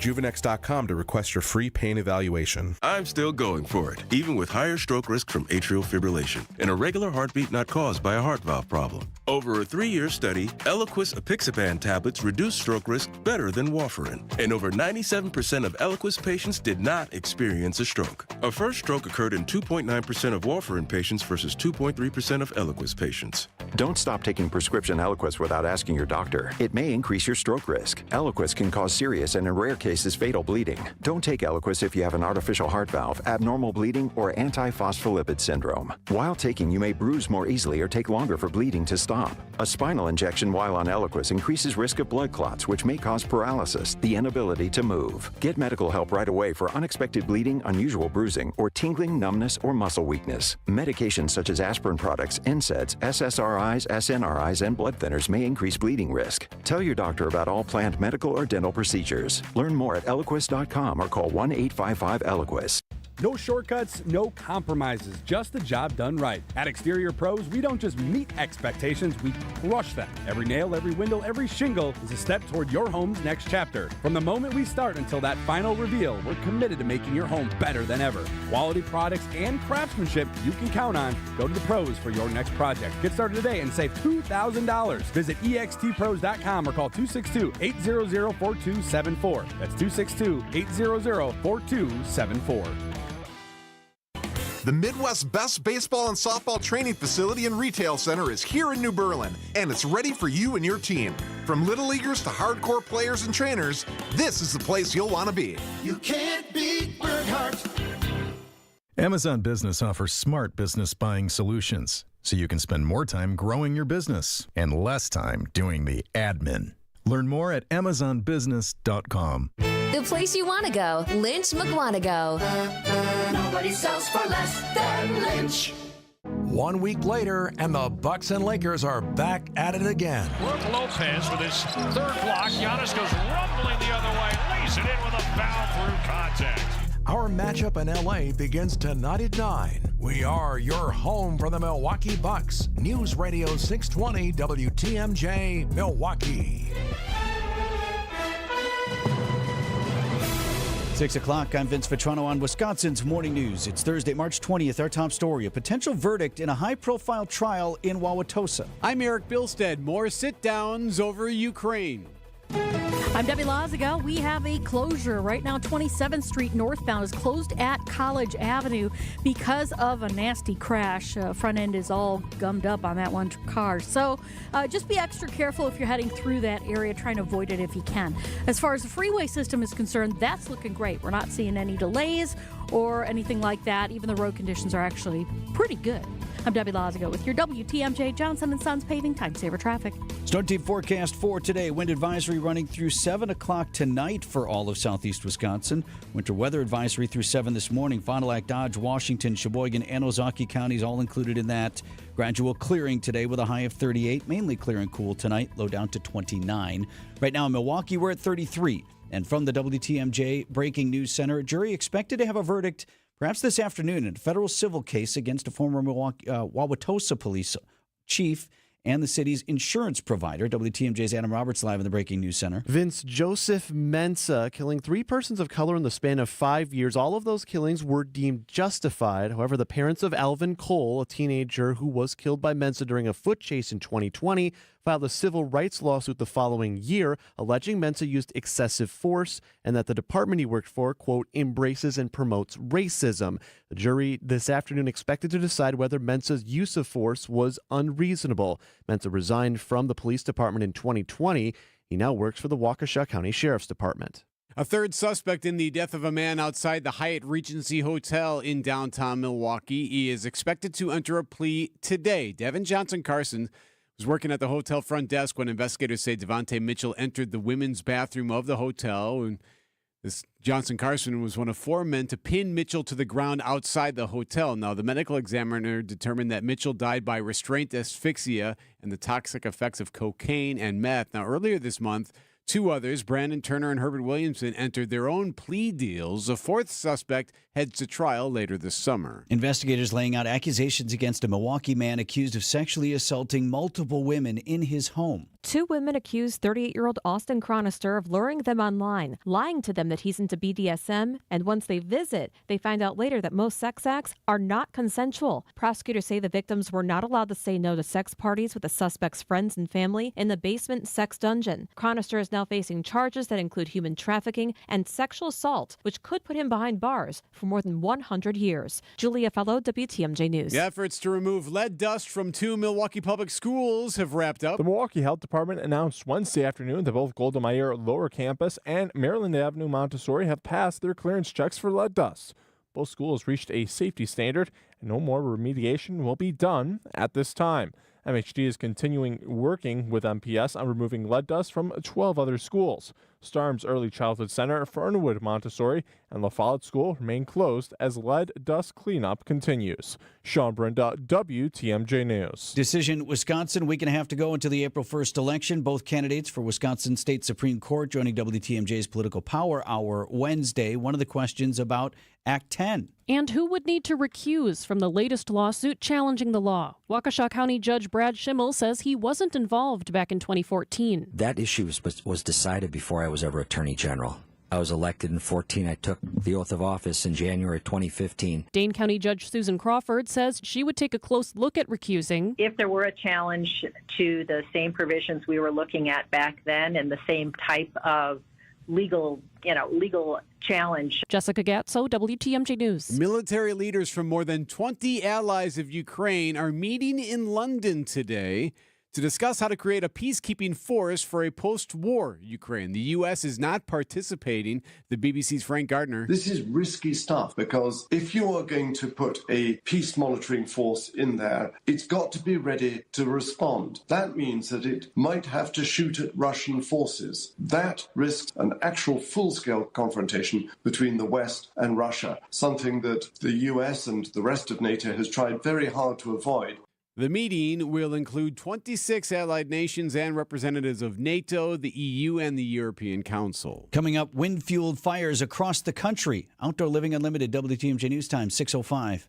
rejuvenex.com to request your free pain evaluation. I'm still going for it, even with higher stroke risk from atrial fibrillation, an irregular heartbeat not caused by a heart valve problem. Over a 3-year study, Eliquis apixaban tablets reduced stroke risk better than warfarin, and over 97% of Eliquis patients did not experience a stroke. A first stroke occurred in 2.9% of warfarin patients versus 2.3% of Eliquis patients. Don't stop taking prescription Eliquis without asking your doctor. It may increase your stroke risk. Eliquis can cause serious and, in rare cases, fatal bleeding. Don't take Eliquis if you have an artificial heart valve, abnormal bleeding, or antiphospholipid syndrome. While taking, you may bruise more easily or take longer for bleeding to stop. A spinal injection while on Eliquis increases risk of blood clots, which may cause paralysis, the inability to move. Get medical help right away for unexpected bleeding, unusual bruising, or tingling, numbness, or muscle weakness. Medications such as aspirin products, NSAIDs, SSRIs, SNRIs, and blood thinners may increase bleeding risk. Tell your doctor about all planned medical or dental procedures. Learn more at Eliquis.com or call 1-855-ELIQUIS. No shortcuts, no compromises, just the job done right. At Exterior Pros, we don't just meet expectations, we crush them. Every nail, every window, every shingle is a step toward your home's next chapter. From the moment we start until that final reveal, we're committed to making your home better than ever. Quality products and craftsmanship you can count on. Go to the pros for your next project. Get started today and save $2,000. Visit extpros.com or call 262-800-4274. That's 262-800-4274. The Midwest's best baseball and softball training facility and retail center is here in New Berlin, and it's ready for you and your team. From little leaguers to hardcore players and trainers, this is the place you'll want to be. You can't beat Burkhart. Amazon Business offers smart business buying solutions, so you can spend more time growing your business and less time doing the admin. Learn more at amazonbusiness.com. The place you want to go, Lynch McWanago. Nobody sells for less than Lynch. 1 week later, and the Bucks and Lakers are back at it again. Brooke Lopez with his third block. Giannis goes rumbling the other way, lays it in with a foul through contact. Our matchup in LA begins tonight at 9. We are your home for the Milwaukee Bucks. News Radio 620 WTMJ Milwaukee. 6 o'clock, I'm Vince Vitrano on Wisconsin's Morning News. It's Thursday, March 20th. Our top story, a potential verdict in a high-profile trial in Wauwatosa. I'm Erik Bilstad. More sit-downs over Ukraine. I'm Debbie Lazaga. We have a closure. Right now, 27th Street northbound is closed at College Avenue because of a nasty crash. Front end is all gummed up on that one car. So just be extra careful if you're heading through that area. Try and avoid it if you can. As far as the freeway system is concerned, that's looking great. We're not seeing any delays or anything like that. Even the road conditions are actually pretty good. I'm Debbie Lazaga with your WTMJ Johnson & Sons Paving Time Saver Traffic. Storm team forecast for today. Wind advisory running through 7 o'clock tonight for all of southeast Wisconsin. Winter weather advisory through 7 this morning. Fond du Lac, Dodge, Washington, Sheboygan, and Ozaukee counties all included in that. Gradual clearing today with a high of 38. Mainly clear and cool tonight. Low down to 29. Right now in Milwaukee, we're at 33. And from the WTMJ Breaking News Center, a jury expected to have a verdict perhaps this afternoon in a federal civil case against a former Wauwatosa police chief and the city's insurance provider. WTMJ's Adam Roberts live in the Breaking News Center. Vince, Joseph Mensah killing 3 persons of color in the span of 5 years. All of those killings were deemed justified. However, the parents of Alvin Cole, a teenager who was killed by Mensah during a foot chase in 2020, filed a civil rights lawsuit the following year, alleging Mensah used excessive force and that the department he worked for, quote, embraces and promotes racism. The jury this afternoon expected to decide whether Mensah's use of force was unreasonable. Mensah resigned from the police department in 2020. He now works for the Waukesha County Sheriff's Department. A third suspect in the death of a man outside the Hyatt Regency Hotel in downtown Milwaukee. He is expected to enter a plea today. Devin Johnson Carson was working at the hotel front desk when investigators say Devontae Mitchell entered the women's bathroom of the hotel. And this Johnson Carson was one of 4 men to pin Mitchell to the ground outside the hotel. Now, the medical examiner determined that Mitchell died by restraint asphyxia and the toxic effects of cocaine and meth. Now, earlier this month, Two others, Brandon Turner and Herbert Williamson, entered their own plea deals. A fourth suspect heads to trial later this summer. Investigators laying out accusations against a Milwaukee man accused of sexually assaulting multiple women in his home. Two women accused 38-year-old Austin Chronister of luring them online, lying to them that he's into BDSM, and once they visit, they find out later that most sex acts are not consensual. Prosecutors say the victims were not allowed to say no to sex parties with the suspect's friends and family in the basement sex dungeon. Chronister is now facing charges that include human trafficking and sexual assault, which could put him behind bars for more than 100 years. Julia Fellow, WTMJ News. The efforts to remove lead dust from two Milwaukee public schools have wrapped up. The Milwaukee Health Department announced Wednesday afternoon that both Golda Meir Lower Campus and Maryland Avenue Montessori have passed their clearance checks for lead dust. Both schools reached a safety standard, and no more remediation will be done at this time. MHD is continuing working with MPS on removing lead dust from 12 other schools. Starnes Early Childhood Center, Fernwood Montessori, and La Follette School remain closed as lead dust cleanup continues. Sean Brenda, WTMJ News. Decision, Wisconsin, week and a half to go until the April 1st election. Both candidates for Wisconsin State Supreme Court joining WTMJ's Political Power Hour Wednesday. One of the questions about Act 10. And who would need to recuse from the latest lawsuit challenging the law? Waukesha County Judge Brad Schimmel says he wasn't involved back in 2014. That issue was decided before I was ever Attorney General. I was elected in 2014. I took the oath of office in January 2015. Dane County Judge Susan Crawford says she would take a close look at recusing. If there were a challenge to the same provisions we were looking at back then and the same type of legal challenge. Jessica Gatso, WTMJ News. Military leaders from more than 20 allies of Ukraine are meeting in London today to discuss how to create a peacekeeping force for a post-war Ukraine. The U.S. is not participating. The BBC's Frank Gardner. This is risky stuff because if you are going to put a peace monitoring force in there, it's got to be ready to respond. That means that it might have to shoot at Russian forces. That risks an actual full-scale confrontation between the West and Russia, something that the U.S. and the rest of NATO has tried very hard to avoid. The meeting will include 26 allied nations and representatives of NATO, the EU, and the European Council. Coming up, wind-fueled fires across the country. Outdoor Living Unlimited, WTMJ News Time, 6:05.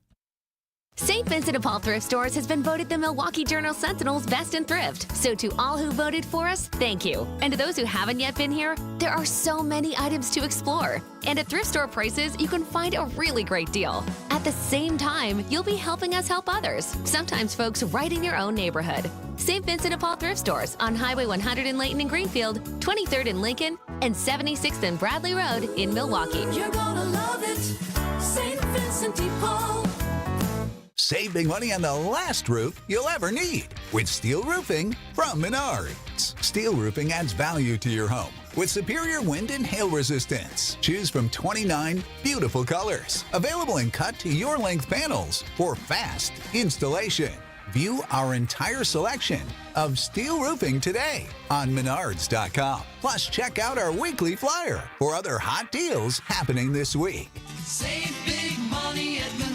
St. Vincent de Paul Thrift Stores has been voted the Milwaukee Journal Sentinel's Best in Thrift. So to all who voted for us, thank you. And to those who haven't yet been here, there are so many items to explore. And at thrift store prices, you can find a really great deal. At the same time, you'll be helping us help others, sometimes folks right in your own neighborhood. St. Vincent de Paul Thrift Stores on Highway 100 in Layton and Greenfield, 23rd in Lincoln, and 76th and Bradley Road in Milwaukee. You're gonna love it, St. Vincent de Paul. Save big money on the last roof you'll ever need with steel roofing from Menards. Steel roofing adds value to your home with superior wind and hail resistance. Choose from 29 beautiful colors, available in cut to your length panels for fast installation. View our entire selection of steel roofing today on Menards.com. Plus, check out our weekly flyer for other hot deals happening this week. Save big money at Menards.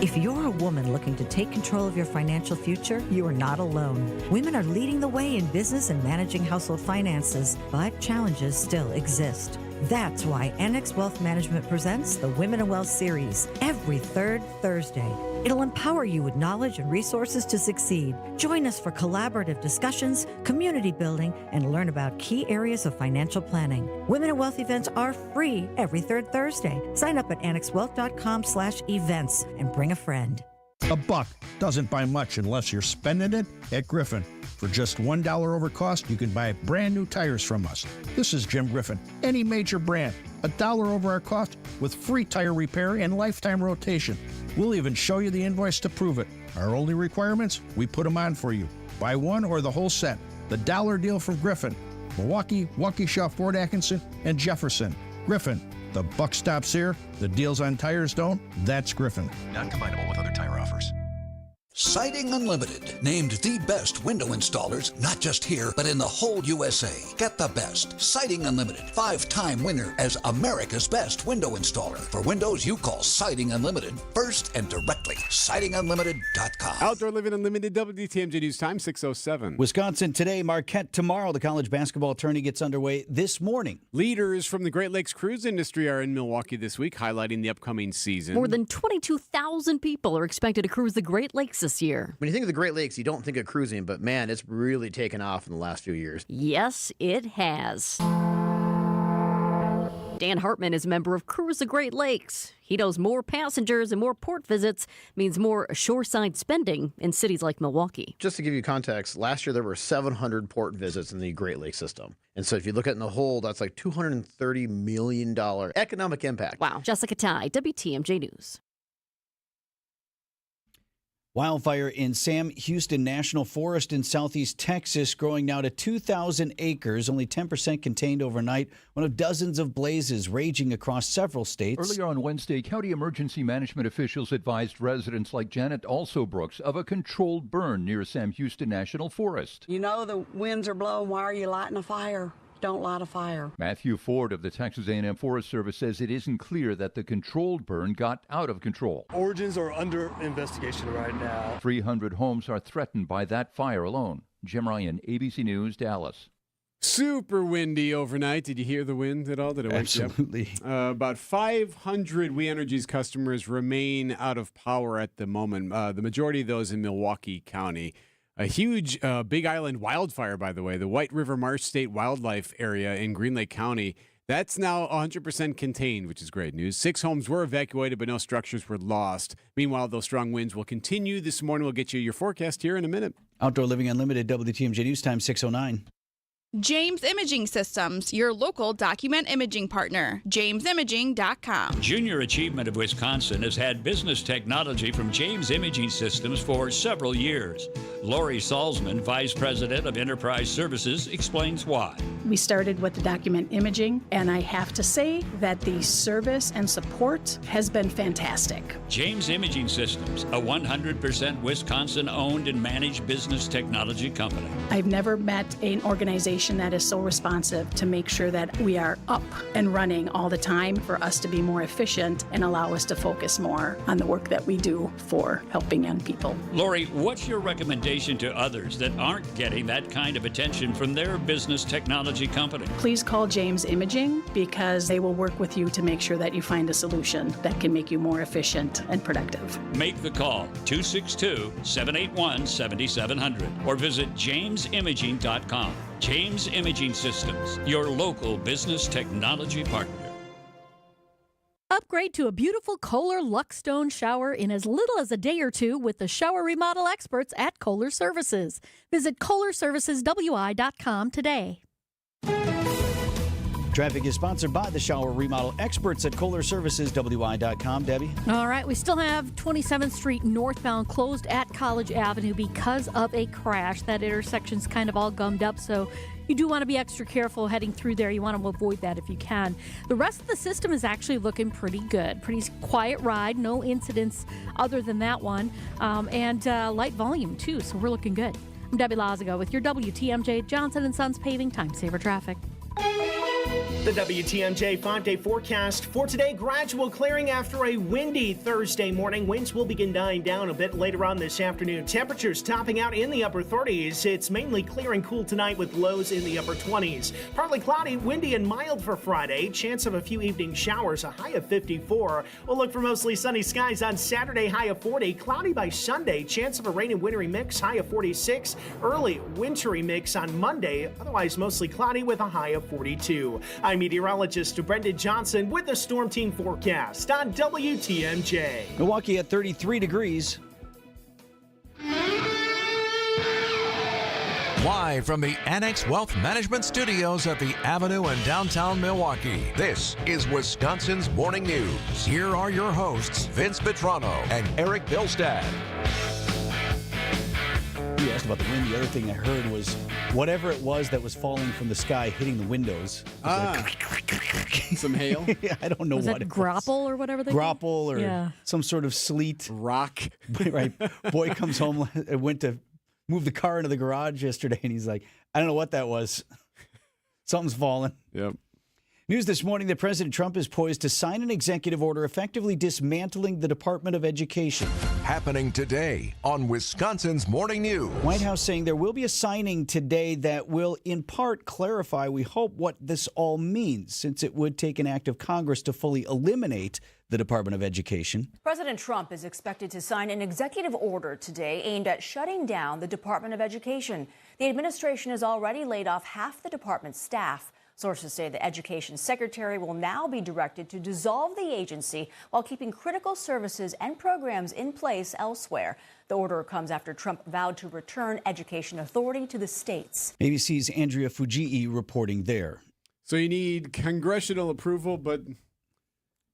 If you're a woman looking to take control of your financial future, you are not alone. Women are leading the way in business and managing household finances, but challenges still exist. That's why Annex Wealth Management presents the Women in Wealth series every third Thursday. It'll empower you with knowledge and resources to succeed. Join us for collaborative discussions, community building, and learn about key areas of financial planning. Women in Wealth events are free every third Thursday. Sign up at annexwealth.com/events and bring a friend. A buck doesn't buy much unless you're spending it at Griffin. For just $1 over cost, you can buy brand new tires from us. This is Jim Griffin. Any major brand, $1 over our cost with free tire repair and lifetime rotation. We'll even show you the invoice to prove it. Our only requirements, we put them on for you. Buy one or the whole set. The dollar deal from Griffin. Milwaukee, Waukesha, Fort Atkinson, and Jefferson. Griffin. The buck stops here. The deals on tires don't. That's Griffin. Not combinable with other tire offers. Siding Unlimited, named the best window installers, not just here, but in the whole USA. Get the best. Siding Unlimited, 5-time winner as America's best window installer. For windows you call Siding Unlimited first and directly. SidingUnlimited.com. Outdoor Living Unlimited, WTMJ News Time, 6:07. Wisconsin today, Marquette tomorrow. The college basketball tourney gets underway this morning. Leaders from the Great Lakes cruise industry are in Milwaukee this week, highlighting the upcoming season. More than 22,000 people are expected to cruise the Great Lakes this year. When you think of the Great Lakes, you don't think of cruising, but man, it's really taken off in the last few years. Yes, it has. Dan Hartman is a member of Cruise the Great Lakes. He knows more passengers and more port visits means more shoreside spending in cities like Milwaukee. Just to give you context, last year there were 700 port visits in the Great Lakes system. And so if you look at it in the whole, that's like $230 million economic impact. Wow. Jessica Ty, WTMJ News. Wildfire in Sam Houston National Forest in southeast Texas, growing now to 2,000 acres, only 10% contained overnight. One of dozens of blazes raging across several states. Earlier on Wednesday, county emergency management officials advised residents like Janet Alsobrooks of a controlled burn near Sam Houston National Forest. You know the winds are blowing. Why are you lighting a fire? Don't light a fire. Matthew Ford of the Texas A&M Forest Service says it isn't clear that the controlled burn got out of control. Origins are under investigation right now. 300 homes are threatened by that fire alone. Jim Ryan, ABC News, Dallas. Super windy overnight. Did you hear the wind at all? Did it wake you up? Absolutely. About 500 We Energies customers remain out of power at the moment. The majority of those in Milwaukee County. A huge Big Island wildfire, by the way, the White River Marsh State Wildlife Area in Green Lake County. That's now 100% contained, which is great news. 6 homes were evacuated, but no structures were lost. Meanwhile, those strong winds will continue this morning. We'll get you your forecast here in a minute. Outdoor Living Unlimited, WTMJ News Time, 6:09. James Imaging Systems, your local document imaging partner. JamesImaging.com. Junior Achievement of Wisconsin has had business technology from James Imaging Systems for several years. Lori Salzman, Vice President of Enterprise Services, explains why. We started with the document imaging, and I have to say that the service and support has been fantastic. James Imaging Systems, a 100% Wisconsin-owned and managed business technology company. I've never met an organization that is so responsive to make sure that we are up and running all the time for us to be more efficient and allow us to focus more on the work that we do for helping young people. Lori, what's your recommendation to others that aren't getting that kind of attention from their business technology company? Please call James Imaging because they will work with you to make sure that you find a solution that can make you more efficient and productive. Make the call, 262-781-7700, or visit JamesImaging.com. James Imaging Systems, your local business technology partner. Upgrade to a beautiful Kohler Luxstone shower in as little as a day or two with the shower remodel experts at Kohler Services. Visit KohlerServicesWI.com today. Traffic is sponsored by the shower remodel experts at KohlerServicesWI.com. Debbie? All right, we still have 27th Street northbound closed at College Avenue because of a crash. That intersection's kind of all gummed up, so you do want to be extra careful heading through there. You want to avoid that if you can. The rest of the system is actually looking pretty good. Pretty quiet ride, no incidents other than that one, and light volume too, so we're looking good. I'm Debbie Lazago with your WTMJ Johnson & Sons Paving Time Saver Traffic. The WTMJ 5-day forecast for today, gradual clearing after a windy Thursday morning. Winds will begin dying down a bit later on this afternoon. Temperatures topping out in the upper 30s. It's mainly clear and cool tonight with lows in the upper 20s. Partly cloudy, windy, and mild for Friday. Chance of a few evening showers, a high of 54. We'll look for mostly sunny skies on Saturday, high of 40. Cloudy by Sunday. Chance of a rain and wintry mix, high of 46. Early wintry mix on Monday. Otherwise mostly cloudy with a high of 42. I'm meteorologist Brendan Johnson with the Storm Team forecast on WTMJ. Milwaukee at 33 degrees. Live from the Annex Wealth Management Studios at the Avenue in downtown Milwaukee, this is Wisconsin's Morning News. Here are your hosts, Vince Vitrano and Erik Bilstad. You asked about the wind. The other thing I heard was whatever it was that was falling from the sky hitting the windows. Some hail? I don't know was what it it grapple or whatever they grapple or Yeah. some sort of sleet. Rock. Right. Boy comes home, went to move the car into the garage yesterday, and he's like, I don't know what that was. Something's falling. Yep. News this morning that President Trump is poised to sign an executive order effectively dismantling the Department of Education. Happening today on Wisconsin's Morning News. White House saying there will be a signing today that will in part clarify, we hope, what this all means, since it would take an act of Congress to fully eliminate the Department of Education. President Trump is expected to sign an executive order today aimed at shutting down the Department of Education. The administration has already laid off half the department's staff. Sources say the education secretary will now be directed to dissolve the agency while keeping critical services and programs in place elsewhere. The order comes after Trump vowed to return education authority to the states. ABC's Andrea Fujii reporting there. So you need congressional approval, but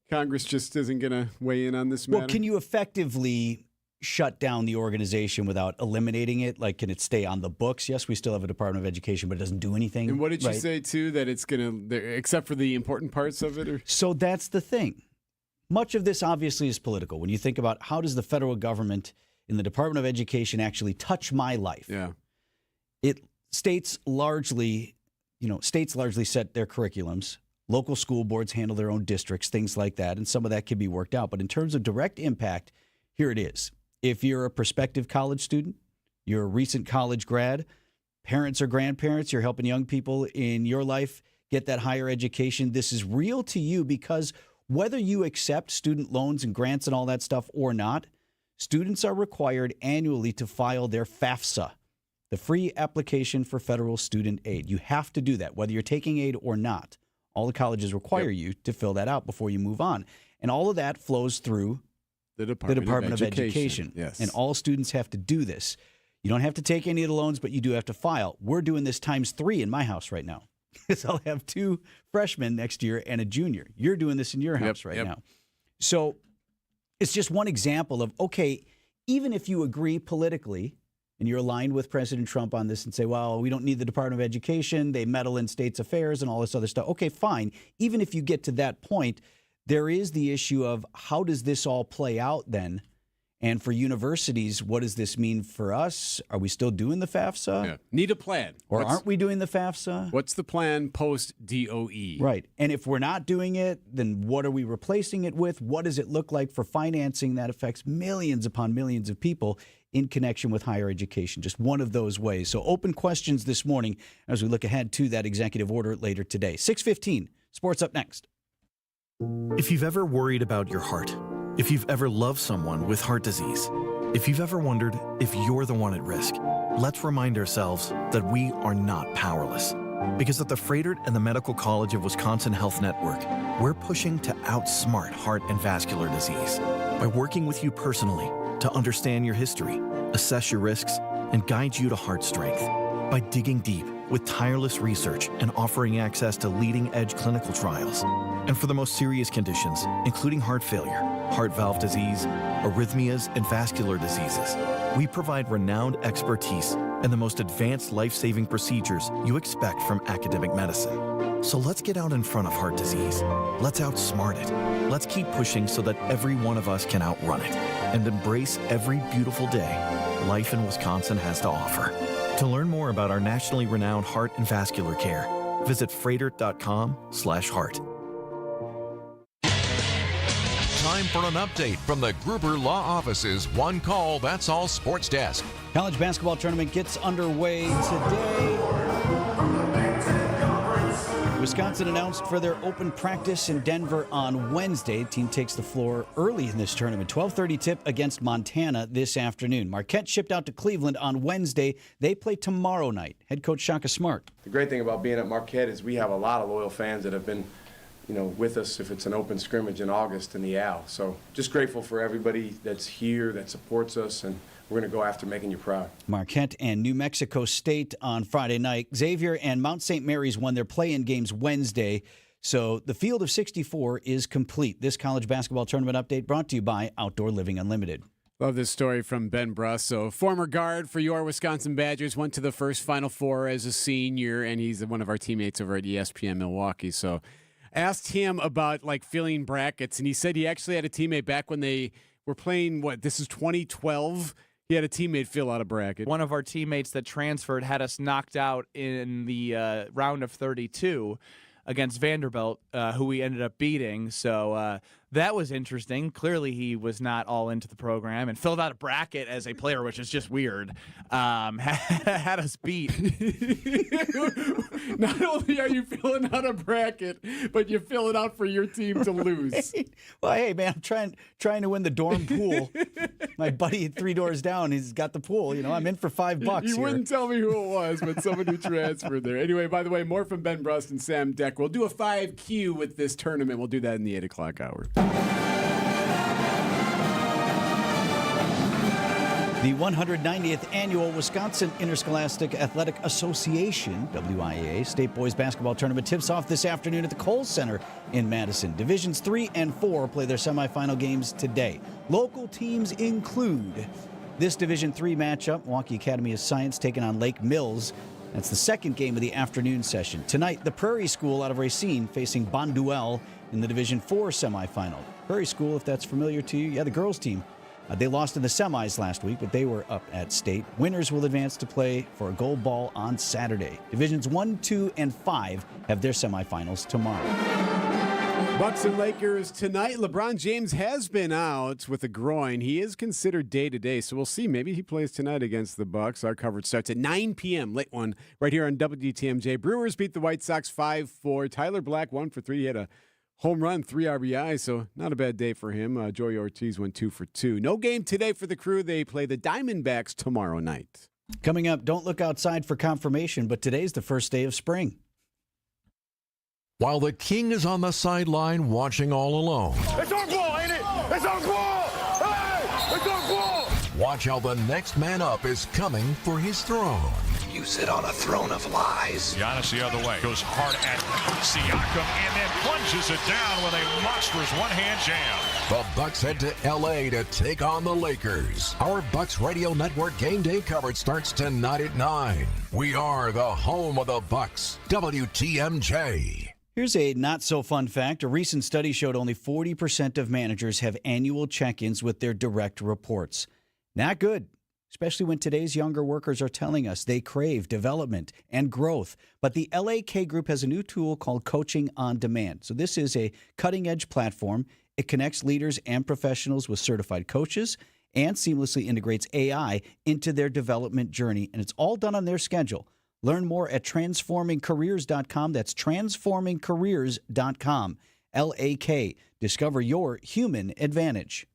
Congress just isn't going to weigh in on this matter? Well, can you effectively shut down the organization without eliminating it? Like, can it stay on the books? Yes, we still have a Department of Education, but it doesn't do anything. And what did you say, too, that it's going to, except for the important parts of it? Or? So that's the thing. Much of this obviously is political. When you think about how does the federal government in the Department of Education actually touch my life? Yeah. States largely set their curriculums. Local school boards handle their own districts, things like that, and some of that can be worked out. But in terms of direct impact, here it is. If you're a prospective college student, you're a recent college grad, parents or grandparents, you're helping young people in your life get that higher education, this is real to you because whether you accept student loans and grants and all that stuff or not, students are required annually to file their FAFSA, the free application for federal student aid. You have to do that, whether you're taking aid or not. All the colleges require you to fill that out before you move on. And all of that flows through the Department of Education. Yes. And all students have to do this. You don't have to take any of the loans, but you do have to file. We're doing this times 3 in my house right now because I'll have 2 freshmen next year and a junior. You're doing this in your house right now. So it's just one example of, okay, even if you agree politically and you're aligned with President Trump on this and say, well, we don't need the Department of Education, they meddle in states' affairs and all this other stuff. Okay, fine. Even if you get to that point, there is the issue of how does this all play out then? And for universities, what does this mean for us? Are we still doing the FAFSA? Yeah. Need a plan. Or aren't we doing the FAFSA? What's the plan post-DOE? Right. And if we're not doing it, then what are we replacing it with? What does it look like for financing that affects millions upon millions of people in connection with higher education? Just one of those ways. So open questions this morning as we look ahead to that executive order later today. 6:15. Sports up next. If you've ever worried about your heart, if you've ever loved someone with heart disease, if you've ever wondered if you're the one at risk, let's remind ourselves that we are not powerless. Because at the Froedtert and the Medical College of Wisconsin Health Network, we're pushing to outsmart heart and vascular disease by working with you personally to understand your history, assess your risks, and guide you to heart strength. By digging deep with tireless research and offering access to leading-edge clinical trials. And for the most serious conditions, including heart failure, heart valve disease, arrhythmias, and vascular diseases, we provide renowned expertise and the most advanced life-saving procedures you expect from academic medicine. So let's get out in front of heart disease. Let's outsmart it. Let's keep pushing so that every one of us can outrun it and embrace every beautiful day life in Wisconsin has to offer. To learn more about our nationally renowned heart and vascular care, visit froedtert.com/heart. Time for an update from the Gruber Law Office's One Call, That's All Sports Desk. College basketball tournament gets underway today. Wisconsin announced for their open practice in Denver on Wednesday. The team takes the floor early in this tournament. 12:30 tip against Montana this afternoon. Marquette shipped out to Cleveland on Wednesday. They play tomorrow night. Head coach Shaka Smart. The great thing about being at Marquette is we have a lot of loyal fans that have been with us if it's an open scrimmage in August in the Al. So just grateful for everybody that's here, that supports us, and we're going to go after making you proud. Marquette and New Mexico State on Friday night. Xavier and Mount St. Mary's won their play-in games Wednesday. So the field of 64 is complete. This college basketball tournament update brought to you by Outdoor Living Unlimited. Love this story from Ben Brusso. Former guard for your Wisconsin Badgers, went to the first Final Four as a senior, and he's one of our teammates over at ESPN Milwaukee. So asked him about filling brackets, and he said he actually had a teammate back when they were playing, this is 2012? He had a teammate fill out a bracket. One of our teammates that transferred had us knocked out in the round of 32 against Vanderbilt, who we ended up beating. So that was interesting. Clearly, he was not all into the program and filled out a bracket as a player, which is just weird. Had us beat. Not only are you filling out a bracket, but you fill it out for your team to lose. Well, hey, man, I'm trying to win the dorm pool. My buddy 3 doors down, he's got the pool. I'm in for $5 You here. wouldn't tell me who it was, but someone who transferred there. Anyway, by the way, more from Ben Brust and Sam Deck. We'll do a 5Q with this tournament. We'll do that in the 8 o'clock hour. The 190th Annual Wisconsin Interscholastic Athletic Association, WIAA, State Boys Basketball Tournament tips off this afternoon at the Kohl Center in Madison. Divisions 3 and 4 play their semifinal games today. Local teams include this Division 3 matchup, Milwaukee Academy of Science taking on Lake Mills. That's the second game of the afternoon session. Tonight, the Prairie School out of Racine facing Bonduelle in the Division 4 semifinal. Prairie School, if that's familiar to you, the girls team. They lost in the semis last week, but they were up at state. Winners will advance to play for a gold ball on Saturday. Divisions 1, 2, and 5 have their semifinals tomorrow. Bucks and Lakers tonight. LeBron James has been out with a groin. He is considered day-to-day, so we'll see. Maybe he plays tonight against the Bucks. Our coverage starts at 9 p.m., late one, right here on WTMJ. Brewers beat the White Sox 5-4. Tyler Black 1 for 3. He had a home run, 3 RBI, so not a bad day for him. Joey Ortiz went 2 for 2. No game today for the Crew. They play the Diamondbacks tomorrow night. Coming up, don't look outside for confirmation, but today's the first day of spring. While the king is on the sideline watching all alone. It's our ball, ain't it? It's our ball! Hey! It's our ball! Watch how the next man up is coming for his throne. You sit on a throne of lies. Giannis the other way. Goes hard at Siakam and then plunges it down with a monstrous one-hand jam. The Bucks head to L.A. to take on the Lakers. Our Bucks Radio Network game day coverage starts tonight at 9. We are the home of the Bucks. WTMJ. Here's a not-so-fun fact. A recent study showed only 40% of managers have annual check-ins with their direct reports. Not good, especially when today's younger workers are telling us they crave development and growth. But the LAK Group has a new tool called Coaching on Demand. So this is a cutting-edge platform. It connects leaders and professionals with certified coaches and seamlessly integrates AI into their development journey. And it's all done on their schedule. Learn more at transformingcareers.com. That's transformingcareers.com. LAK. Discover your human advantage.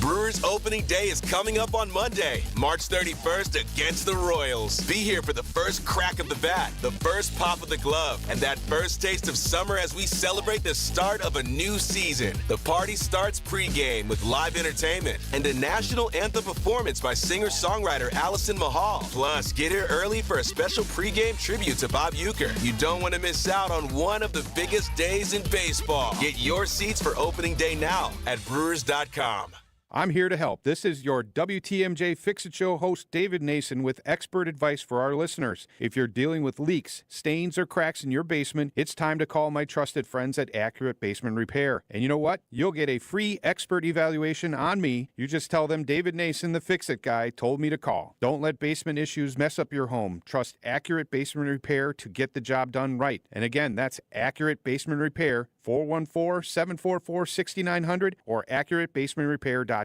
Brewers opening day is coming up on Monday, March 31st against the Royals. Be here for the first crack of the bat, the first pop of the glove, and that first taste of summer as we celebrate the start of a new season. The party starts pregame with live entertainment and a national anthem performance by singer-songwriter Allison Mahal. Plus, get here early for a special pregame tribute to Bob Uecker. You don't want to miss out on one of the biggest days in baseball. Get your seats for opening day now at Brewers.com. I'm here to help. This is your WTMJ Fix-It Show host, David Nason, with expert advice for our listeners. If you're dealing with leaks, stains, or cracks in your basement, it's time to call my trusted friends at Accurate Basement Repair. And you know what? You'll get a free expert evaluation on me. You just tell them David Nason, the Fix-It guy, told me to call. Don't let basement issues mess up your home. Trust Accurate Basement Repair to get the job done right. And again, that's Accurate Basement Repair, 414-744-6900 or AccurateBasementRepair.com.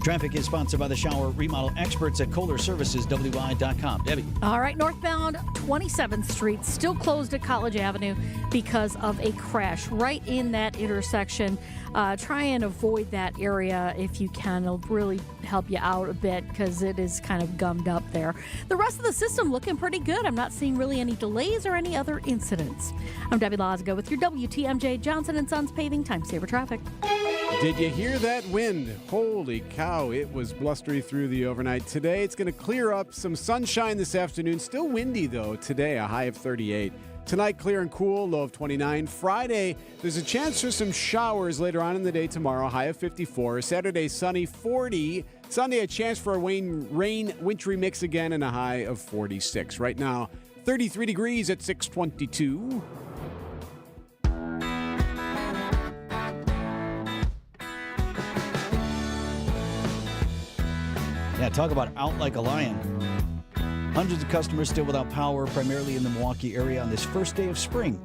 Traffic is sponsored by the shower remodel experts at KohlerServicesWI.com. Debbie. All right, northbound 27th Street still closed at College Avenue because of a crash right in that intersection. Try and avoid that area if you can. It'll really help you out a bit because it is kind of gummed up there. The rest of the system looking pretty good. I'm not seeing really any delays or any other incidents. I'm Debbie Lazago with your WTMJ Johnson & Sons Paving Time Saver Traffic. Did you hear that wind? Holy cow, it was blustery through the overnight. Today, it's going to clear up. Some sunshine this afternoon. Still windy, though, today, a high of 38. Tonight, clear and cool, low of 29. Friday, there's a chance for some showers later on in the day tomorrow, high of 54. Saturday, sunny, 40. Sunday, a chance for a rain wintry mix again, and a high of 46. Right now, 33 degrees at 6:22. Yeah, talk about out like a lion. Hundreds of customers still without power, primarily in the Milwaukee area on this first day of spring.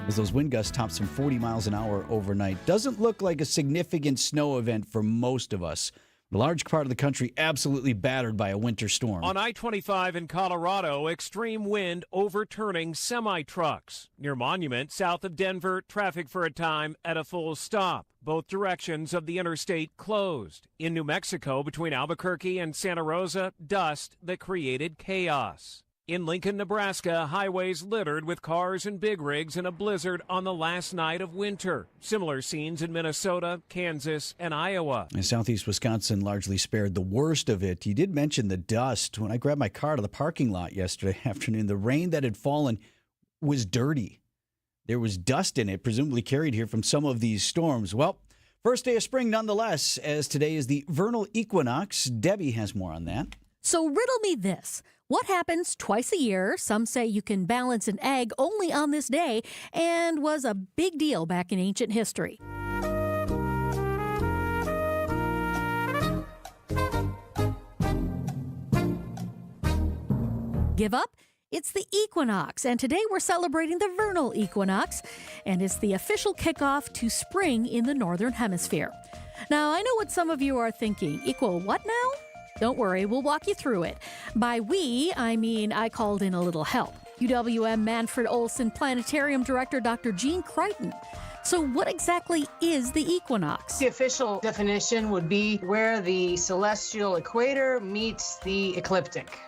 As those wind gusts top some 40 miles an hour overnight. Doesn't look like a significant snow event for most of us. A large part of the country absolutely battered by a winter storm. On I-25 in Colorado, extreme wind overturning semi-trucks. Near Monument, south of Denver, traffic for a time at a full stop. Both directions of the interstate closed. In New Mexico, between Albuquerque and Santa Rosa, dust that created chaos. In Lincoln, Nebraska, highways littered with cars and big rigs in a blizzard on the last night of winter. Similar scenes in Minnesota, Kansas, and Iowa. And southeast Wisconsin largely spared the worst of it. You did mention the dust. When I grabbed my car to the parking lot yesterday afternoon, the rain that had fallen was dirty. There was dust in it, presumably carried here from some of these storms. Well, first day of spring nonetheless, as today is the vernal equinox. Debbie has more on that. So riddle me this. What happens twice a year? Some say you can balance an egg only on this day, and was a big deal back in ancient history. Give up? It's the equinox, and today we're celebrating the vernal equinox, and it's the official kickoff to spring in the northern hemisphere. Now, I know what some of you are thinking. Equal what now? Don't worry, we'll walk you through it. By we, I mean I called in a little help. UWM Manfred Olson Planetarium Director Dr. Gene Crichton. So what exactly is the equinox? The official definition would be where the celestial equator meets the ecliptic.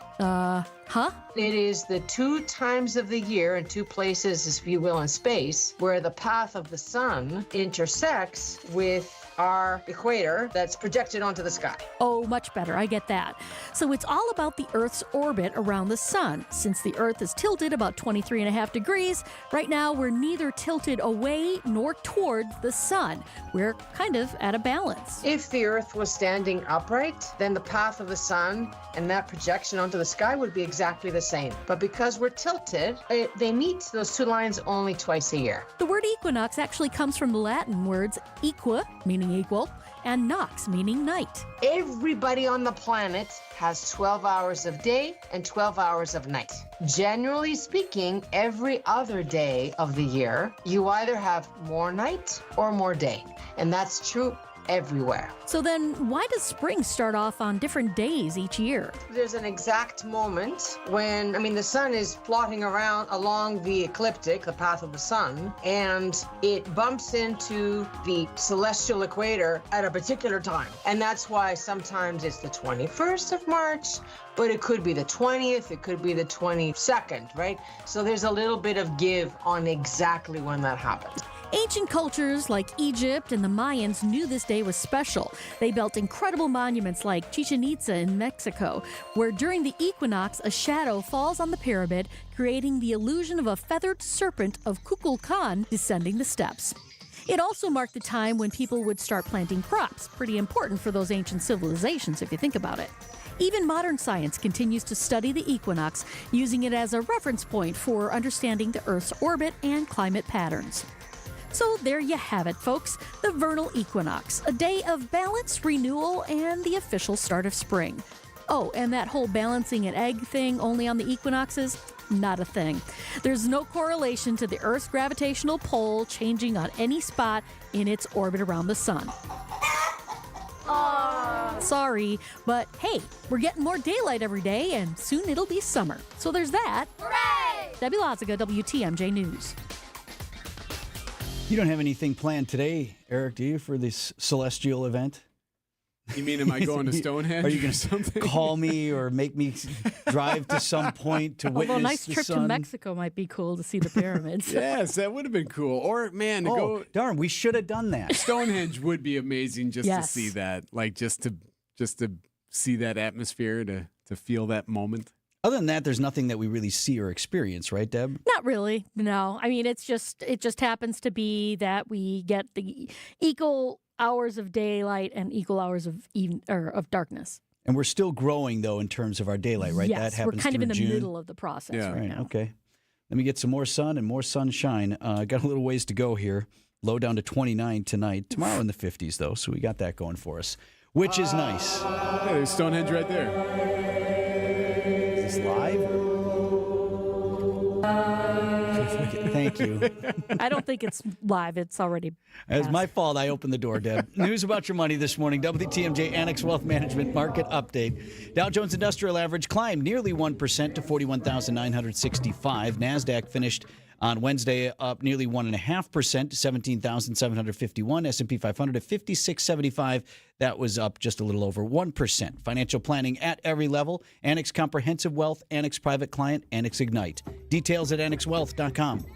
It is the two times of the year in two places, if you will, in space, where the path of the sun intersects with our equator that's projected onto the sky. Oh, much better. I get that. So it's all about the Earth's orbit around the sun. Since the Earth is tilted about 23.5 degrees, right now we're neither tilted away nor towards the sun. We're kind of at a balance. If the Earth was standing upright, then the path of the sun and that projection onto the sky would be exactly the same. But because we're tilted, they meet those two lines only twice a year. The word equinox actually comes from the Latin words equa, meaning equal, and nox, meaning night. Everybody on the planet has 12 hours of day and 12 hours of night. Generally speaking, every other day of the year, you either have more night or more day. And that's true everywhere. So then why does spring start off on different days each year? There's an exact moment when, the sun is floating around along the ecliptic, the path of the sun, and it bumps into the celestial equator at a particular time. And that's why sometimes it's the 21st of March, but it could be the 20th, it could be the 22nd, right? So there's a little bit of give on exactly when that happens. Ancient cultures like Egypt and the Mayans knew this day was special. They built incredible monuments like Chichen Itza in Mexico, where during the equinox, a shadow falls on the pyramid, creating the illusion of a feathered serpent of Kukulkan descending the steps. It also marked the time when people would start planting crops, pretty important for those ancient civilizations if you think about it. Even modern science continues to study the equinox, using it as a reference point for understanding the Earth's orbit and climate patterns. So there you have it, folks, the vernal equinox, a day of balance, renewal, and the official start of spring. Oh, and that whole balancing an egg thing only on the equinoxes? Not a thing. There's no correlation to the Earth's gravitational pull changing on any spot in its orbit around the sun. Sorry, but hey, we're getting more daylight every day, and soon it'll be summer. So there's that. Hooray! Debbie Lazaga, WTMJ News. You don't have anything planned today, Eric, do you, for this celestial event? You mean, am I going to Stonehenge? Are you going to call me or make me drive to some point to witness Although a nice the trip sun? to Mexico might be cool to see the pyramids. Yes, that would have been cool. Or, man, to go... darn, we should have done that. Stonehenge would be amazing just Yes. to see that. Like, just to see that atmosphere, to feel that moment. Other than that, there's nothing that we really see or experience, right, Deb? Not really, no. I mean, it just happens to be that we get the equal hours of daylight and equal hours of of darkness. And we're still growing, though, in terms of our daylight, right? Yes, that happens we're kind of in the June. middle of the process right now. Okay. Let me get some more sun and more sunshine. Got a little ways to go here. Low down to 29 tonight. Tomorrow in the 50s, though, so we got that going for us, which is nice. Hey, there's Stonehenge right there. Is this live? Thank you. I don't think it's live. It's already It's my fault I opened the door, Deb. News about your money this morning. WTMJ Annex Wealth Management Market Update. Dow Jones Industrial Average climbed nearly 1% to 41,965. NASDAQ finished on Wednesday up nearly 1.5% to 17,751. S&P 500 at 5675. That was up just a little over 1%. Financial planning at every level. Annex Comprehensive Wealth, Annex Private Client, Annex Ignite. Details at annexwealth.com.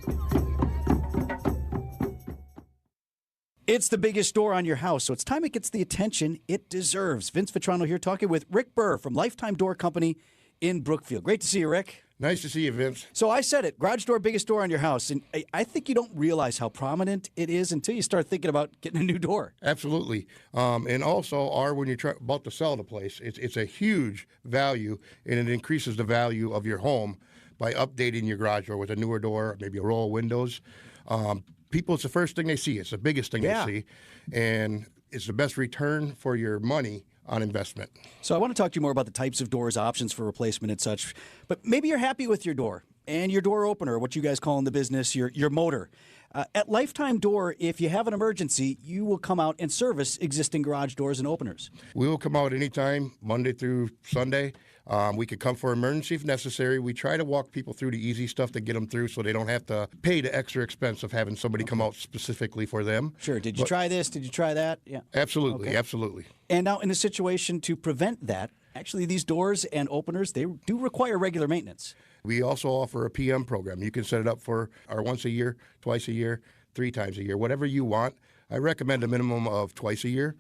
It's the biggest door on your house, so it's time it gets the attention it deserves. Vince Vitrano here talking with Rick Burr from Lifetime Door Company in Brookfield. Great to see you, Rick. Nice to see you, Vince. So I said it, garage door, biggest door on your house. And I think you don't realize how prominent it is until you start thinking about getting a new door. Absolutely. And also, when you're about to sell the place, it's a huge value, and it increases the value of your home by updating your garage door with a newer door, maybe a row of windows. People, it's the first thing they see. It's the biggest thing they see. And it's the best return for your money on investment. So I want to talk to you more about the types of doors, options for replacement and such. But maybe you're happy with your door and your door opener, what you guys call in the business, your motor. At Lifetime Door, if you have an emergency, you will come out and service existing garage doors and openers. We will come out anytime, Monday through Sunday. We could come for emergency if necessary. We try to walk people through the easy stuff to get them through so they don't have to pay the extra expense of having somebody come out specifically for them. Sure. Did you try this? Did you try that? Yeah. Absolutely. Okay. Absolutely. And now in a situation to prevent that, actually these doors and openers, they do require regular maintenance. We also offer a PM program. You can set it up for our once a year, twice a year, 3 times a year, whatever you want. I recommend a minimum of twice a year,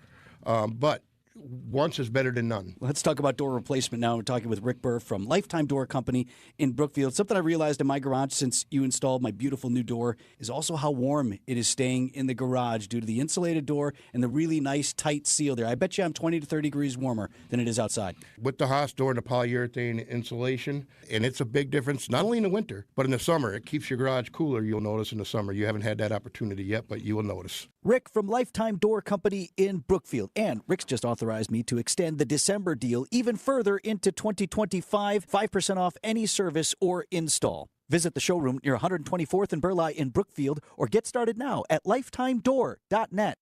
but once is better than none. Let's talk about door replacement now. We're talking with Rick Burr from Lifetime Door Company in Brookfield. Something I realized in my garage since you installed my beautiful new door is also how warm it is staying in the garage due to the insulated door and the really nice tight seal there. I bet you I'm 20 to 30 degrees warmer than it is outside. With the Haas door and the polyurethane insulation, and it's a big difference, not only in the winter, but in the summer. It keeps your garage cooler, you'll notice in the summer. You haven't had that opportunity yet, but you will notice. Rick from Lifetime Door Company in Brookfield. And Rick's just authorized me to extend the December deal even further into 2025, 5% off any service or install. Visit the showroom near 124th and Burleigh in Brookfield or get started now at lifetimedoor.net.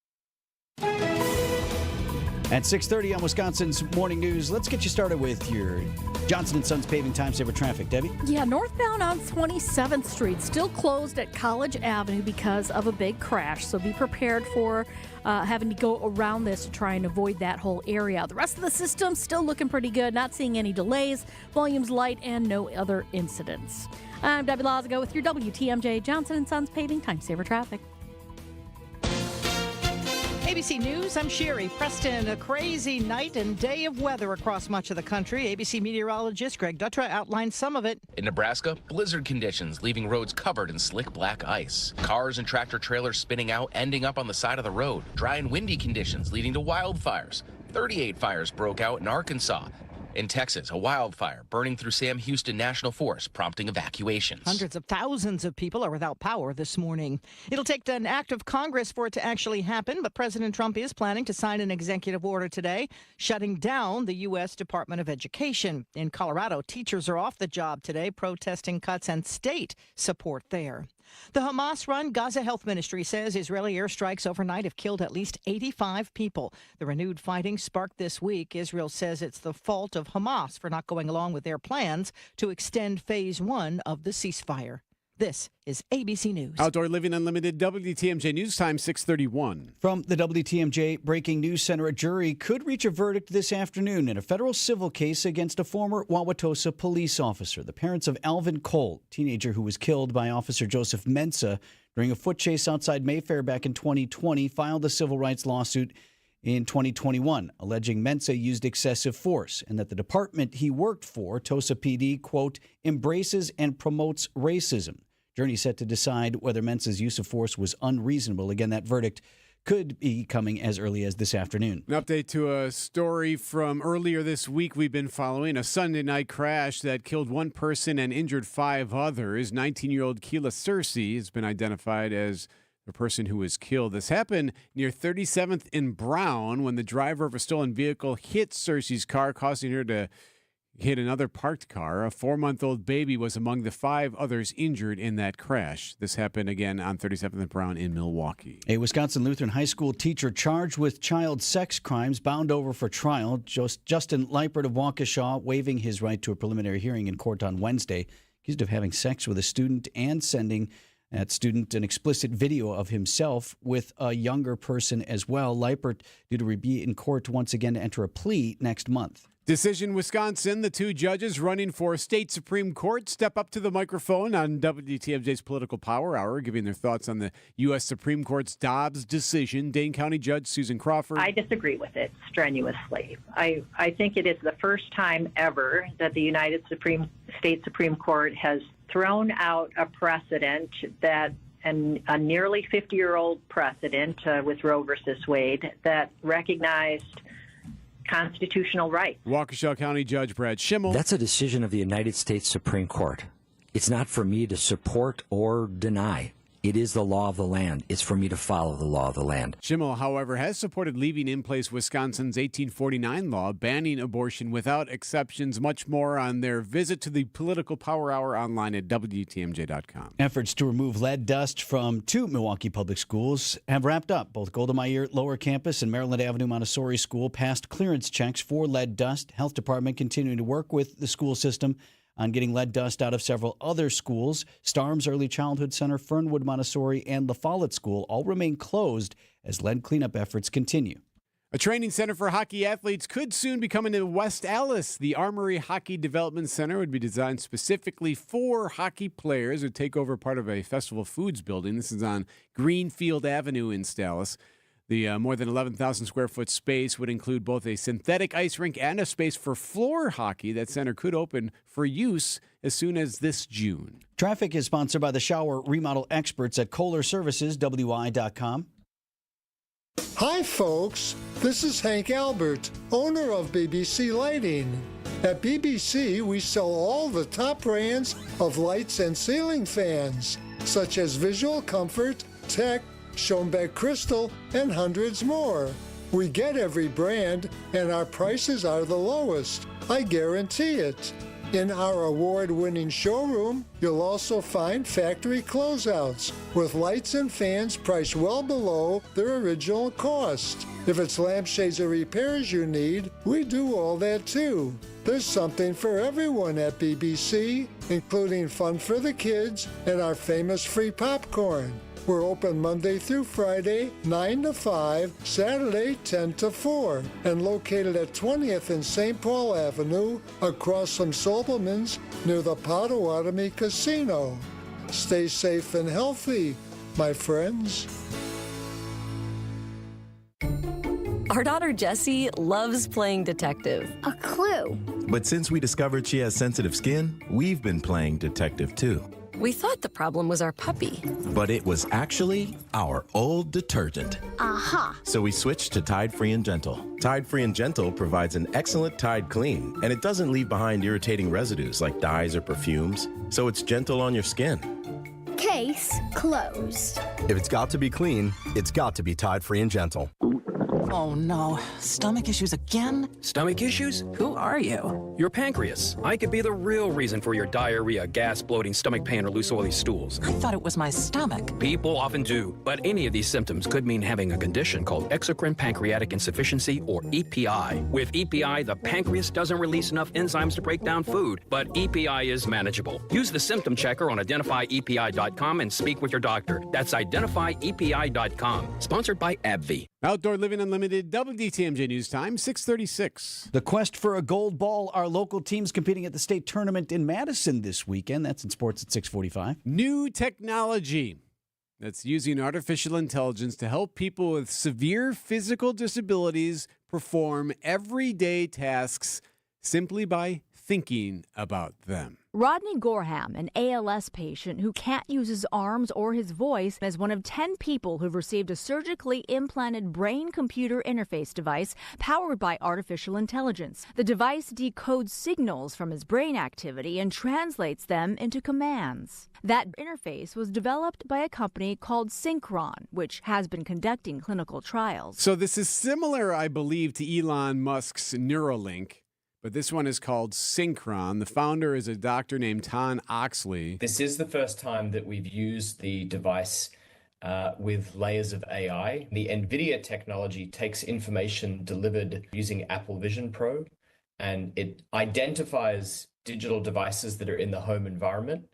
At 6:30 on Wisconsin's Morning News, let's get you started with your Johnson & Sons paving time saver traffic. Debbie? Yeah, northbound on 27th Street, still closed at College Avenue because of a big crash. So be prepared for having to go around this to try and avoid that whole area. The rest of the system still looking pretty good. Not seeing any delays. Volumes light and no other incidents. I'm Debbie Lazago with your WTMJ Johnson & Sons paving time saver traffic. ABC News, I'm Sherry Preston. A crazy night and day of weather across much of the country. ABC meteorologist Greg Dutra outlined some of it. In Nebraska, blizzard conditions leaving roads covered in slick black ice. Cars and tractor trailers spinning out, ending up on the side of the road. Dry and windy conditions leading to wildfires. 38 fires broke out in Arkansas. In Texas, a wildfire burning through Sam Houston National Forest, prompting evacuations. Hundreds of thousands of people are without power this morning. It'll take an act of Congress for it to actually happen, but President Trump is planning to sign an executive order today, shutting down the U.S. Department of Education. In Colorado, teachers are off the job today, protesting cuts and state support there. The Hamas-run Gaza Health Ministry says Israeli airstrikes overnight have killed at least 85 people. The renewed fighting sparked this week. Israel says it's the fault of Hamas for not going along with their plans to extend phase 1 of the ceasefire. This is ABC News. Outdoor Living Unlimited, WTMJ News Time, 6:31. From the WTMJ Breaking News Center, a jury could reach a verdict this afternoon in a federal civil case against a former Wauwatosa police officer. The parents of Alvin Cole, teenager who was killed by Officer Joseph Mensah during a foot chase outside Mayfair back in 2020, filed a civil rights lawsuit in 2021, alleging Mensa used excessive force and that the department he worked for, Tosa PD, quote, embraces and promotes racism. Jury set to decide whether Mensa's use of force was unreasonable. Again, that verdict could be coming as early as this afternoon. An update to a story from earlier this week we've been following. A Sunday night crash that killed one person and injured 5 others. 19-year-old Keela Searcy has been identified as the person who was killed. This happened near 37th and Brown when the driver of a stolen vehicle hit Searcy's car, causing her to hit another parked car. A 4-month-old baby was among the 5 others injured in that crash. This happened again on 37th and Brown in Milwaukee. A Wisconsin Lutheran high school teacher charged with child sex crimes bound over for trial. Justin Leipert of Waukesha waiving his right to a preliminary hearing in court on Wednesday, accused of having sex with a student and sending that student an explicit video of himself with a younger person as well. Leipert due to be in court once again to enter a plea next month. Decision Wisconsin, the 2 judges running for state Supreme Court step up to the microphone on WTMJ's Political Power Hour, giving their thoughts on the U.S. Supreme Court's Dobbs decision. Dane County Judge Susan Crawford. I disagree with it strenuously. I think it is the first time ever that the United States Supreme Court has thrown out a precedent that a nearly 50-year-old precedent with Roe versus Wade that recognized constitutional rights. Waukesha County Judge Brad Schimmel. That's a decision of the United States Supreme Court. It's not for me to support or deny. It is the law of the land. It's for me to follow the law of the land. Schimmel, however, has supported leaving in place Wisconsin's 1849 law banning abortion without exceptions. Much more on their visit to the Political Power Hour online at WTMJ.com. Efforts to remove lead dust from 2 Milwaukee public schools have wrapped up. Both Golda Meir Lower Campus and Maryland Avenue Montessori School passed clearance checks for lead dust. Health Department continuing to work with the school system on getting lead dust out of several other schools. Starnes Early Childhood Center, Fernwood Montessori, and the Follett School all remain closed as lead cleanup efforts continue. A training center for hockey athletes could soon be coming to West Allis. The Armory Hockey Development Center would be designed specifically for hockey players. It would take over part of a Festival Foods building. This is on Greenfield Avenue in Dallas. The more than 11,000 square foot space would include both a synthetic ice rink and a space for floor hockey. That center could open for use as soon as this June. Traffic is sponsored by the shower remodel experts at Kohler Services, WI.com. Hi, folks. This is Hank Albert, owner of BBC Lighting. At BBC, we sell all the top brands of lights and ceiling fans, such as Visual Comfort, Tech, Schoenbeck Crystal, and hundreds more. We get every brand, and our prices are the lowest. I guarantee it. In our award-winning showroom, you'll also find factory closeouts with lights and fans priced well below their original cost. If it's lampshades or repairs you need, we do all that too. There's something for everyone at BBC, including fun for the kids and our famous free popcorn. We're open Monday through Friday, 9 to 5, Saturday, 10 to 4, and located at 20th and St. Paul Avenue, across from Sobelman's, near the Potawatomi Casino. Stay safe and healthy, my friends. Our daughter Jessie loves playing detective. A clue. But since we discovered she has sensitive skin, we've been playing detective too. We thought the problem was our puppy. But it was actually our old detergent. Aha. So we switched to Tide Free and Gentle. Tide Free and Gentle provides an excellent Tide clean, and it doesn't leave behind irritating residues like dyes or perfumes, so it's gentle on your skin. Case closed. If it's got to be clean, it's got to be Tide Free and Gentle. Oh no, stomach issues again? Stomach issues? Who are you? Your pancreas. I could be the real reason for your diarrhea, gas, bloating, stomach pain, or loose oily stools. I thought it was my stomach. People often do, but any of these symptoms could mean having a condition called exocrine pancreatic insufficiency, or EPI. With EPI, the pancreas doesn't release enough enzymes to break down food, but EPI is manageable. Use the symptom checker on identifyepi.com and speak with your doctor. That's identifyepi.com. Sponsored by AbbVie. Outdoor Living Unlimited, WTMJ News Time, 6:36. The quest for a gold ball. Our local teams competing at the state tournament in Madison this weekend. That's in sports at 6:45. New technology That's using artificial intelligence to help people with severe physical disabilities perform everyday tasks simply by thinking about them. Rodney Gorham, an ALS patient who can't use his arms or his voice, is one of 10 people who've received a surgically implanted brain-computer interface device powered by artificial intelligence. The device decodes signals from his brain activity and translates them into commands. That interface was developed by a company called Synchron, which has been conducting clinical trials. So this is similar, I believe, to Elon Musk's Neuralink. But this one is called Synchron. The founder is a doctor named Ton Oxley. This is the first time that we've used the device with layers of AI. The NVIDIA technology takes information delivered using Apple Vision Pro, and it identifies digital devices that are in the home environment.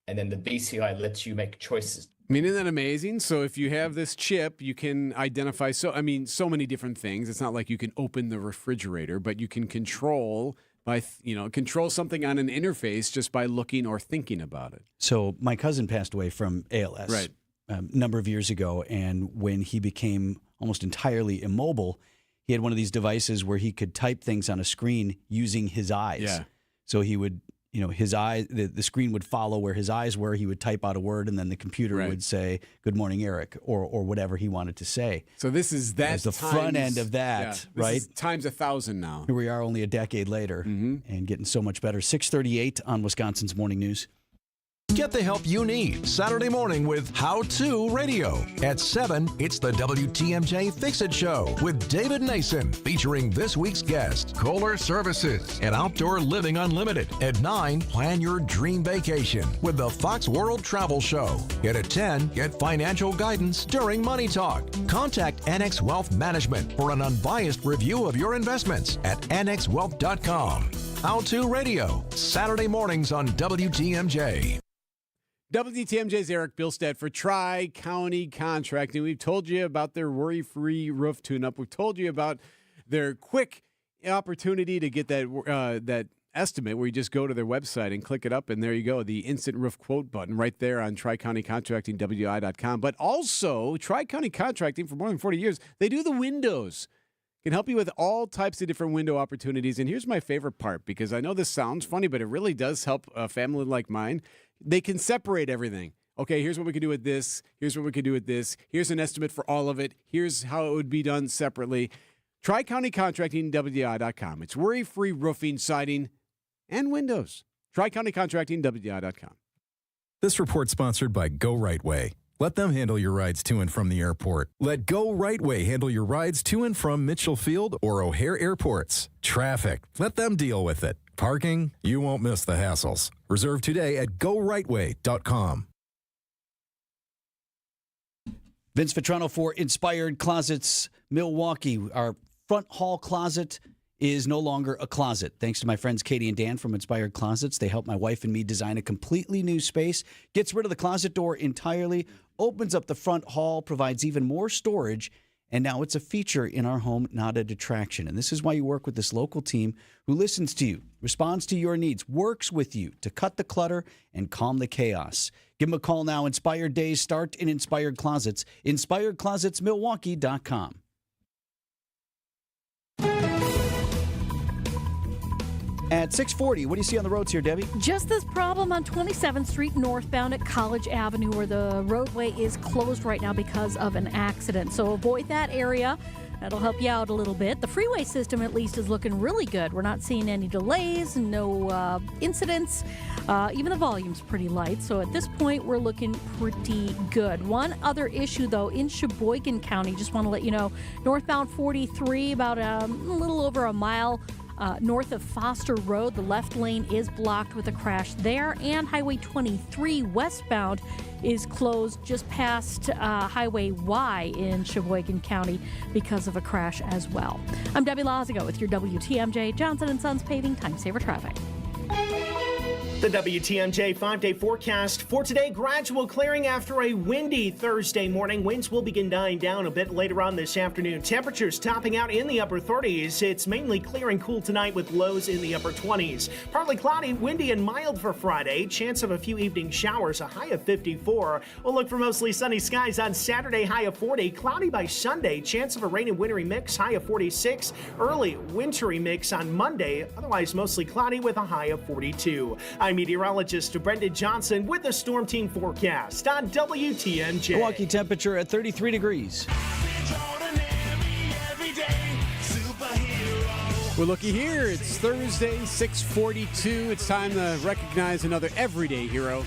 And then the BCI lets you make choices. I mean, isn't that amazing? So if you have this chip, you can identify so many different things. It's not like you can open the refrigerator, but you can control something on an interface just by looking or thinking about it. So my cousin passed away from ALS right. A number of years ago, and when he became almost entirely immobile, he had one of these devices where he could type things on a screen using his eyes. Yeah. So he would, his eye, the screen would follow where his eyes were. He would type out a word, and then the computer would say, "Good morning, Erik," or whatever he wanted to say. So this is that. As the front end of that, yeah, right? Is times 1,000 now. Here we are, only a decade later, and getting so much better. 6:38 on Wisconsin's Morning News. Get the help you need Saturday morning with How To Radio. At 7, it's the WTMJ Fix-It Show with David Nason, featuring this week's guest, Kohler Services and Outdoor Living Unlimited. At 9, plan your dream vacation with the Fox World Travel Show. And at 10, get financial guidance during Money Talk. Contact Annex Wealth Management for an unbiased review of your investments at annexwealth.com. How To Radio, Saturday mornings on WTMJ. WTMJ's Erik Bilstad for Tri-County Contracting. We've told you about their worry-free roof tune-up. We've told you about their quick opportunity to get that estimate where you just go to their website and click it up, and there you go, the instant roof quote button right there on Tri-County Contracting, WI.com. But also, Tri-County Contracting, for more than 40 years, they do the windows. Can help you with all types of different window opportunities. And here's my favorite part, because I know this sounds funny, but it really does help a family like mine. They can separate everything. Okay, here's what we can do with this. Here's what we can do with this. Here's an estimate for all of it. Here's how it would be done separately. Tri-County Contracting, WI.com. It's worry-free roofing, siding, and windows. Tri-County Contracting, WI.com. This report sponsored by Go Right Way. Let them handle your rides to and from the airport. Let Go Right Way handle your rides to and from Mitchell Field or O'Hare airports. Traffic, let them deal with it. Parking, you won't miss the hassles. Reserve today at GoRightWay.com. Vince Vitrano for Inspired Closets Milwaukee. Our front hall closet is no longer a closet. Thanks to my friends Katie and Dan from Inspired Closets. They helped my wife and me design a completely new space, gets rid of the closet door entirely, opens up the front hall, provides even more storage, and now it's a feature in our home, not a detraction. And this is why you work with this local team who listens to you, responds to your needs, works with you to cut the clutter and calm the chaos. Give them a call now. Inspired Days start in Inspired Closets. InspiredClosetsMilwaukee.com. At 6:40, what do you see on the roads here, Debbie? Just this problem on 27th Street northbound at College Avenue, where the roadway is closed right now because of an accident. So avoid that area. That'll help you out a little bit. The freeway system, at least, is looking really good. We're not seeing any delays, no incidents. Even the volume's pretty light. So at this point, we're looking pretty good. One other issue, though, in Sheboygan County, just want to let you know, northbound 43, about a little over a mile north of Foster Road, the left lane is blocked with a crash there, and Highway 23 westbound is closed just past Highway Y in Sheboygan County because of a crash as well. I'm Debbie Lazigo with your WTMJ Johnson & Sons Paving Time Saver Traffic. The WTMJ 5-day forecast for today, gradual clearing after a windy Thursday morning. Winds will begin dying down a bit later on this afternoon. Temperatures topping out in the upper 30s. It's mainly clear and cool tonight with lows in the upper 20s. Partly cloudy, windy, and mild for Friday. Chance of a few evening showers, a high of 54. We'll look for mostly sunny skies on Saturday, high of 40. Cloudy by Sunday. Chance of a rainy wintry mix, high of 46. Early wintry mix on Monday. Otherwise mostly cloudy with a high of 42. I'm meteorologist Brendan Johnson with the Storm Team forecast on WTMJ. Milwaukee temperature at 33 degrees. Well, looky here. It's Thursday, 6:42. It's time to recognize another everyday hero.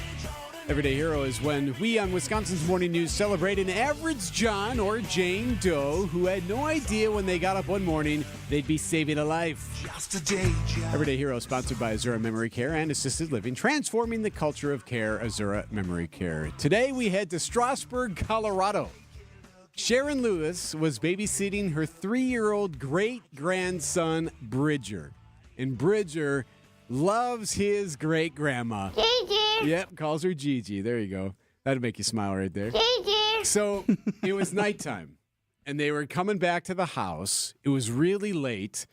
Everyday hero is when we on Wisconsin's Morning News celebrate an average John or Jane Doe who had no idea when they got up one morning they'd be saving a life. Everyday Hero sponsored by Azura Memory Care and Assisted Living, transforming the culture of care. Azura Memory Care. Today we head to Strasburg, Colorado. Sharon Lewis was babysitting her 3-year-old great-grandson, Bridger. And Bridger loves his great-grandma. Gigi. Yep, calls her Gigi. There you go. That'd make you smile right there. Gigi. So it was nighttime, and they were coming back to the house. It was really late.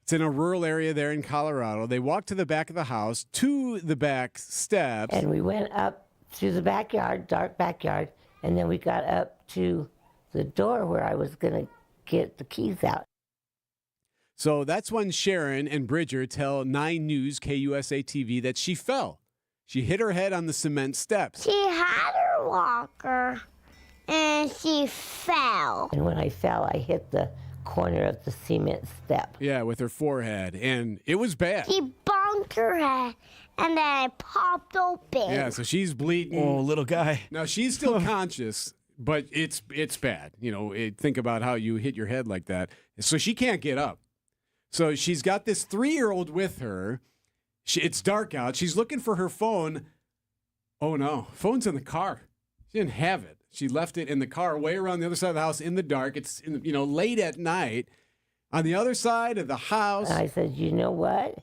It's in a rural area there in Colorado. They walked to the back of the house, to the back steps. And we went up through the backyard, dark backyard, and then we got up to the door where I was going to get the keys out. So that's when Sharon and Bridger tell 9 News KUSA TV that she fell. She hit her head on the cement steps. She had her walker and she fell. And when I fell, I hit the corner of the cement step. Yeah, with her forehead, and it was bad. She bonked her head and then it popped open. Yeah, so she's bleeding. Oh, little guy. Now, she's still conscious, but it's bad. You know, think about how you hit your head like that. So she can't get up. So she's got this 3-year-old with her. It's dark out. She's looking for her phone. Oh, no. Phone's in the car. She didn't have it. She left it in the car way around the other side of the house in the dark. It's, late at night on the other side of the house. And I said, you know what?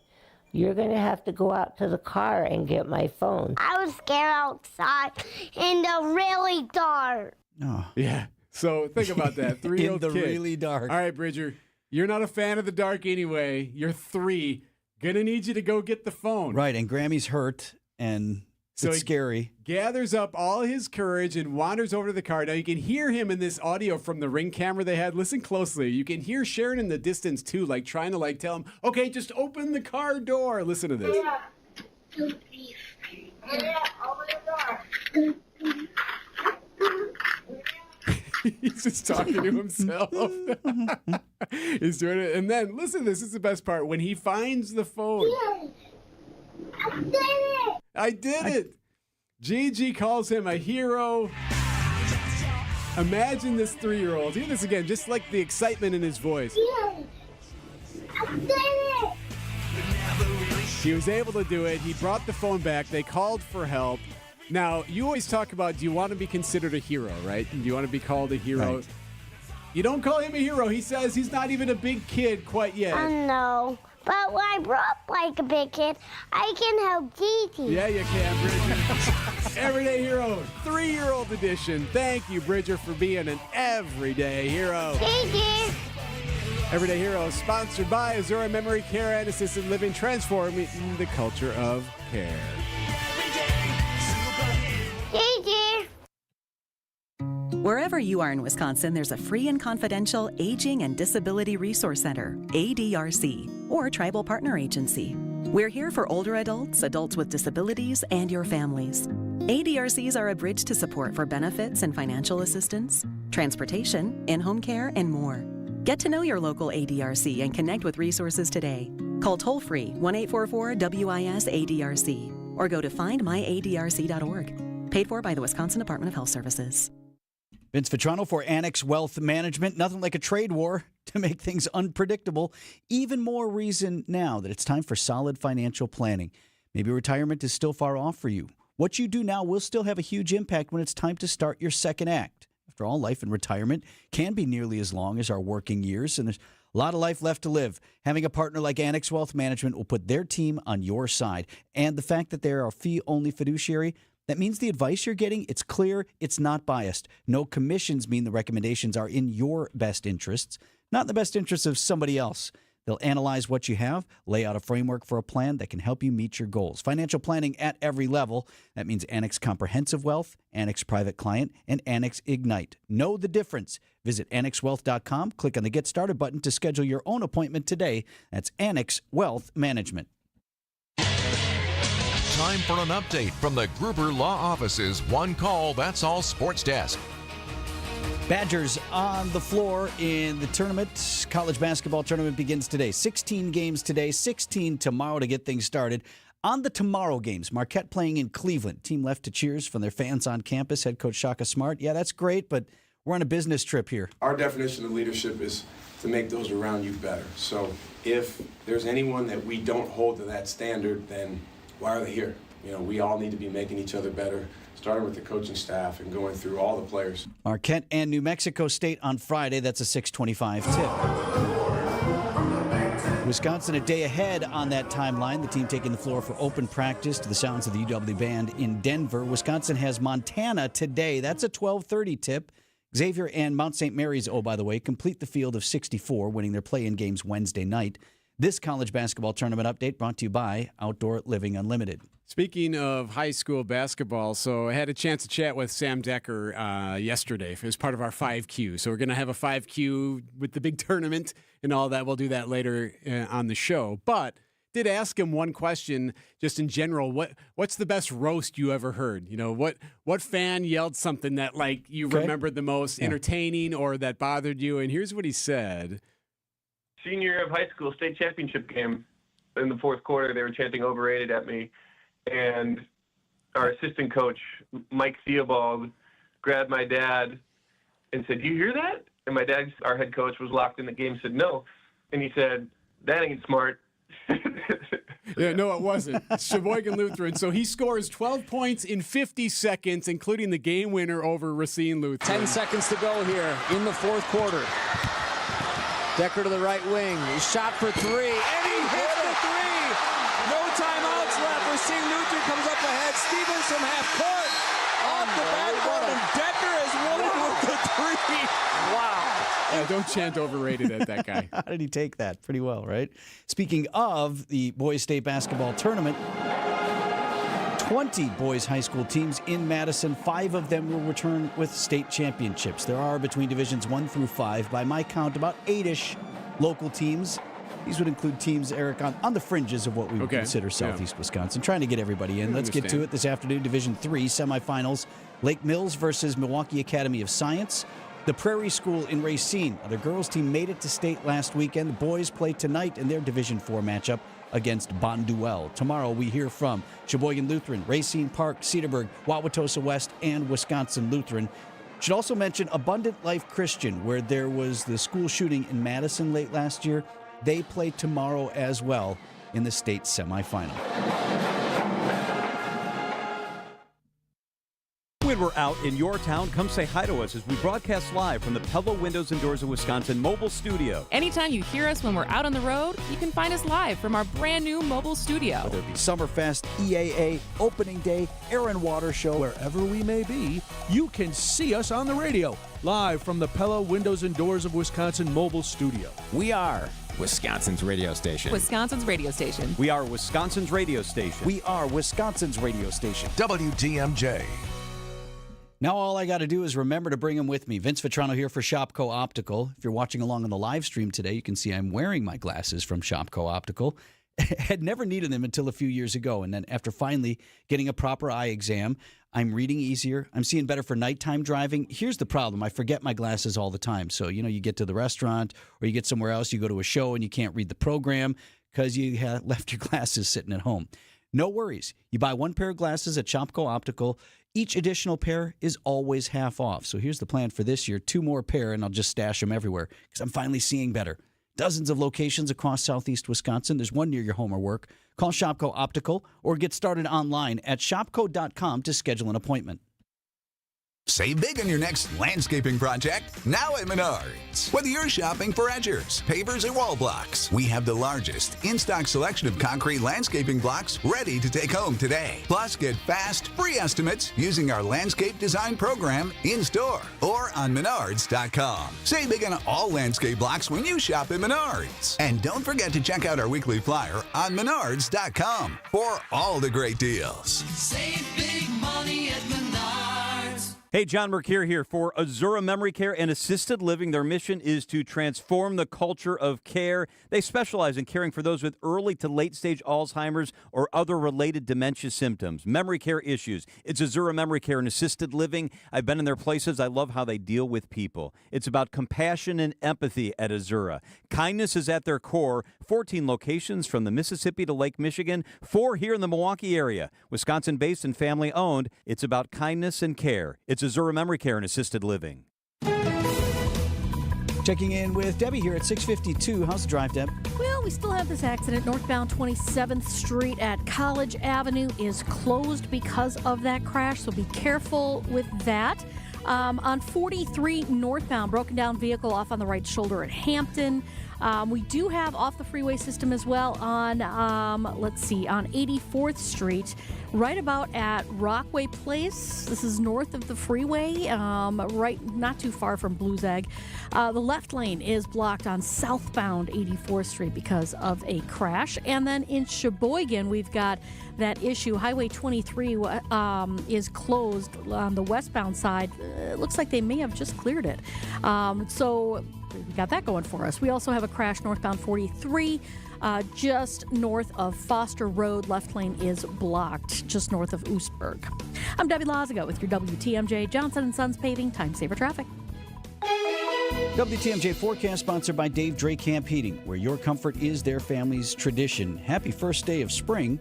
You're going to have to go out to the car and get my phone. I was scared outside in the really dark. Oh. Yeah. So think about that. 3-year-old in the kid. really dark. All right, Bridger. You're not a fan of the dark anyway. You're 3. Gonna need you to go get the phone. Right, and Grammy's hurt, and so it's scary. Gathers up all his courage and wanders over to the car. Now, you can hear him in this audio from the Ring camera they had. Listen closely. You can hear Sharon in the distance, too, trying to, tell him, okay, just open the car door. Listen to this. Yeah. Don't leave. Yeah, open the door. He's just talking to himself. He's doing it. And then, listen to this. This is the best part. When he finds the phone. I did it. I did it. Gigi calls him a hero. Imagine this 3-year-old. Hear this again, just like the excitement in his voice. I did it. He was able to do it. He brought the phone back. They called for help. Now, you always talk about, do you want to be considered a hero, right? Do you want to be called a hero? Right. You don't call him a hero. He says he's not even a big kid quite yet. No, but when I grew up like a big kid, I can help Gigi. Yeah, you can, Bridger. Everyday Hero, 3-year-old edition. Thank you, Bridger, for being an everyday hero. Gigi. Everyday Hero, sponsored by Azura Memory Care and Assisted Living, transforming the culture of care. Gigi. Wherever you are in Wisconsin, there's a free and confidential Aging and Disability Resource Center, ADRC, or Tribal Partner Agency. We're here for older adults, adults with disabilities, and your families. ADRCs are a bridge to support for benefits and financial assistance, transportation, in-home care, and more. Get to know your local ADRC and connect with resources today. Call toll-free 1-844-WIS-ADRC or go to findmyadrc.org. Paid for by the Wisconsin Department of Health Services. Vince Vitrano for Annex Wealth Management. Nothing like a trade war to make things unpredictable. Even more reason now that it's time for solid financial planning. Maybe retirement is still far off for you. What you do now will still have a huge impact when it's time to start your second act. After all, life in retirement can be nearly as long as our working years, and there's A lot of life left to live. Having a partner like Annex Wealth Management will put their team on your side. And the fact that they're a fee-only fiduciary, that means the advice you're getting, it's clear, it's not biased. No commissions mean the recommendations are in your best interests, not in the best interests of somebody else. They'll analyze what you have, lay out a framework for a plan that can help you meet your goals. Financial planning at every level. That means Annex Comprehensive Wealth, Annex Private Client, and Annex Ignite. Know the difference. Visit AnnexWealth.com, click on the Get Started button to schedule your own appointment today. That's Annex Wealth Management. Time for an update from the Gruber Law Office's One Call, That's All Sports Desk. Badgers on the floor in the tournament. College basketball tournament begins today. 16 games today, 16 tomorrow to get things started. On the tomorrow games, Marquette playing in Cleveland. Team left to cheers from their fans on campus. Head coach Shaka Smart. Yeah, that's great, but we're on a business trip here. Our definition of leadership is to make those around you better. So if there's anyone that we don't hold to that standard, then why are they here? We all need to be making each other better, starting with the coaching staff and going through all the players. Marquette and New Mexico State on Friday. That's a 6:25 tip. Wisconsin a day ahead on that timeline. The team taking the floor for open practice to the sounds of the UW Band in Denver. Wisconsin has Montana today. That's a 12:30 tip. Xavier and Mount St. Mary's, by the way, complete the field of 64, winning their play-in games Wednesday night. This college basketball tournament update brought to you by Outdoor Living Unlimited. Speaking of high school basketball, so I had a chance to chat with Sam Decker yesterday. It was part of our 5Q. So we're going to have a 5Q with the big tournament and all that. We'll do that later on the show. But did ask him one question just in general. What's the best roast you ever heard? What fan yelled something that you remembered the most, entertaining or that bothered you? And here's what he said. Senior year of high school, state championship game. In the fourth quarter, they were chanting overrated at me. And our assistant coach, Mike Theobald, grabbed my dad and said, "Do you hear that?" And my dad, our head coach, was locked in the game, said, "No." And he said, "That ain't smart." Yeah, no, it wasn't. Sheboygan Lutheran. So he scores 12 points in 50 seconds, including the game winner over Racine Lutheran. 10 seconds to go here in the fourth quarter. Decker to the right wing. He shot for three, and he hits the three. No timeouts left. Racine Lutheran comes up ahead. Stevens from half court. Off the backboard, and Decker is rolling with the three. Wow. Yeah, don't chant overrated at that guy. How did he take that? Pretty well, right? Speaking of the boys state basketball tournament, 20 boys high school teams in Madison. 5 of them will return with state championships. There are, between divisions 1 through 5, by my count, about 8-ish local teams. These would include teams, Eric, on the fringes of what we would consider Southeast Wisconsin. Trying to get everybody in. Let's get to it this afternoon. Division 3 semifinals. Lake Mills versus Milwaukee Academy of Science. The Prairie School in Racine. The girls team made it to state last weekend. The boys play tonight in their Division 4 matchup against Bonduelle. Tomorrow we hear from Sheboygan Lutheran, Racine Park, Cedarburg, Wauwatosa West, and Wisconsin Lutheran. Should also mention Abundant Life Christian, where there was the school shooting in Madison late last year. They play tomorrow as well in the state semifinal. When we're out in your town, come say hi to us as we broadcast live from the Pella Windows and Doors of Wisconsin mobile studio. Anytime you hear us when we're out on the road, you can find us live from our brand new mobile studio. Whether it be Summerfest, EAA, Opening Day, Air and Water Show, wherever we may be, you can see us on the radio, live from the Pella Windows and Doors of Wisconsin mobile studio. We are Wisconsin's radio station. Wisconsin's radio station. We are Wisconsin's radio station. We are Wisconsin's radio station. WTMJ. Now all I got to do is remember to bring them with me. Vince Vitrano here for Shopco Optical. If you're watching along on the live stream today, you can see I'm wearing my glasses from Shopco Optical. Had never needed them until a few years ago, and then after finally getting a proper eye exam, I'm reading easier. I'm seeing better for nighttime driving. Here's the problem. I forget my glasses all the time. So, you get to the restaurant or you get somewhere else, you go to a show and you can't read the program because you left your glasses sitting at home. No worries. You buy one pair of glasses at Shopco Optical. Each additional pair is always half off. So here's the plan for this year. 2 more pair, and I'll just stash them everywhere because I'm finally seeing better. Dozens of locations across Southeast Wisconsin. There's one near your home or work. Call Shopco Optical or get started online at shopco.com to schedule an appointment. Save big on your next landscaping project now at Menards. Whether you're shopping for edgers, pavers, or wall blocks, we have the largest in-stock selection of concrete landscaping blocks ready to take home today. Plus, get fast, free estimates using our landscape design program in-store or on Menards.com. Save big on all landscape blocks when you shop at Menards. And don't forget to check out our weekly flyer on Menards.com for all the great deals. Save big money at Menards. Hey, John Mercure here for Azura Memory Care and Assisted Living. Their mission is to transform the culture of care. They specialize in caring for those with early to late-stage Alzheimer's or other related dementia symptoms, memory care issues. It's Azura Memory Care and Assisted Living. I've been in their places. I love how they deal with people. It's about compassion and empathy at Azura. Kindness is at their core. 14 locations from the Mississippi to Lake Michigan, 4 here in the Milwaukee area. Wisconsin-based and family-owned. It's about kindness and care. It's Azura Memory Care and Assisted Living. Checking in with Debbie here at 652. How's the drive, Deb? Well, we still have this accident. Northbound 27th Street at College Avenue is closed because of that crash, so be careful with that. On 43 northbound, broken down vehicle off on the right shoulder at Hampton. We do have off the freeway system as well on, on 84th Street, right about at Rockway Place. This is north of the freeway, right not too far from Blues Egg. The left lane is blocked on southbound 84th Street because of a crash. And then in Sheboygan, we've got that issue. Highway 23 is closed on the westbound side. It looks like they may have just cleared it. So we got that going for us. We also have a crash northbound 43, just north of Foster Road. Left lane is blocked, just north of Oostburg. I'm Debbie Lazago with your WTMJ Johnson & Sons Paving Time Saver Traffic. WTMJ forecast sponsored by Dave Drake Camp Heating, where your comfort is their family's tradition. Happy first day of spring.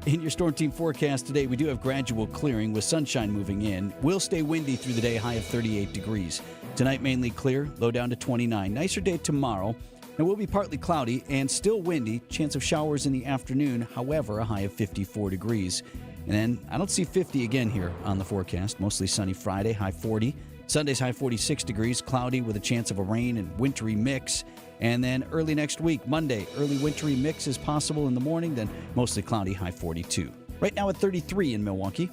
In your Storm Team forecast today, we do have gradual clearing with sunshine moving in. Will stay windy through the day, high of 38 degrees. Tonight, mainly clear, low down to 29. Nicer day tomorrow. It will be partly cloudy and still windy. Chance of showers in the afternoon, however, a high of 54 degrees. And then I don't see 50 again here on the forecast. Mostly sunny Friday, high 40. Sunday's high 46 degrees, cloudy with a chance of a rain and wintry mix. And then early next week, Monday, early wintry mix is possible in the morning, then mostly cloudy, high 42. Right now at 33 in Milwaukee.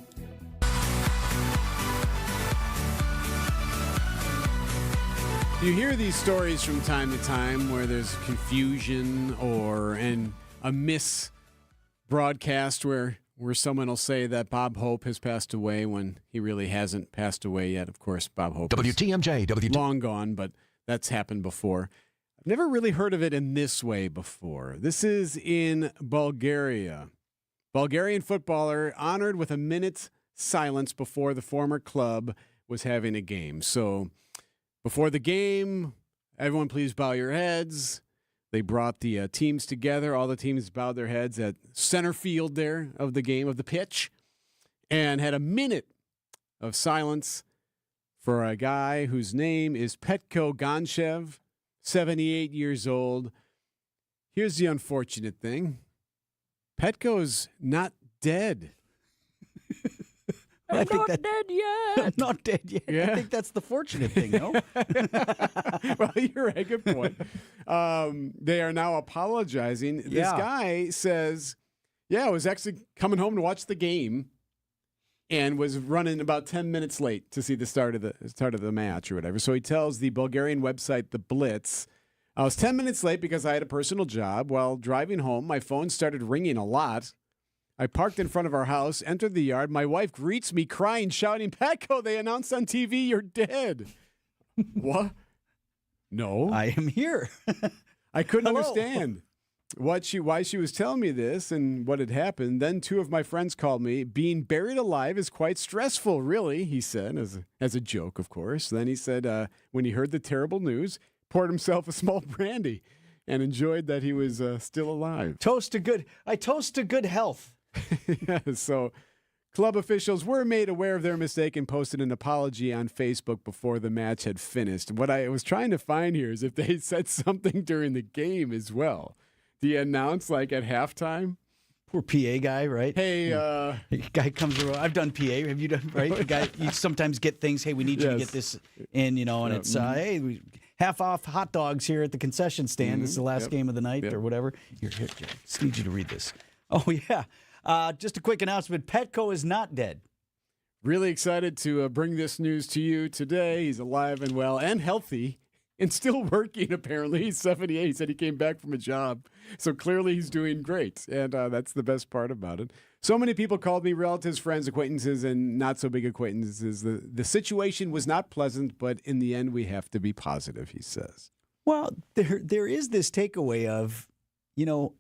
You hear these stories from time to time where there's confusion or a misbroadcast where someone will say that Bob Hope has passed away when he really hasn't passed away yet. Of course, Bob Hope WTMJ, long gone, but that's happened before. I've never really heard of it in this way before. This is in Bulgaria. Bulgarian footballer honored with a minute's silence before the former club was having a game. So before the game, everyone please bow your heads. They brought the teams together. All the teams bowed their heads at center field there of the game, of the pitch, and had a minute of silence for a guy whose name is Petko Ganshev, 78 years old. Here's the unfortunate thing. Petko's not dead. I'm not dead yet. I'm not dead yet. Yeah. I think that's the fortunate thing, no? Well, you're right. Good point. They are now apologizing. This guy says, I was actually coming home to watch the game and was running about 10 minutes late to see the start of the match or whatever. So he tells the Bulgarian website, The Blitz, I was 10 minutes late because I had a personal job. While driving home, my phone started ringing a lot. I parked in front of our house, entered the yard. My wife greets me crying, shouting, Petko, they announced on TV you're dead. What? No. I am here. I couldn't understand why she was telling me this and what had happened. Then 2 of my friends called me. Being buried alive is quite stressful, really, he said, as a joke, of course. Then he said when he heard the terrible news, poured himself a small brandy and enjoyed that he was still alive. I toast to good health. So club officials were made aware of their mistake and posted an apology on Facebook before the match had finished. What I was trying to find here is if they said something during the game as well. Do you announce like at halftime? Poor PA guy, right? Hey, guy comes around. I've done PA. Have you done, right? The guy, you sometimes get things, hey, we need you to get this in, and it's, hey, half off hot dogs here at the concession stand. This is the last game of the night or whatever. Here, just need you to read this. Oh, yeah. Just a quick announcement. Petco is not dead. Really excited to bring this news to you today. He's alive and well and healthy. And still working, apparently. He's 78. He said he came back from a job. So clearly he's doing great. And that's the best part about it. So many people called me, relatives, friends, acquaintances, and not so big acquaintances. The situation was not pleasant, but in the end, we have to be positive, he says. Well, there is this takeaway of,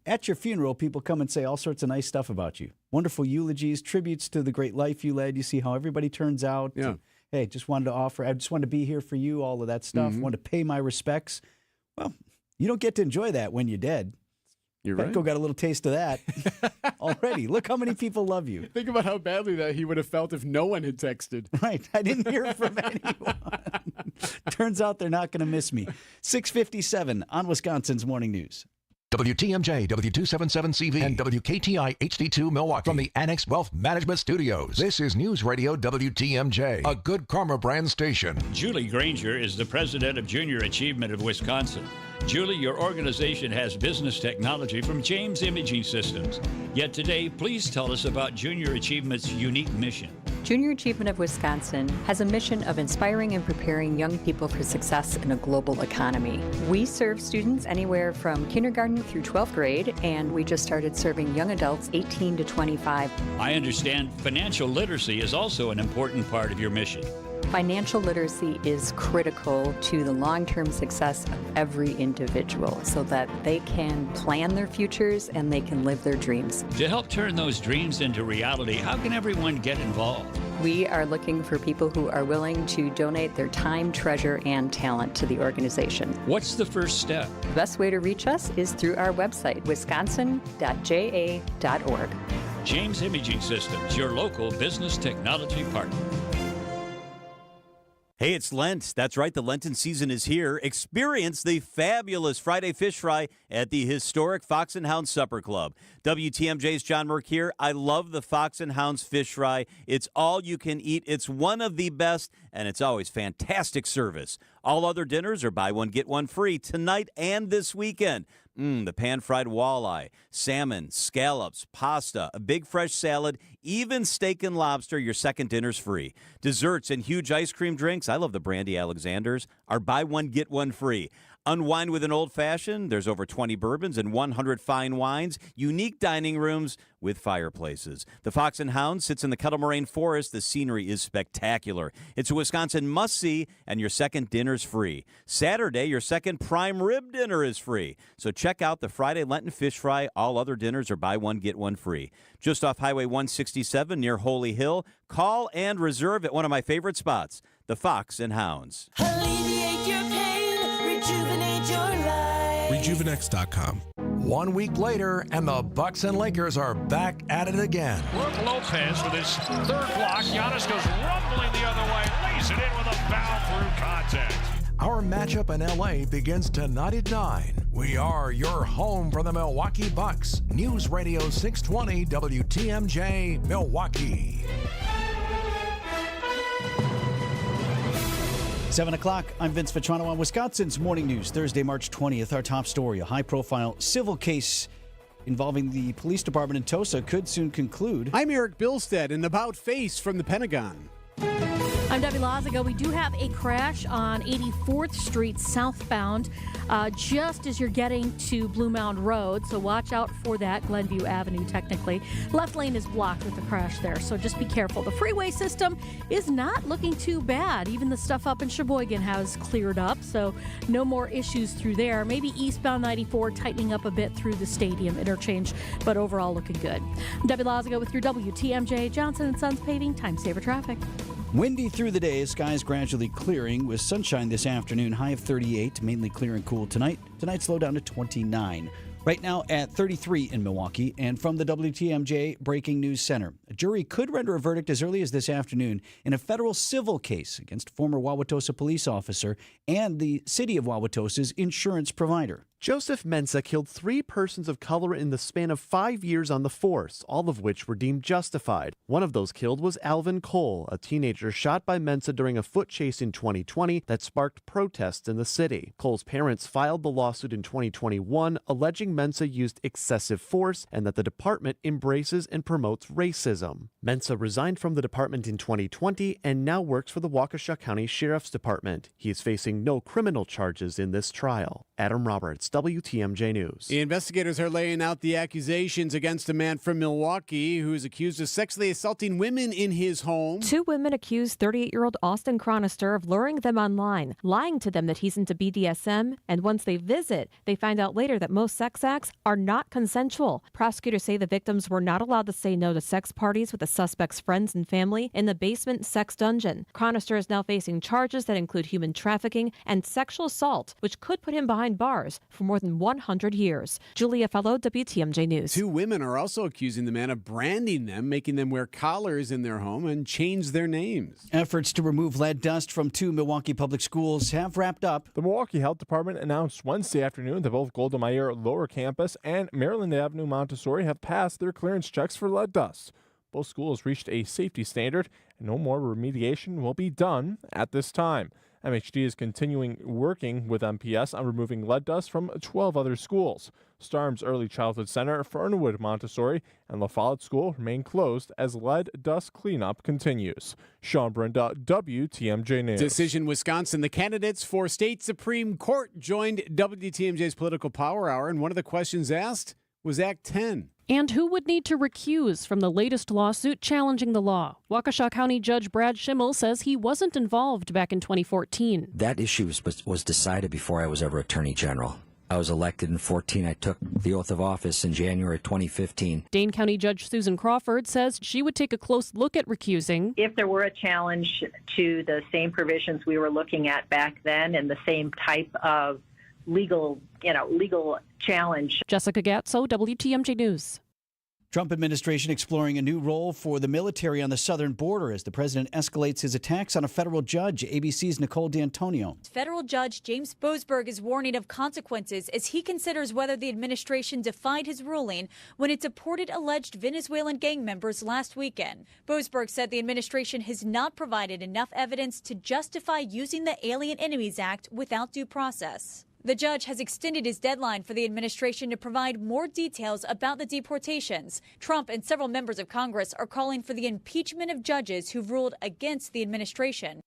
at your funeral, people come and say all sorts of nice stuff about you. Wonderful eulogies, tributes to the great life you led. You see how everybody turns out. Yeah. Hey, I just wanted to be here for you, all of that stuff. Wanted to pay my respects. Well, you don't get to enjoy that when you're dead. You're Petco right. got a little taste of that already. Look how many people love you. Think about how badly that he would have felt if no one had texted. Right. I didn't hear from anyone. Turns out they're not going to miss me. 6:57 on Wisconsin's Morning News. WTMJ, W277CV, and WKTI HD2 Milwaukee. From the Annex Wealth Management Studios, this is News Radio WTMJ, a Good Karma brand station. Julie Granger is the president of Junior Achievement of Wisconsin. Julie, your organization has business technology from James Imaging Systems. Yet today, please tell us about Junior Achievement's unique mission. Junior Achievement of Wisconsin has a mission of inspiring and preparing young people for success in a global economy. We serve students anywhere from kindergarten through 12th grade, and we just started serving young adults 18 to 25. I understand financial literacy is also an important part of your mission. Financial literacy is critical to the long-term success of every individual so that they can plan their futures and they can live their dreams. To help turn those dreams into reality, how can everyone get involved? We are looking for people who are willing to donate their time, treasure, and talent to the organization. What's the first step? The best way to reach us is through our website, wisconsin.ja.org. James Imaging Systems, your local business technology partner. Hey, it's Lent. That's right. The Lenten season is here. Experience the fabulous Friday Fish Fry at the historic Fox and Hounds Supper Club. WTMJ's John Merck here. I love the Fox and Hounds Fish Fry. It's all you can eat. It's one of the best, and it's always fantastic service. All other dinners are buy one, get one free tonight and this weekend. The pan-fried walleye, salmon, scallops, pasta, a big fresh salad, even steak and lobster, your second dinner's free. Desserts and huge ice cream drinks, I love the Brandy Alexanders, are buy one, get one free. Unwind with an old-fashioned, there's over 20 bourbons and 100 fine wines, unique dining rooms with fireplaces. The Fox and Hound sits in the Kettle Moraine Forest. The scenery is spectacular. It's a Wisconsin must-see, and your second dinner's free. Saturday, your second prime rib dinner is free. So check out the Friday Lenten Fish Fry. All other dinners are buy one, get one free. Just off Highway 167 near Holy Hill. Call and reserve at one of my favorite spots, the Fox and Hounds. Alleviate your pain, rejuvenate your life. Rejuvenex.com. 1 week later, and the Bucks and Lakers are back at it again. Brooke Lopez with his third block. Giannis goes rumbling the other way, lays it in with a foul through contact. Our matchup in LA begins tonight at 9. We are your home for the Milwaukee Bucks. News Radio 620 WTMJ Milwaukee. 7 o'clock, I'm Vince Vitrano on Wisconsin's Morning News, Thursday, March 20th. Our top story, a high-profile civil case involving the police department in Tosa could soon conclude. I'm Erik Bilstad, and about face from the Pentagon. I'm Debbie Lazago. We do have a crash on 84th Street southbound just as you're getting to Blue Mound Road, so watch out for that. Glenview Avenue, technically. Left lane is blocked with the crash there, so just be careful. The freeway system is not looking too bad. Even the stuff up in Sheboygan has cleared up, so no more issues through there. Maybe eastbound 94 tightening up a bit through the stadium interchange, but overall looking good. I'm Debbie Lazago with your WTMJ Johnson & Sons Paving Time Saver Traffic. Windy through the day, skies gradually clearing with sunshine this afternoon, high of 38, mainly clear and cool tonight. Tonight slow down to 29. Right now at 33 in Milwaukee. And from the WTMJ Breaking News Center, a jury could render a verdict as early as this afternoon in a federal civil case against a former Wauwatosa police officer and the city of Wauwatosa's insurance provider. Joseph Mensah killed 3 persons of color in the span of 5 years on the force, all of which were deemed justified. One of those killed was Alvin Cole, a teenager shot by Mensah during a foot chase in 2020 that sparked protests in the city. Cole's parents filed the lawsuit in 2021, alleging Mensah used excessive force and that the department embraces and promotes racism. Mensah resigned from the department in 2020 and now works for the Waukesha County Sheriff's Department. He is facing no criminal charges in this trial. Adam Roberts, WTMJ News. The investigators are laying out the accusations against a man from Milwaukee who is accused of sexually assaulting women in his home. 2 women accused 38-year-old Austin Chronister of luring them online, lying to them that he's into BDSM, and once they visit, they find out later that most sex acts are not consensual. Prosecutors say the victims were not allowed to say no to sex parties with the suspect's friends and family in the basement sex dungeon. Chronister is now facing charges that include human trafficking and sexual assault, which could put him behind bars for more than 100 years. Julia Fellow, WTMJ News. 2 women are also accusing the man of branding them, making them wear collars in their home and change their names. Efforts to remove lead dust from 2 Milwaukee public schools have wrapped up. The Milwaukee Health Department announced Wednesday afternoon that both Golda Meir Lower Campus and Maryland Avenue Montessori have passed their clearance checks for lead dust. Both schools reached a safety standard, and no more remediation will be done at this time. MHD is continuing working with MPS on removing lead dust from 12 other schools. Starnes Early Childhood Center, Fernwood Montessori, and La Follette School remain closed as lead dust cleanup continues. Sean Brenda, WTMJ News. Decision Wisconsin. The candidates for state Supreme Court joined WTMJ's Political Power Hour, and one of the questions asked was Act 10. And who would need to recuse from the latest lawsuit challenging the law? Waukesha County Judge Brad Schimmel says he wasn't involved back in 2014. That issue was decided before I was ever Attorney General. I was elected in 2014. I took the oath of office in January 2015. Dane County Judge Susan Crawford says she would take a close look at recusing. If there were a challenge to the same provisions we were looking at back then and the same type of legal challenge. Jessica Gatso, WTMJ News. Trump administration exploring a new role for the military on the southern border as the president escalates his attacks on a federal judge. ABC's Nicole D'Antonio. Federal Judge James Boasberg is warning of consequences as he considers whether the administration defied his ruling when it deported alleged Venezuelan gang members last weekend. Boasberg said the administration has not provided enough evidence to justify using the Alien Enemies Act without due process. The judge has extended his deadline for the administration to provide more details about the deportations. Trump and several members of Congress are calling for the impeachment of judges who've ruled against the administration.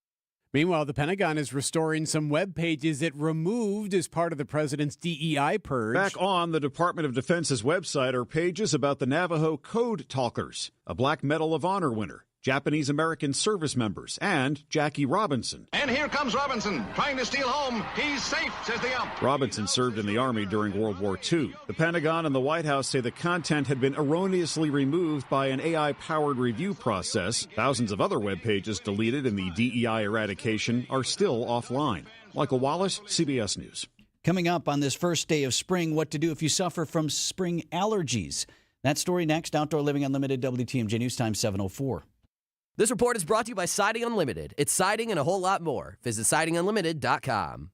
Meanwhile, the Pentagon is restoring some web pages it removed as part of the president's DEI purge. Back on the Department of Defense's website are pages about the Navajo Code Talkers, a Black Medal of Honor winner, Japanese-American service members, and Jackie Robinson. And here comes Robinson, trying to steal home. He's safe, says the ump. Robinson served in the Army during World War II. The Pentagon and the White House say the content had been erroneously removed by an AI-powered review process. Thousands of other web pages deleted in the DEI eradication are still offline. Michael Wallace, CBS News. Coming up on this first day of spring, what to do if you suffer from spring allergies. That story next. Outdoor Living Unlimited, WTMJ News Time 7:04. This report is brought to you by Siding Unlimited. It's siding and a whole lot more. Visit sidingunlimited.com.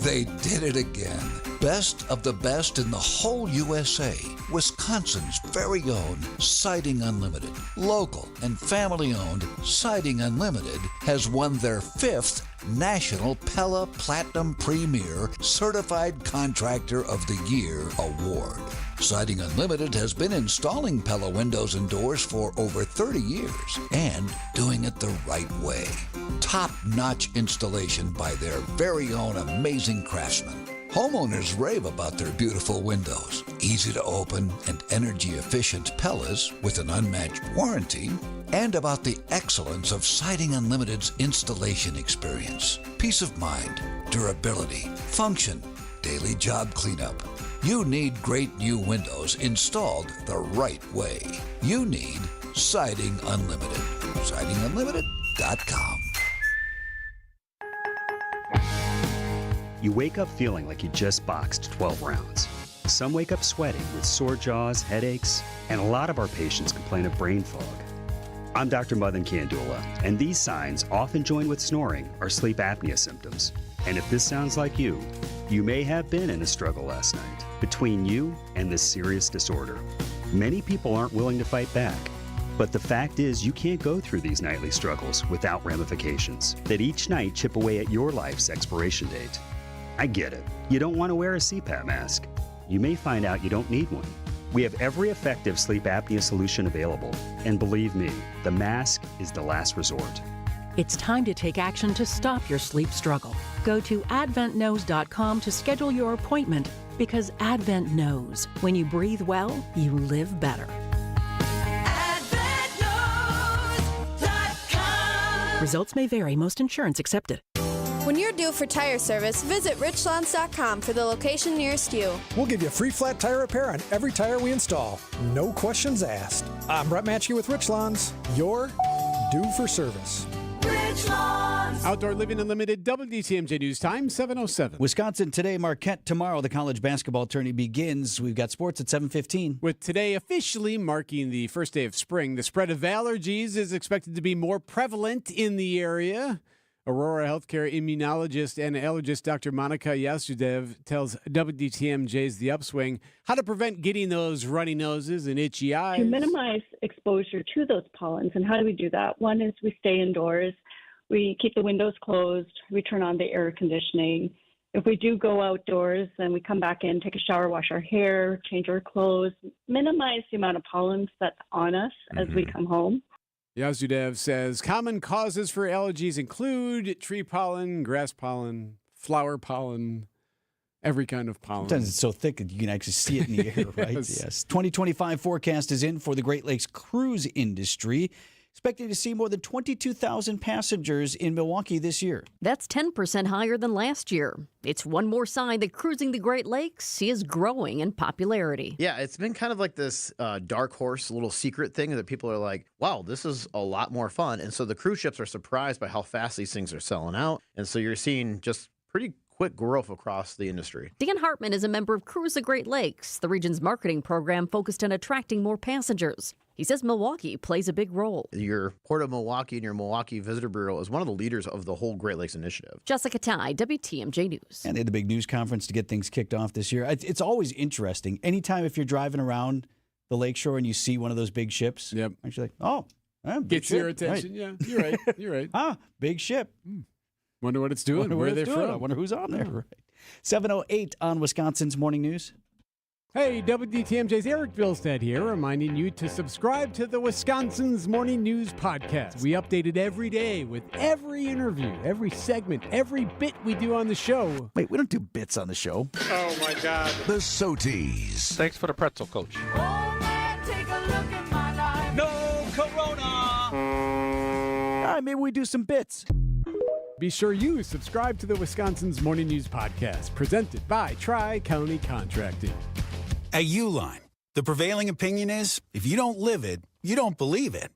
They did it again. Best of the best in the whole USA. Wisconsin's very own Siding Unlimited. Local and family-owned Siding Unlimited has won their 5th National Pella Platinum Premier Certified Contractor of the Year award. Siding Unlimited has been installing Pella windows and doors for over 30 years and doing it the right way. Top-notch installation by their very own amazing craftsmen. Homeowners rave about their beautiful windows, easy to open and energy-efficient Pellas with an unmatched warranty, and about the excellence of Siding Unlimited's installation experience. Peace of mind, durability, function, daily job cleanup. You need great new windows installed the right way. You need Siding Unlimited. SidingUnlimited.com. You wake up feeling like you just boxed 12 rounds. Some wake up sweating with sore jaws, headaches, and a lot of our patients complain of brain fog. I'm Dr. Madan Kandula, and these signs, often joined with snoring, are sleep apnea symptoms. And if this sounds like you may have been in a struggle last night between you and this serious disorder. Many people aren't willing to fight back. But the fact is, you can't go through these nightly struggles without ramifications that each night chip away at your life's expiration date. I get it. You don't want to wear a CPAP mask. You may find out you don't need one. We have every effective sleep apnea solution available. And believe me, the mask is the last resort. It's time to take action to stop your sleep struggle. Go to adventknows.com to schedule your appointment, because Advent knows when you breathe well, you live better. Results may vary. Most insurance accepted. When you're due for tire service, visit richlands.com for the location nearest you. We'll give you free flat tire repair on every tire we install. No questions asked. I'm Brett Matchke with Richlands. You're due for service. Richlands. Outdoor Living Unlimited, WTMJ News Time, 7:07. Wisconsin today, Marquette tomorrow. The college basketball tourney begins. We've got sports at 7:15. With today officially marking the first day of spring, the spread of allergies is expected to be more prevalent in the area. Aurora Healthcare immunologist and allergist Dr. Monica Yasudev tells WTMJ's The Upswing how to prevent getting those runny noses and itchy eyes. To minimize exposure to those pollens, and how do we do that? One is we stay indoors. We keep the windows closed. We turn on the air conditioning. If we do go outdoors, then we come back in, take a shower, wash our hair, change our clothes, minimize the amount of pollens that's on us as we come home. Yasudev says common causes for allergies include tree pollen, grass pollen, flower pollen, every kind of pollen. Sometimes it's so thick that you can actually see it in the air, right? Yes. 2025 forecast is in for the Great Lakes cruise industry. Expecting to see more than 22,000 passengers in Milwaukee this year. That's 10% higher than last year. It's one more sign that cruising the Great Lakes is growing in popularity. Yeah, it's been kind of like this dark horse little secret thing that people are like, wow, this is a lot more fun. And so the cruise ships are surprised by how fast these things are selling out. And so you're seeing just pretty quick growth across the industry. Dan Hartman is a member of Cruise the Great Lakes, the region's marketing program focused on attracting more passengers. He says Milwaukee plays a big role. Your Port of Milwaukee and your Milwaukee Visitor Bureau is one of the leaders of the whole Great Lakes Initiative. Jessica Tai, WTMJ News. And they had a big news conference to get things kicked off this year. It's always interesting. Anytime if you're driving around the lakeshore and you see one of those big ships, actually, big gets ship. your attention. Right. Yeah, you're right. You're right. Big ship. Wonder what it's doing. Wonder Where are what they it's doing. from? I wonder who's on there. Right. 7:08 on Wisconsin's Morning News. Hey, WTMJ's Erik Bilstad here, reminding you to subscribe to the Wisconsin's Morning News podcast. We update it every day with every interview, every segment, every bit we do on the show. Wait, we don't do bits on the show. Oh, my God. The Soties. Thanks for the pretzel, Coach. No Corona! All right, maybe we do some bits. Be sure you subscribe to the Wisconsin's Morning News podcast, presented by Tri-County Contracting. At Uline, the prevailing opinion is, if you don't live it, you don't believe it.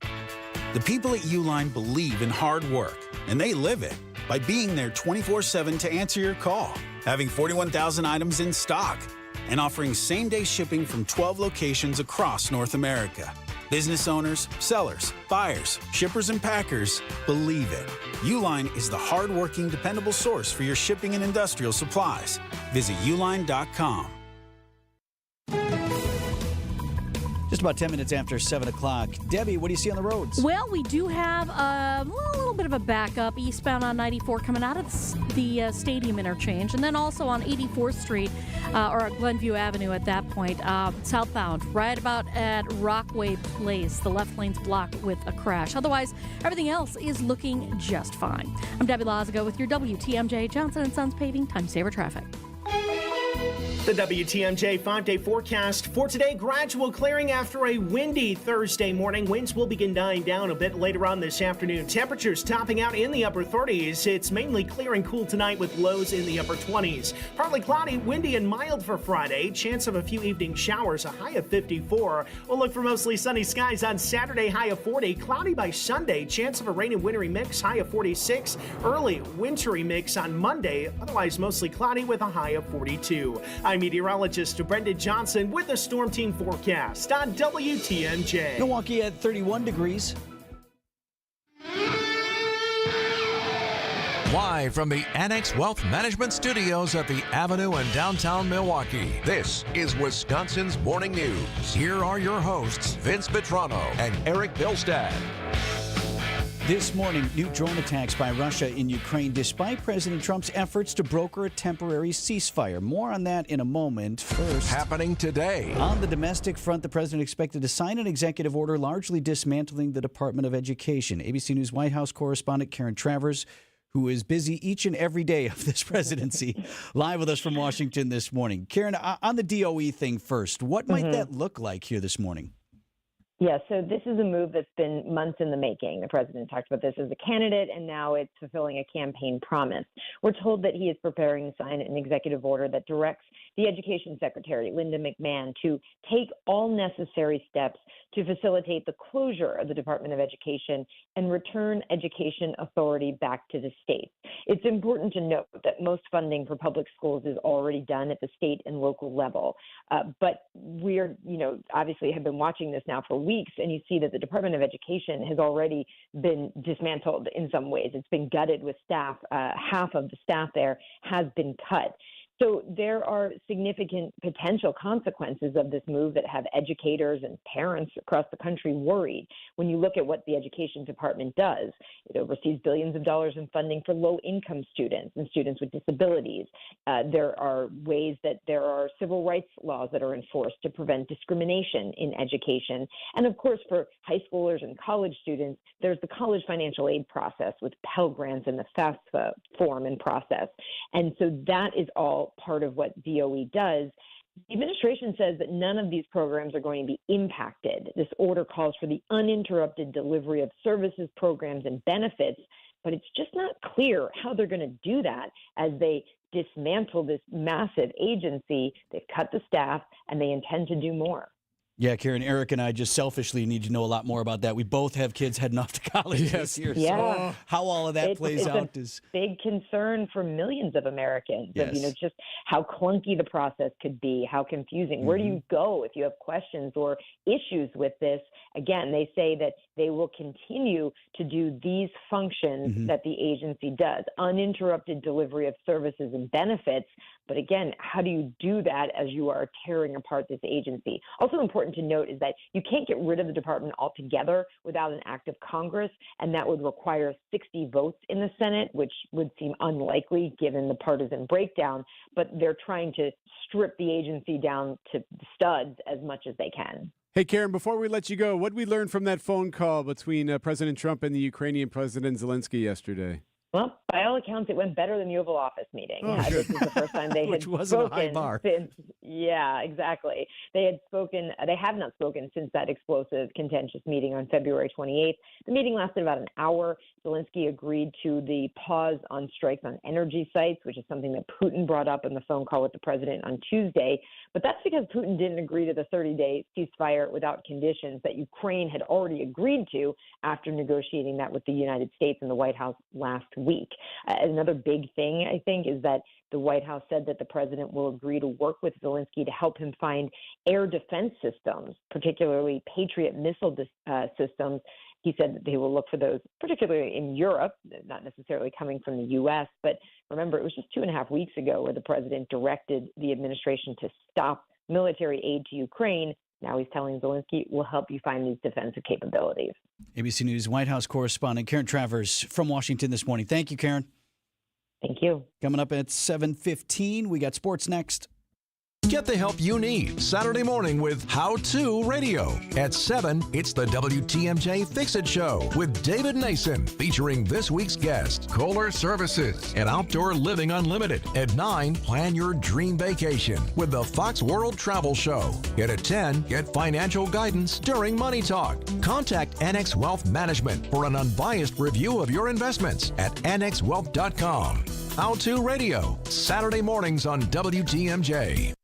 The people at Uline believe in hard work, and they live it by being there 24/7 to answer your call, having 41,000 items in stock, and offering same-day shipping from 12 locations across North America. Business owners, sellers, buyers, shippers, and packers believe it. Uline is the hard-working, dependable source for your shipping and industrial supplies. Visit uline.com. Just about 10 minutes after 7 o'clock. Debbie, what do you see on the roads? Well, we do have a little bit of a backup eastbound on 94 coming out of the stadium interchange, and then also on 84th Street or Glenview Avenue at that point, southbound, right about at Rockaway Place. The left lane's blocked with a crash. Otherwise, everything else is looking just fine. I'm Debbie Lazago with your WTMJ Johnson & Sons Paving Time Saver Traffic. The WTMJ 5-day forecast for today, gradual clearing after a windy Thursday morning. Winds will begin dying down a bit later on this afternoon. Temperatures topping out in the upper 30s. It's mainly clear and cool tonight with lows in the upper 20s. Partly cloudy, windy, and mild for Friday. Chance of a few evening showers, a high of 54. We'll look for mostly sunny skies on Saturday, high of 40. Cloudy by Sunday. Chance of a rain and wintry mix, high of 46. Early wintry mix on Monday. Otherwise mostly cloudy with a high of 42. I'm meteorologist Brendan Johnson with the Storm Team forecast on WTMJ. Milwaukee at 31 degrees. Live from the Annex Wealth Management Studios at the Avenue in downtown Milwaukee, this is Wisconsin's Morning News. Here are your hosts, Vince Vitrano and Erik Bilstad. This morning, new drone attacks by Russia in Ukraine, despite President Trump's efforts to broker a temporary ceasefire. More on that in a moment. First, happening today. On the domestic front, the president expected to sign an executive order largely dismantling the Department of Education. ABC News White House correspondent Karen Travers, who is busy each and every day of this presidency, live with us from Washington this morning. Karen, on the DOE thing first, what might that look like here this morning? Yeah, so this is a move that's been months in the making. The president talked about this as a candidate, and now it's fulfilling a campaign promise. We're told that he is preparing to sign an executive order that directs the Education Secretary, Linda McMahon, to take all necessary steps to facilitate the closure of the Department of Education and return education authority back to the states. It's important to note that most funding for public schools is already done at the state and local level. But we're, obviously have been watching this now for weeks, and you see that the Department of Education has already been dismantled in some ways. It's been gutted with staff. Half of the staff there has been cut. So there are significant potential consequences of this move that have educators and parents across the country worried. When you look at what the Education Department does, it oversees billions of dollars in funding for low-income students and students with disabilities. There are ways that there are civil rights laws that are enforced to prevent discrimination in education. And of course, for high schoolers and college students, there's the college financial aid process with Pell Grants and the FAFSA form and process. And so that is all part of what DOE does. The administration says that none of these programs are going to be impacted. This order calls for the uninterrupted delivery of services, programs, and benefits, but it's just not clear how they're going to do that as they dismantle this massive agency. They've cut the staff, and they intend to do more. Yeah, Karen, Erik and I just selfishly need to know a lot more about that. We both have kids heading off to college this year. Yeah. So how all of that plays out is a big concern for millions of Americans. Yes. Of, just how clunky the process could be, how confusing. Where do you go if you have questions or issues with this? Again, they say that they will continue to do these functions that the agency does, uninterrupted delivery of services and benefits. But again, how do you do that as you are tearing apart this agency? Also important to note is that you can't get rid of the department altogether without an act of Congress, and that would require 60 votes in the Senate, which would seem unlikely given the partisan breakdown. But they're trying to strip the agency down to studs as much as they can. Hey, Karen, before we let you go, what did we learn from that phone call between President Trump and the Ukrainian President Zelensky yesterday? Well, by all accounts, it went better than the Oval Office meeting. This is the first time they had Which wasn't spoken a high bar. Since, yeah, exactly. They have not spoken since that explosive, contentious meeting on February 28th. The meeting lasted about an hour. Zelensky agreed to the pause on strikes on energy sites, which is something that Putin brought up in the phone call with the president on Tuesday. But that's because Putin didn't agree to the 30-day ceasefire without conditions that Ukraine had already agreed to after negotiating that with the United States and the White House last week. Another big thing, I think, is that the White House said that the president will agree to work with Zelensky to help him find air defense systems, particularly Patriot missile systems. He said that they will look for those, particularly in Europe, not necessarily coming from the U.S. But remember, it was just 2.5 weeks ago where the president directed the administration to stop military aid to Ukraine. Now he's telling Zelensky, we'll help you find these defensive capabilities. ABC News White House correspondent Karen Travers from Washington this morning. Thank you, Karen. Thank you. Coming up at 7:15, we got sports next. Get the help you need Saturday morning with How To Radio. At 7, it's the WTMJ Fix-It Show with David Nason, featuring this week's guest, Kohler Services and Outdoor Living Unlimited. At 9, plan your dream vacation with the Fox World Travel Show. And at 10, get financial guidance during Money Talk. Contact Annex Wealth Management for an unbiased review of your investments at annexwealth.com. How To Radio, Saturday mornings on WTMJ.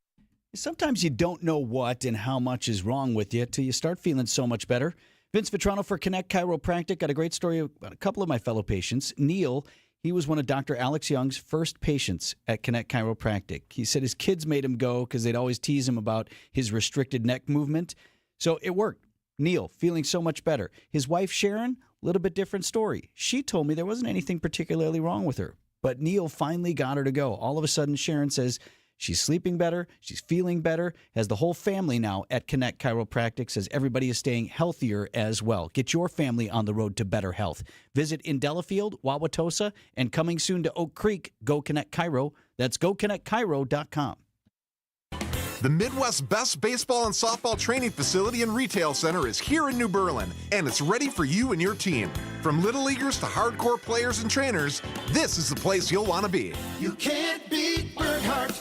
Sometimes you don't know what and how much is wrong with you till you start feeling so much better. Vince Vitrano for Connect Chiropractic got a great story about a couple of my fellow patients. Neil, he was one of Dr. Alex Young's first patients at Connect Chiropractic. He said his kids made him go because they'd always tease him about his restricted neck movement. So it worked. Neil, feeling so much better. His wife, Sharon, little bit different story. She told me there wasn't anything particularly wrong with her, but Neil finally got her to go. All of a sudden, Sharon says she's sleeping better, she's feeling better, has the whole family now at Connect Chiropractic, says everybody is staying healthier as well. Get your family on the road to better health. Visit in Delafield, Wauwatosa, and coming soon to Oak Creek, Go Connect Chiro. That's goconnectchiro.com. The Midwest's best baseball and softball training facility and retail center is here in New Berlin, and it's ready for you and your team. From little leaguers to hardcore players and trainers, this is the place you'll want to be. You can't beat Burkhart.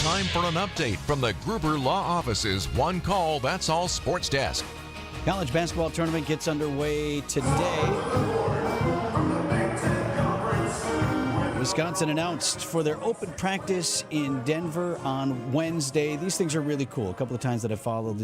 Time for an update from the Gruber Law Office's One Call, That's All Sports Desk. College basketball tournament gets underway today. Wisconsin announced for their open practice in Denver on Wednesday. These things are really cool. A couple of times that I've followed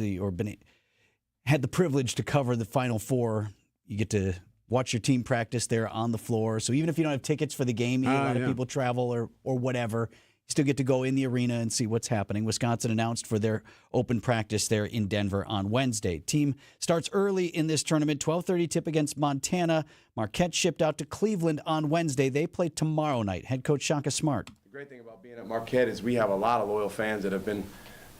had the privilege to cover the Final Four. You get to watch your team practice there on the floor. So even if you don't have tickets for the game, a lot of people travel or whatever, you still get to go in the arena and see what's happening. Wisconsin announced for their open practice there in Denver on Wednesday. Team starts early in this tournament, 12:30 tip against Montana. Marquette shipped out to Cleveland on Wednesday. They play tomorrow night. Head coach Shaka Smart. The great thing about being at Marquette is we have a lot of loyal fans that have been,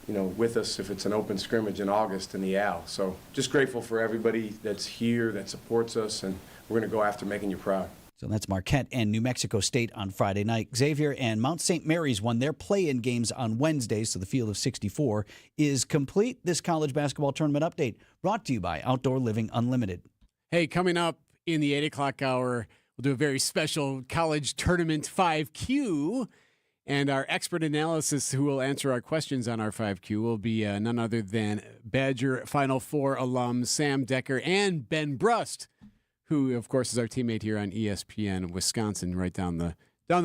with us if it's an open scrimmage in August in the Al. So just grateful for everybody that's here, that supports us, and we're going to go after making you proud. So that's Marquette and New Mexico State on Friday night. Xavier and Mount St. Mary's won their play-in games on Wednesday, so the field of 64 is complete. This college basketball tournament update brought to you by Outdoor Living Unlimited. Hey, coming up in the 8 o'clock hour, we'll do a very special college tournament 5Q. And our expert analysis who will answer our questions on our 5Q will be none other than Badger Final Four alum Sam Decker and Ben Brust, who, of course, is our teammate here on ESPN Wisconsin, right down the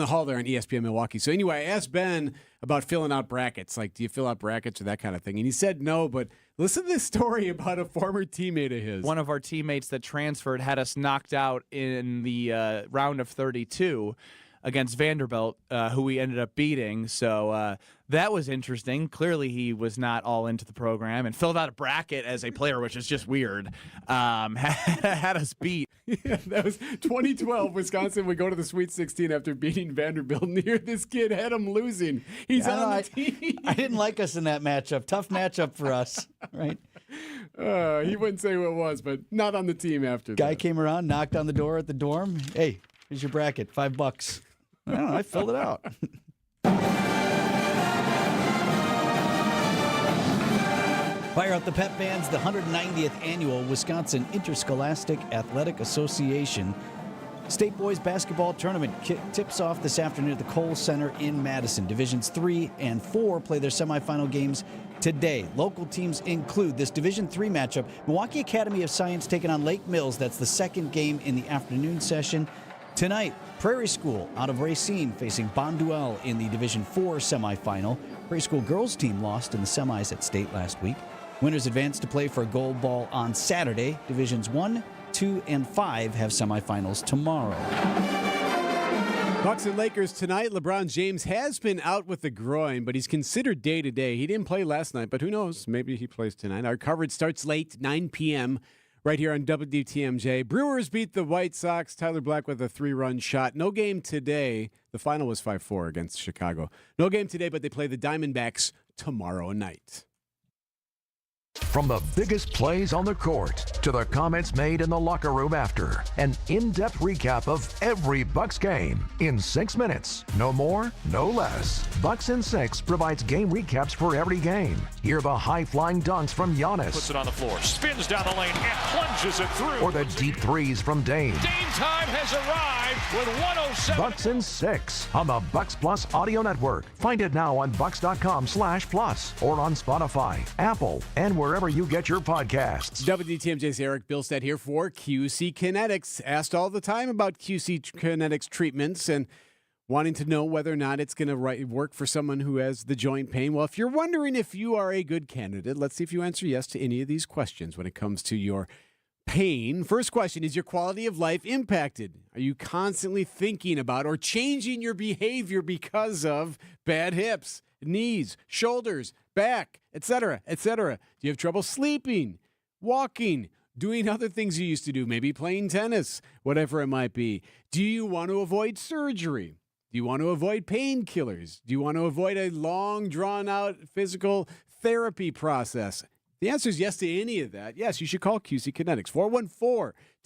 hall there on ESPN Milwaukee. So anyway, I asked Ben about filling out brackets. Like, do you fill out brackets or that kind of thing? And he said no, but listen to this story about a former teammate of his. One of our teammates that transferred had us knocked out in the round of 32 against Vanderbilt, who we ended up beating. So that was interesting. Clearly, he was not all into the program and filled out a bracket as a player, which is just weird. Had us beat. Yeah, that was 2012. Wisconsin would go to the Sweet 16 after beating Vanderbilt, and here this kid had him losing. He's on the team. I didn't like us in that matchup. Tough matchup for us, right? He wouldn't say who it was, but not on the team after that. Guy came around, knocked on the door at the dorm. Hey, here's your bracket, $5. I don't know, I filled it out. Fire up the pep bands, the 190th annual Wisconsin Interscholastic Athletic Association State Boys Basketball Tournament tips off this afternoon at the Kohl Center in Madison. Divisions 3 and 4 play their semifinal games today. Local teams include this Division 3 matchup. Milwaukee Academy of Science taking on Lake Mills. That's the second game in the afternoon session. Tonight, Prairie School out of Racine facing Bonduelle in the Division 4 semifinal. Prairie School girls team lost in the semis at state last week. Winners advance to play for a gold ball on Saturday. Divisions 1, 2, and 5 have semifinals tomorrow. Bucks and Lakers tonight. LeBron James has been out with the groin, but he's considered day-to-day. He didn't play last night, but who knows? Maybe he plays tonight. Our coverage starts late, 9 p.m., right here on WTMJ. Brewers beat the White Sox. Tyler Black with a 3-run shot. No game today. The final was 5-4 against Chicago. No game today, but they play the Diamondbacks tomorrow night. From the biggest plays on the court to the comments made in the locker room after, an in-depth recap of every Bucks game in 6 minutes. No more, no less. Bucks in 6 provides game recaps for every game. Hear the high-flying dunks from Giannis. Plus it on the floor, spins down the lane, and plunges it through. Or the deep threes from Dame. Dame time has arrived with 107. Bucks in 6 on the Bucks Plus audio network. Find it now on bucks.com/plus or on Spotify, Apple, and wherever you get your podcasts. WTMJ's Erik Bilstad here for QC Kinetics. Asked all the time about QC Kinetics treatments and wanting to know whether or not it's going to work for someone who has the joint pain. Well, if you're wondering if you are a good candidate, let's see if you answer yes to any of these questions when it comes to your pain. First question, is your quality of life impacted? Are you constantly thinking about or changing your behavior because of bad hips, knees, shoulders, back, etc., etc.? Do you have trouble sleeping, walking, doing other things you used to do, maybe playing tennis, whatever it might be? Do you want to avoid surgery? Do you want to avoid painkillers? Do you want to avoid a long, drawn-out physical therapy process? The answer is yes to any of that. Yes, you should call QC Kinetics,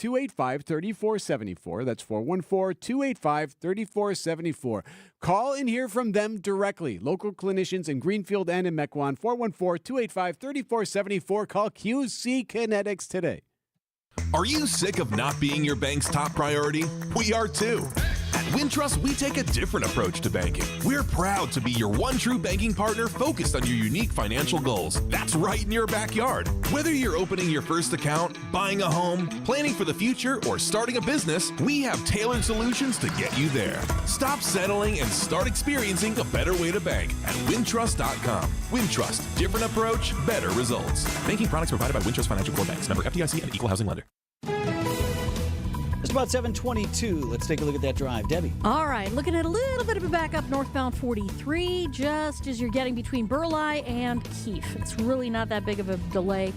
414-285-3474. That's 414-285-3474. Call and hear from them directly. Local clinicians in Greenfield and in Mequon, 414-285-3474. Call QC Kinetics today. Are you sick of not being your bank's top priority? We are too. At Wintrust, we take a different approach to banking. We're proud to be your one true banking partner focused on your unique financial goals. That's right in your backyard. Whether you're opening your first account, buying a home, planning for the future, or starting a business, we have tailored solutions to get you there. Stop settling and start experiencing a better way to bank at wintrust.com. Wintrust, different approach, better results. Banking products provided by Wintrust Financial Corp Banks, member FDIC and equal housing lender. It's about 7:22. Let's take a look at that drive. Debbie. All right, looking at a little bit of a backup northbound 43, just as you're getting between Burleigh and Keefe. It's really not that big of a delay.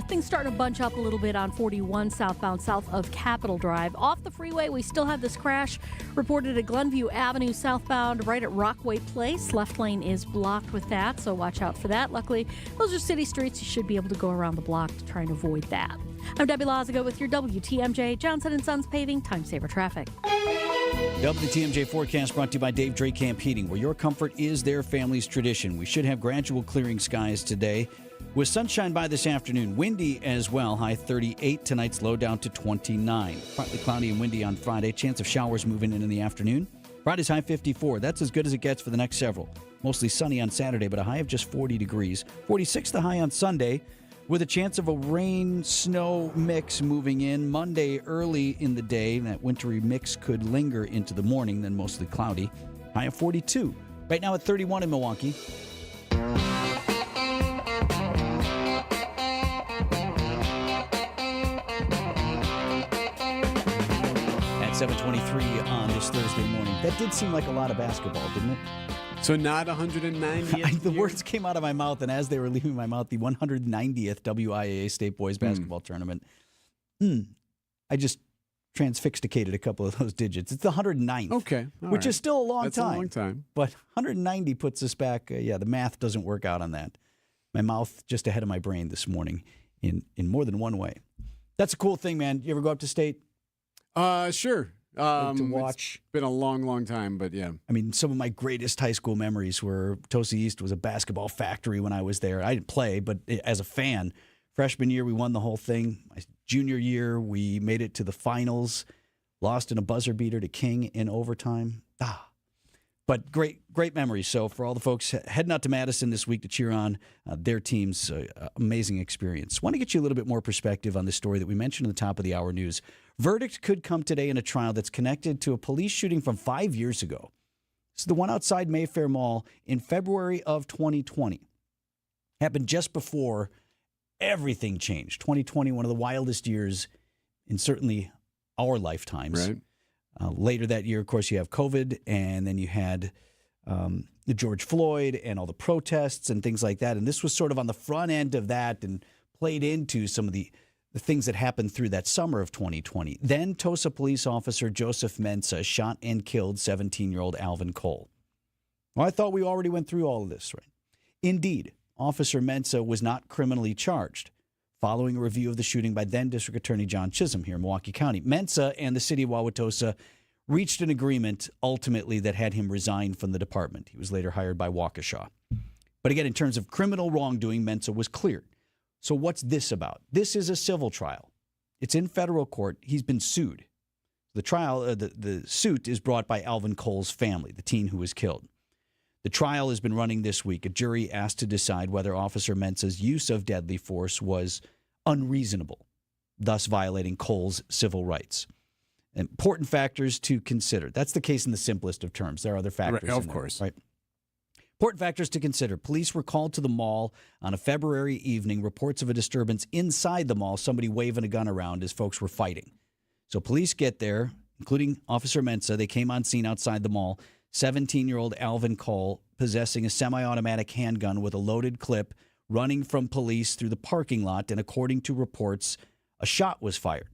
Things starting to bunch up a little bit on 41 southbound south of Capitol Drive. Off the freeway, we still have this crash reported at Glenview Avenue southbound right at Rockaway Place. Left lane is blocked with that, so watch out for that. Luckily, those are city streets. You should be able to go around the block to try and avoid that. I'm Debbie Lazago with your WTMJ Johnson & Sons Paving Time Saver Traffic. WTMJ forecast brought to you by Dave Drake Camp Heating, where your comfort is their family's tradition. We should have gradual clearing skies today with sunshine by this afternoon. Windy as well, high 38. Tonight's low down to 29. Partly cloudy and windy on Friday. Chance of showers moving in the afternoon. Friday's high 54. That's as good as it gets for the next several. Mostly sunny on Saturday, but a high of just 40 degrees. 46 the high on Sunday, with a chance of a rain-snow mix moving in. Monday early in the day, that wintry mix could linger into the morning, then mostly cloudy. High of 42. Right now at 31 in Milwaukee. At 7:23 on this Thursday morning. That did seem like a lot of basketball, didn't it? So not 190. The words came out of my mouth, and as they were leaving my mouth, the 190th WIAA State Boys Basketball Tournament. I just transfixticated a couple of those digits. It's the 109th. Okay. Which is still a long That's time. a long time. But 190 puts us back. The math doesn't work out on that. My mouth just ahead of my brain this morning in more than one way. That's a cool thing, man. You ever go up to State? Sure. To watch. It's been a long, long time, but yeah. I mean, some of my greatest high school memories were Tosa East was a basketball factory when I was there. I didn't play, but as a fan, freshman year we won the whole thing. My junior year we made it to the finals, lost in a buzzer beater to King in overtime. But great memories. So for all the folks heading out to Madison this week to cheer on their team's amazing experience. Want to get you a little bit more perspective on this story that we mentioned at the top of the hour news. Verdict could come today in a trial that's connected to a police shooting from 5 years ago. This is the one outside Mayfair Mall in February of 2020. Happened just before everything changed. 2020, one of the wildest years in certainly our lifetimes. Right. Later that year, of course, you have COVID, and then you had the George Floyd and all the protests and things like that. And this was sort of on the front end of that and played into some of the things that happened through that summer of 2020. Then Tosa police officer Joseph Mensah shot and killed 17-year-old Alvin Cole. Well, I thought we already went through all of this, right? Indeed, Officer Mensah was not criminally charged. Following a review of the shooting by then District Attorney John Chisholm here in Milwaukee County, Mensah and the city of Wauwatosa reached an agreement ultimately that had him resign from the department. He was later hired by Waukesha. But again, in terms of criminal wrongdoing, Mensah was cleared. So what's this about? This is a civil trial. It's in federal court. He's been sued. The trial, the suit is brought by Alvin Cole's family, the teen who was killed. The trial has been running this week. A jury asked to decide whether Officer Mensah's use of deadly force was unreasonable, thus violating Cole's civil rights. Important factors to consider. That's the case in the simplest of terms. There are other factors. Right, of course. Right. Important factors to consider. Police were called to the mall on a February evening. Reports of a disturbance inside the mall, somebody waving a gun around as folks were fighting. So police get there, including Officer Mensah. They came on scene outside the mall. 17-year-old Alvin Cole possessing a semi-automatic handgun with a loaded clip running from police through the parking lot. And according to reports, A shot was fired,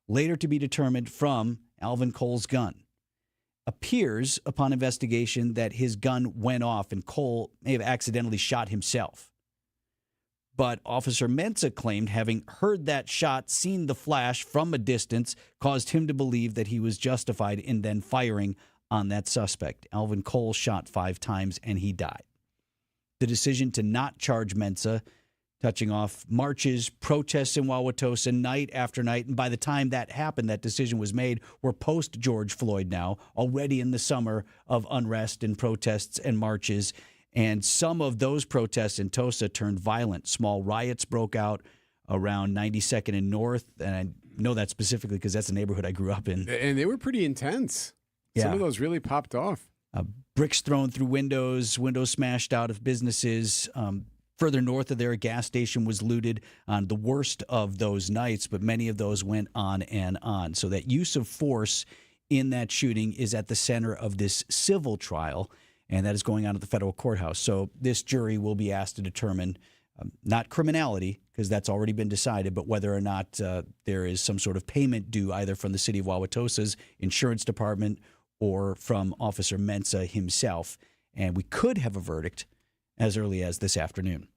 later to be determined from Alvin Cole's gun. Appears upon investigation that his gun went off and Cole may have accidentally shot himself. But Officer Mensah claimed having heard that shot, seen the flash from a distance, caused him to believe that he was justified in then firing on that suspect. Alvin Cole shot 5 times and he died. The decision to not charge Mensah, touching off marches, protests in Wauwatosa night after night. And by the time that happened, that decision was made. We're post George Floyd now, already in the summer of unrest and protests and marches. And some of those protests in Tosa turned violent. Small riots broke out around 92nd and North. And I know that specifically because that's the neighborhood I grew up in. And they were pretty intense. Yeah. Some of those really popped off. Bricks thrown through windows smashed out of businesses. Further north of there, a gas station was looted on the worst of those nights, but many of those went on and on. So that use of force in that shooting is at the center of this civil trial, and that is going on at the federal courthouse. So this jury will be asked to determine not criminality, because that's already been decided, but whether or not there is some sort of payment due either from the city of Wauwatosa's insurance department or from Officer Mensah himself. And we could have a verdict as early as this afternoon.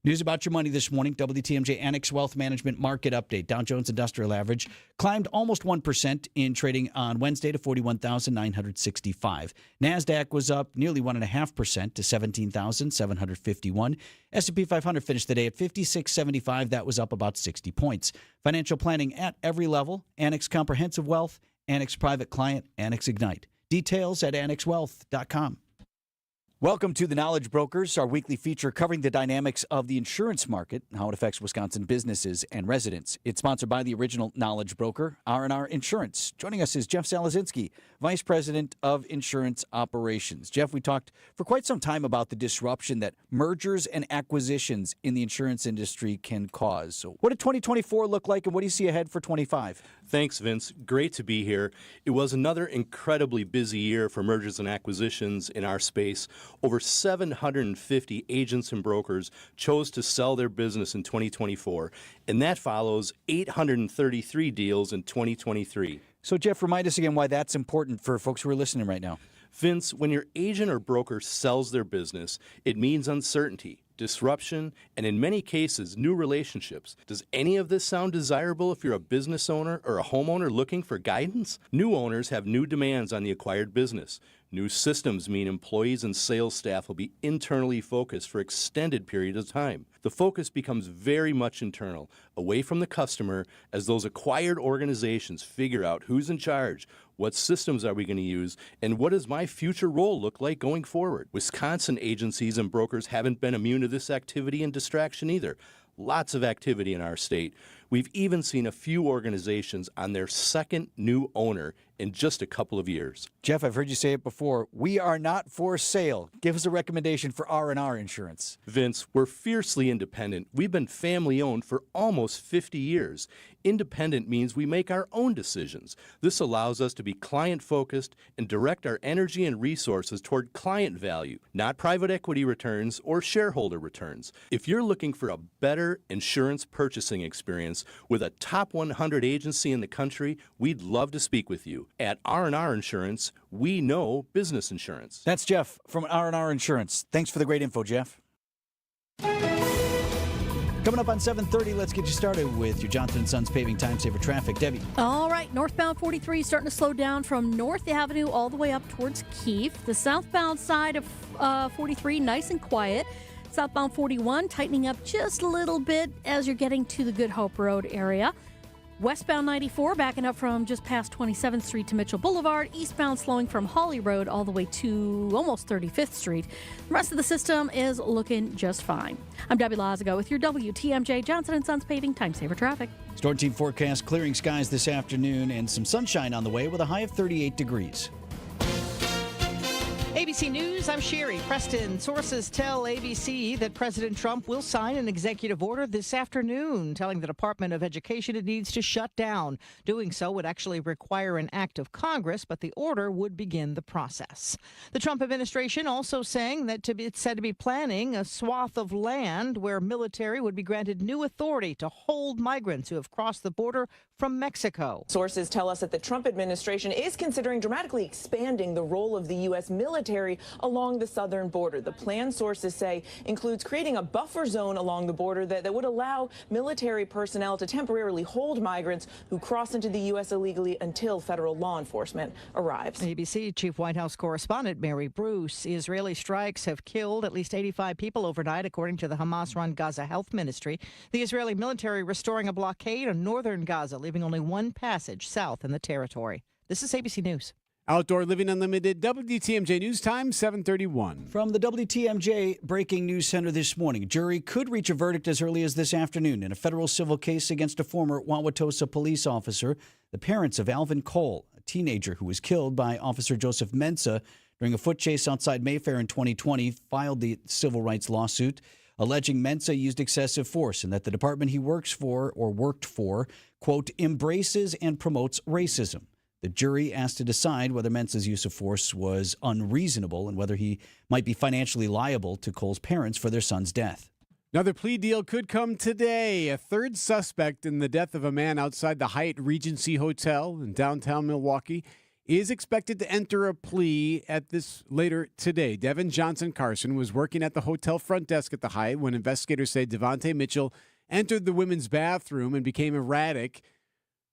News about your money this morning. WTMJ Annex Wealth Management Market Update. Dow Jones Industrial Average climbed almost 1% in trading on Wednesday to 41,965. NASDAQ was up nearly 1.5% to 17,751. S&P 500 finished the day at 5675. That was up about 60 points. Financial planning at every level. Annex Comprehensive Wealth, Annex Private Client, Annex Ignite. Details at annexwealth.com. Welcome to The Knowledge Brokers, our weekly feature covering the dynamics of the insurance market and how it affects Wisconsin businesses and residents. It's sponsored by the original Knowledge Broker, R&R Insurance. Joining us is Jeff Salazinski, Vice President of Insurance Operations. Jeff, we talked for quite some time about the disruption that mergers and acquisitions in the insurance industry can cause. So what did 2024 look like, and what do you see ahead for 25? Thanks, Vince. Great to be here. It was another incredibly busy year for mergers and acquisitions in our space. Over 750 agents and brokers chose to sell their business in 2024, and that follows 833 deals in 2023. So, Jeff, remind us again why that's important for folks who are listening right now. Vince, when your agent or broker sells their business, it means uncertainty, disruption, and in many cases, new relationships. Does any of this sound desirable if you're a business owner or a homeowner looking for guidance? New owners have new demands on the acquired business. New systems mean employees and sales staff will be internally focused for extended periods of time. The focus becomes very much internal, away from the customer, as those acquired organizations figure out who's in charge, what systems are we going to use, and what does my future role look like going forward? Wisconsin agencies and brokers haven't been immune to this activity and distraction either. Lots of activity in our state. We've even seen a few organizations on their second new owner in just a couple of years. Jeff, I've heard you say it before. We are not for sale. Give us a recommendation for R&R Insurance. Vince, we're fiercely independent. We've been family-owned for almost 50 years. Independent means we make our own decisions. This allows us to be client-focused and direct our energy and resources toward client value, not private equity returns or shareholder returns. If you're looking for a better insurance purchasing experience with a top 100 agency in the country, we'd love to speak with you. At R&R Insurance, we know business insurance. That's Jeff from R&R Insurance. Thanks for the great info, Jeff. Coming up on 7:30, let's get you started with your Johnson & Sons Paving Time Saver Traffic. Debbie. All right, northbound 43 starting to slow down from North Avenue all the way up towards Keefe. The southbound side of 43, nice and quiet. Southbound 41 tightening up just a little bit as you're getting to the Good Hope Road area. Westbound 94 backing up from just past 27th Street to Mitchell Boulevard. Eastbound slowing from Hawley Road all the way to almost 35th Street. The rest of the system is looking just fine. I'm Debbie Lazago with your WTMJ Johnson & Sons Paving Time Saver Traffic. Storm Team forecast clearing skies this afternoon and some sunshine on the way with a high of 38 degrees. ABC News, I'm Sherry Preston. Sources tell ABC that President Trump will sign an executive order this afternoon telling the Department of Education it needs to shut down. Doing so would actually require an act of Congress, but the order would begin the process. The Trump administration also saying that it's said to be planning a swath of land where military would be granted new authority to hold migrants who have crossed the border from Mexico. Sources tell us that the Trump administration is considering dramatically expanding the role of the U.S. military along the southern border. The plan, sources say, includes creating a buffer zone along the border that would allow military personnel to temporarily hold migrants who cross into the U.S. illegally until federal law enforcement arrives. ABC Chief White House correspondent Mary Bruce. Israeli strikes have killed at least 85 people overnight, according to the Hamas-run Gaza Health Ministry. The Israeli military restoring a blockade on northern Gaza, leaving only one passage south in the territory. This is ABC News. Outdoor Living Unlimited, WTMJ News Time, 7:31. From the WTMJ Breaking News Center this morning, a jury could reach a verdict as early as this afternoon in a federal civil case against a former Wauwatosa police officer. The parents of Alvin Cole, a teenager who was killed by Officer Joseph Mensah during a foot chase outside Mayfair in 2020, filed the civil rights lawsuit alleging Mensah used excessive force and that the department he worked for, quote, embraces and promotes racism. The jury asked to decide whether Mensah's use of force was unreasonable and whether he might be financially liable to Cole's parents for their son's death. Another plea deal could come today. A third suspect in the death of a man outside the Hyatt Regency Hotel in downtown Milwaukee is expected to enter a plea at this later today. Devin Johnson Carson was working at the hotel front desk at the Hyatt when investigators say Devontae Mitchell entered the women's bathroom and became erratic.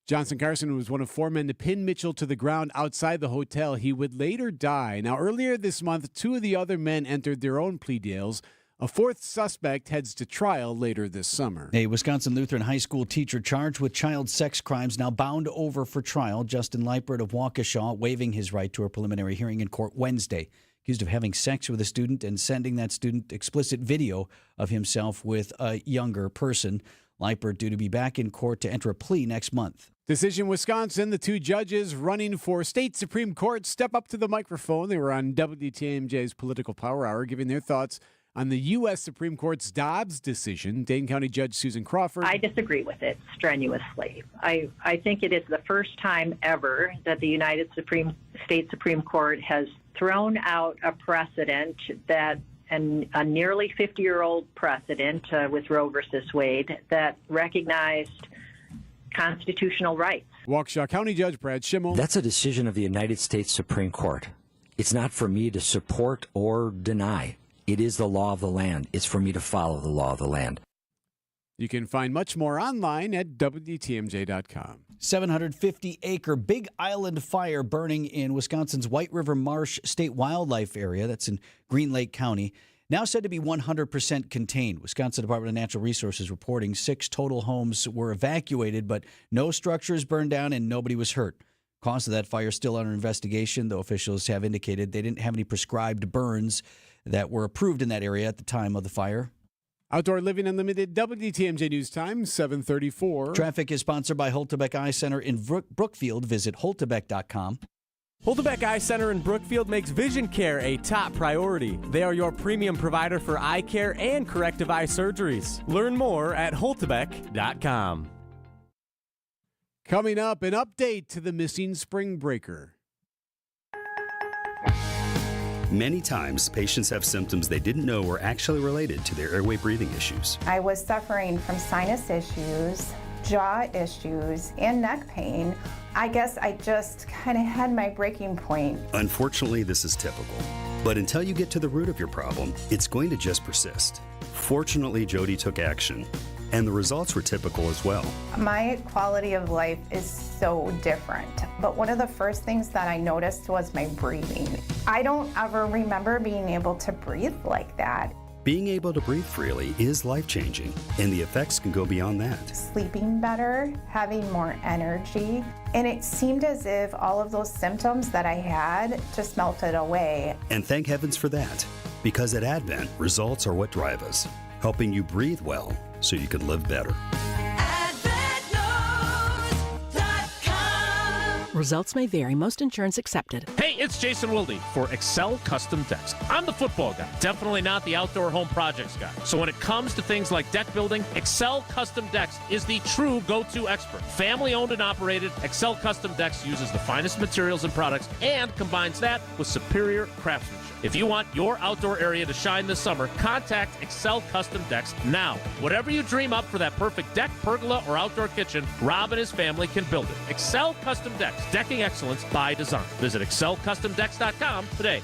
Johnson Carson was one of 4 men to pin Mitchell to the ground outside the hotel. He would later die. Now, earlier this month, 2 of the other men entered their own plea deals. A 4th suspect heads to trial later this summer. A Wisconsin Lutheran high school teacher charged with child sex crimes now bound over for trial. Justin Leipert of Waukesha waiving his right to a preliminary hearing in court Wednesday. Accused of having sex with a student and sending that student explicit video of himself with a younger person. Leipert due to be back in court to enter a plea next month. Decision Wisconsin, the 2 judges running for state Supreme Court step up to the microphone. They were on WTMJ's Political Power Hour giving their thoughts on the U.S. Supreme Court's Dobbs decision. Dane County Judge Susan Crawford. I disagree with it strenuously. I think it is the first time ever that the United States Supreme Court has thrown out a precedent that a nearly 50-year-old precedent with Roe versus Wade that recognized constitutional rights. Waukesha County Judge Brad Schimmel. That's a decision of the United States Supreme Court. It's not for me to support or deny. It is the law of the land. It's for me to follow the law of the land. You can find much more online at WTMJ.com. 750-acre Big Island fire burning in Wisconsin's White River Marsh State Wildlife Area. That's in Green Lake County. Now said to be 100% contained. Wisconsin Department of Natural Resources reporting 6 total homes were evacuated, but no structures burned down and nobody was hurt. Cause of that fire still under investigation, though officials have indicated they didn't have any prescribed burns that were approved in that area at the time of the fire. Outdoor Living Unlimited, WTMJ News Time, 7:34. Traffic is sponsored by Holtebeck Eye Center in Brookfield. Visit holtebeck.com. Holtebeck Eye Center in Brookfield makes vision care a top priority. They are your premium provider for eye care and corrective eye surgeries. Learn more at holtebeck.com. Coming up, an update to the missing spring breaker. Many times, patients have symptoms they didn't know were actually related to their airway breathing issues. I was suffering from sinus issues, jaw issues, and neck pain. I guess I just kind of had my breaking point. Unfortunately, this is typical. But until you get to the root of your problem, it's going to just persist. Fortunately, Jody took action, and the results were typical as well. My quality of life is so different, but one of the first things that I noticed was my breathing. I don't ever remember being able to breathe like that. Being able to breathe freely is life-changing, and the effects can go beyond that. Sleeping better, having more energy, and it seemed as if all of those symptoms that I had just melted away. And thank heavens for that, because at Advent, results are what drive us, helping you breathe well so you can live better. AdventNows.com. Results may vary. Most insurance accepted. Hey, it's Jason Wilde for Excel Custom Decks. I'm the football guy, definitely not the outdoor home projects guy. So when it comes to things like deck building, Excel Custom Decks is the true go-to expert. Family owned and operated, Excel Custom Decks uses the finest materials and products and combines that with superior craftsmanship. If you want your outdoor area to shine this summer, contact Excel Custom Decks now. Whatever you dream up for that perfect deck, pergola, or outdoor kitchen, Rob and his family can build it. Excel Custom Decks, decking excellence by design. Visit excelcustomdecks.com today.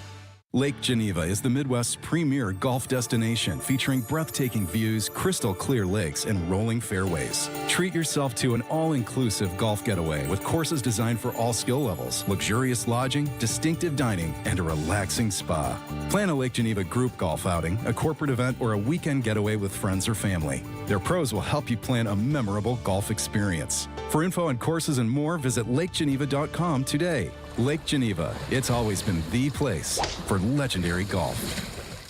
Lake Geneva is the Midwest's premier golf destination, featuring breathtaking views, crystal clear lakes, and rolling fairways. Treat yourself to an all-inclusive golf getaway with courses designed for all skill levels, luxurious lodging, distinctive dining, and a relaxing spa. Plan a Lake Geneva group golf outing, a corporate event, or a weekend getaway with friends or family. Their pros will help you plan a memorable golf experience. For info on courses and more, visit lakegeneva.com today. Lake Geneva, it's always been the place for legendary golf.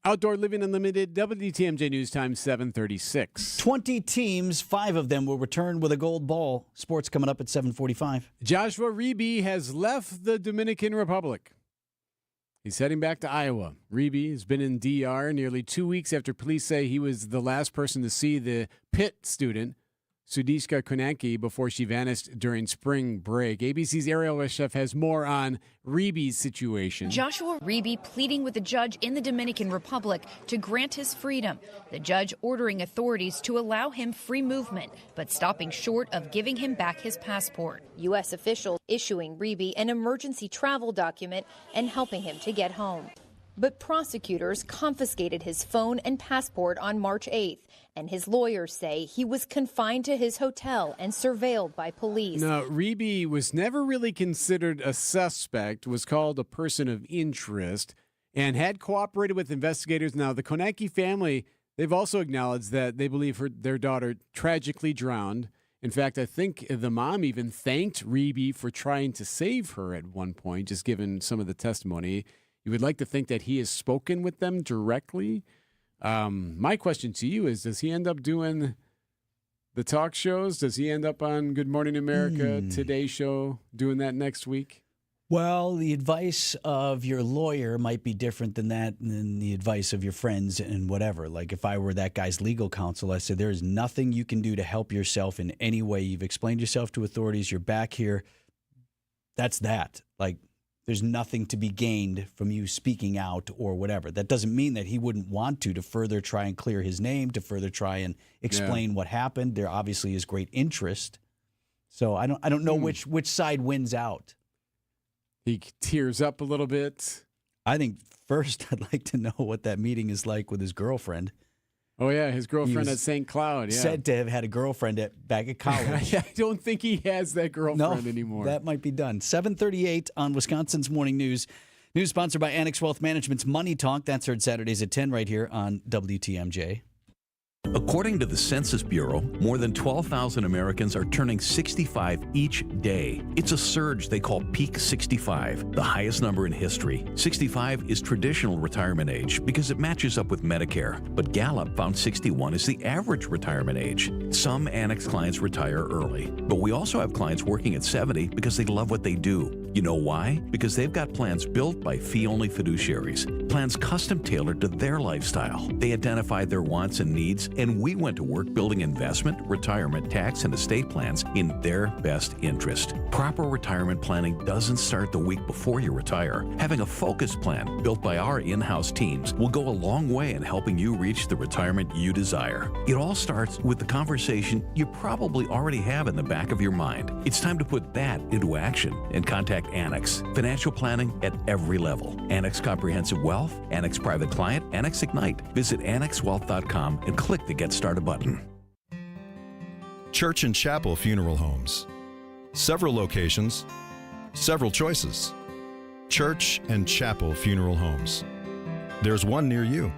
Outdoor Living Unlimited, WTMJ News Time, 7:36. 20 teams, 5 of them will return with a gold ball. Sports coming up at 7:45. Joshua Reeby has left the Dominican Republic. He's heading back to Iowa. Reeby has been in DR nearly 2 weeks after police say he was the last person to see the Pitt student, Sudiska Konanki, before she vanished during spring break. ABC's Ariel Reshef has more on Reeby's situation. Joshua Reeby pleading with a judge in the Dominican Republic to grant his freedom. The judge ordering authorities to allow him free movement, but stopping short of giving him back his passport. U.S. officials issuing Reeby an emergency travel document and helping him to get home. But prosecutors confiscated his phone and passport on March 8th, and his lawyers say he was confined to his hotel and surveilled by police. Now, Reeby was never really considered a suspect, was called a person of interest, and had cooperated with investigators. Now, the Konanki family, they've also acknowledged that they believe their daughter tragically drowned. In fact, I think the mom even thanked Reeby for trying to save her at one point, just given some of the testimony. You would like to think that he has spoken with them directly. My question to you is, does he end up doing the talk shows? Does he end up on Good Morning America, Today Show, doing that next week? Well, the advice of your lawyer might be different than the advice of your friends and whatever. Like if I were that guy's legal counsel, I said, there is nothing you can do to help yourself in any way. You've explained yourself to authorities. You're back here. That's that. Like, there's nothing to be gained from you speaking out or whatever. That doesn't mean that he wouldn't want to further try and clear his name, to further try and explain what happened. There obviously is great interest. So I don't know which side wins out. He tears up a little bit. I think first I'd like to know what that meeting is like with his girlfriend. Oh, yeah, his girlfriend at St. Cloud. Yeah. Said to have had a girlfriend back at college. I don't think he has that girlfriend anymore. That might be done. 7:38 on Wisconsin's Morning News. News sponsored by Annex Wealth Management's Money Talk. That's heard Saturdays at 10 right here on WTMJ. According to the Census Bureau, more than 12,000 Americans are turning 65 each day. It's a surge they call Peak 65, the highest number in history. 65 is traditional retirement age because it matches up with Medicare, but Gallup found 61 is the average retirement age. Some Annex clients retire early, but we also have clients working at 70 because they love what they do. You know why? Because they've got plans built by fee-only fiduciaries, plans custom-tailored to their lifestyle. They identify their wants and needs, and we went to work building investment, retirement, tax, and estate plans in their best interest. Proper retirement planning doesn't start the week before you retire. Having a focused plan built by our in-house teams will go a long way in helping you reach the retirement you desire. It all starts with the conversation you probably already have in the back of your mind. It's time to put that into action and contact Annex. Financial planning at every level. Annex Comprehensive Wealth, Annex Private Client, Annex Ignite. Visit annexwealth.com and click the Get Started button. Church and Chapel Funeral Homes. Several locations, several choices. Church and Chapel Funeral Homes. There's one near you.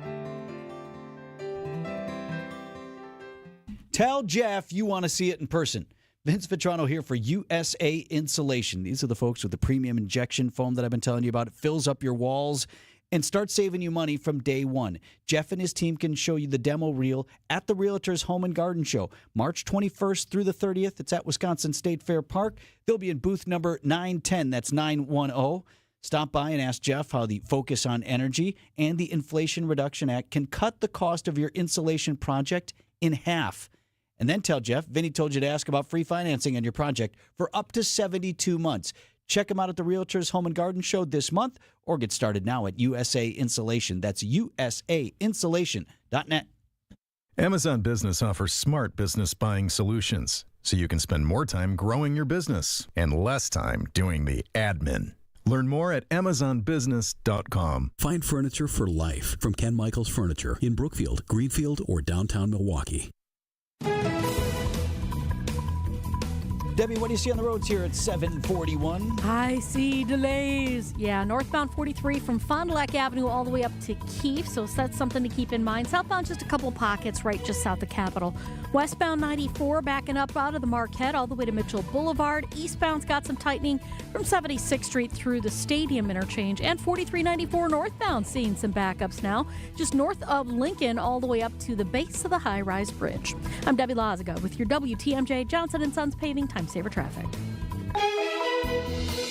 Tell Jeff you want to see it in person. Vince Vitrano here for USA Insulation. These are the folks with the premium injection foam that I've been telling you about. It fills up your walls and start saving you money from day one. Jeff and his team can show you the demo reel at the Realtors Home and Garden Show, March 21st through the 30th. It's at Wisconsin State Fair Park. They'll be in booth number 910. That's 910. Stop by and ask Jeff how the Focus on Energy and the Inflation Reduction Act can cut the cost of your insulation project in half. And then tell Jeff, Vinny told you to ask about free financing on your project for up to 72 months. Check them out at the Realtors Home and Garden Show this month or get started now at USA Insulation. That's usainsulation.net. Amazon Business offers smart business buying solutions so you can spend more time growing your business and less time doing the admin. Learn more at amazonbusiness.com. Find furniture for life from Ken Michaels Furniture in Brookfield, Greenfield, or downtown Milwaukee. Debbie, what do you see on the roads here at 741? I see delays. Yeah, northbound 43 from Fond du Lac Avenue all the way up to Keefe, so that's something to keep in mind. Southbound, just a couple pockets right just south of Capitol. Westbound 94 backing up out of the Marquette all the way to Mitchell Boulevard. Eastbound's got some tightening from 76th Street through the Stadium interchange. And 4394 northbound seeing some backups now, just north of Lincoln all the way up to the base of the high-rise bridge. I'm Debbie Lazaga with your WTMJ Johnson & Sons Paving Time Saver Traffic.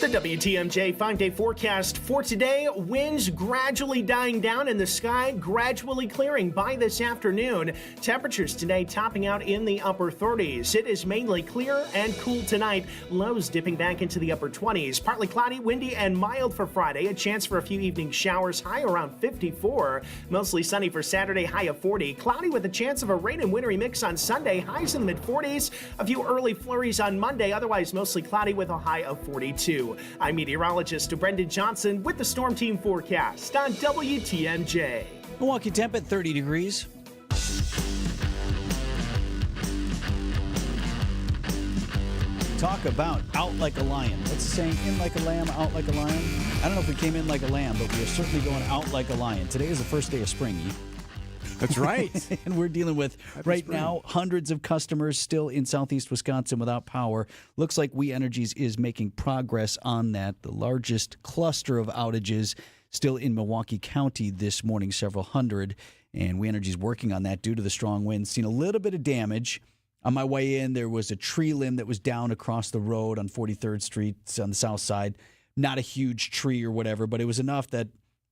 The WTMJ 5-day forecast for today, winds gradually dying down and the sky gradually clearing by this afternoon. Temperatures today topping out in the upper 30s. It is mainly clear and cool tonight. Lows dipping back into the upper 20s. Partly cloudy, windy, and mild for Friday. A chance for a few evening showers, high around 54. Mostly sunny for Saturday, high of 40. Cloudy with a chance of a rain and wintry mix on Sunday, highs in the mid-40s. A few early flurries on Monday, otherwise mostly cloudy with a high of 42. I'm meteorologist Brendan Johnson with the Storm Team forecast on WTMJ. Milwaukee temp at 30 degrees. Talk about out like a lion. What's the saying? In like a lamb, out like a lion? I don't know if we came in like a lamb, but we are certainly going out like a lion. Today is the first day of spring. That's right. And we're dealing with, now, hundreds of customers still in southeast Wisconsin without power. Looks like We Energies is making progress on that. The largest cluster of outages still in Milwaukee County this morning, several hundred. And We Energies working on that due to the strong winds. Seen a little bit of damage. On my way in, there was a tree limb that was down across the road on 43rd Street on the south side. Not a huge tree or whatever, but it was enough that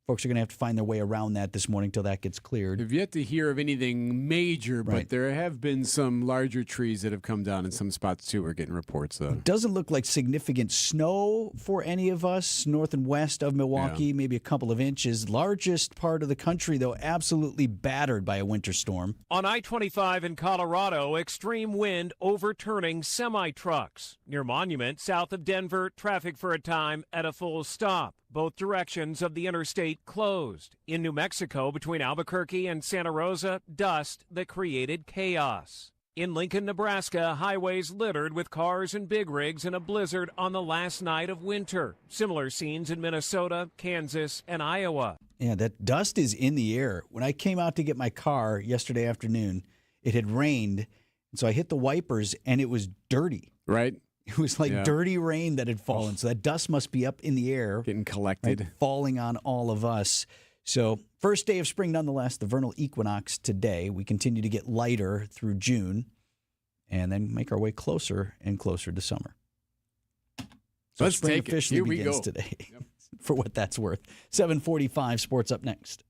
folks are going to have to find their way around that this morning till that gets cleared. We've yet to hear of anything major, but Right. there have been some larger trees that have come down in some spots, too. We're getting reports of. It doesn't look like significant snow for any of us north and west of Milwaukee, maybe a couple of inches. Largest part of the country, though, absolutely battered by a winter storm. On I-25 in Colorado, extreme wind overturning semi-trucks. Near Monument, south of Denver, traffic for a time at a full stop. Both directions of the interstate closed. In New Mexico, between Albuquerque and Santa Rosa, dust that created chaos. In Lincoln, Nebraska, highways littered with cars and big rigs in a blizzard on the last night of winter. Similar scenes in Minnesota, Kansas, and Iowa. Yeah, that dust is in the air. When I came out to get my car yesterday afternoon, it had rained, and so I hit the wipers, and it was dirty. Right. It was like dirty rain that had fallen. So that dust must be up in the air. Getting collected. Right, falling on all of us. So first day of spring nonetheless, the vernal equinox today. We continue to get lighter through June and then make our way closer and closer to summer. So Let's spring take it. officially Here we begins go. today. For what that's worth. 7:45, sports up next.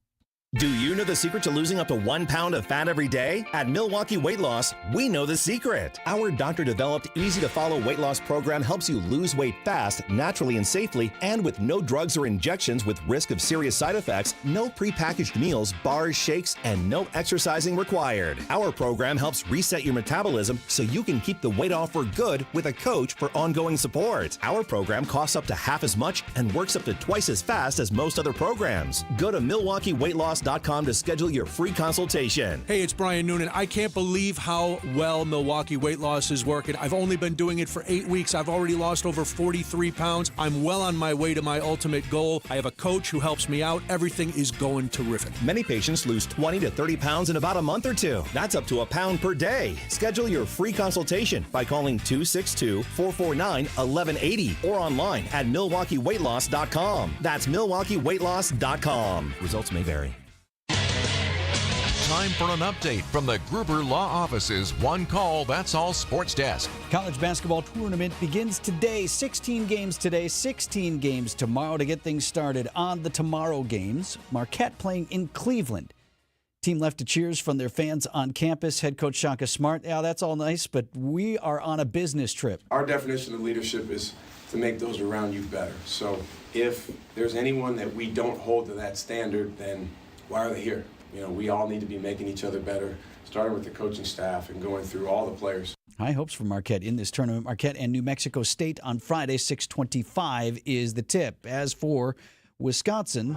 Do you know the secret to losing up to 1 pound of fat every day? At Milwaukee Weight Loss, we know the secret. Our doctor-developed, easy-to-follow weight loss program helps you lose weight fast, naturally and safely, and with no drugs or injections with risk of serious side effects, no prepackaged meals, bars, shakes, and no exercising required. Our program helps reset your metabolism so you can keep the weight off for good with a coach for ongoing support. Our program costs up to half as much and works up to twice as fast as most other programs. Go to MilwaukeeWeightLoss.com MilwaukeeWeightLoss.com to schedule your free consultation. Hey, it's Brian Noonan. I can't believe how well Milwaukee Weight Loss is working. I've only been doing it for 8 weeks. I've already lost over 43 pounds. I'm well on my way to my ultimate goal. I have a coach who helps me out. Everything is going terrific. Many patients lose 20 to 30 pounds in about a month or two. That's up to a pound per day. Schedule your free consultation by calling 262-449-1180 or online at MilwaukeeWeightLoss.com. That's MilwaukeeWeightLoss.com. Results may vary. Time for an update from the Gruber Law Office's One Call, That's All Sports Desk. College basketball tournament begins today. 16 games today, 16 games tomorrow to get things started on the tomorrow games. Marquette playing in Cleveland. Team left to cheers from their fans on campus. Head coach Shaka Smart. Yeah, that's all nice, but we are on a business trip. Our definition of leadership is to make those around you better. So if there's anyone that we don't hold to that standard, then why are they here? You know, we all need to be making each other better, starting with the coaching staff and going through all the players. High hopes for Marquette in this tournament. Marquette and New Mexico State on Friday, 6:25 is the tip. As for Wisconsin,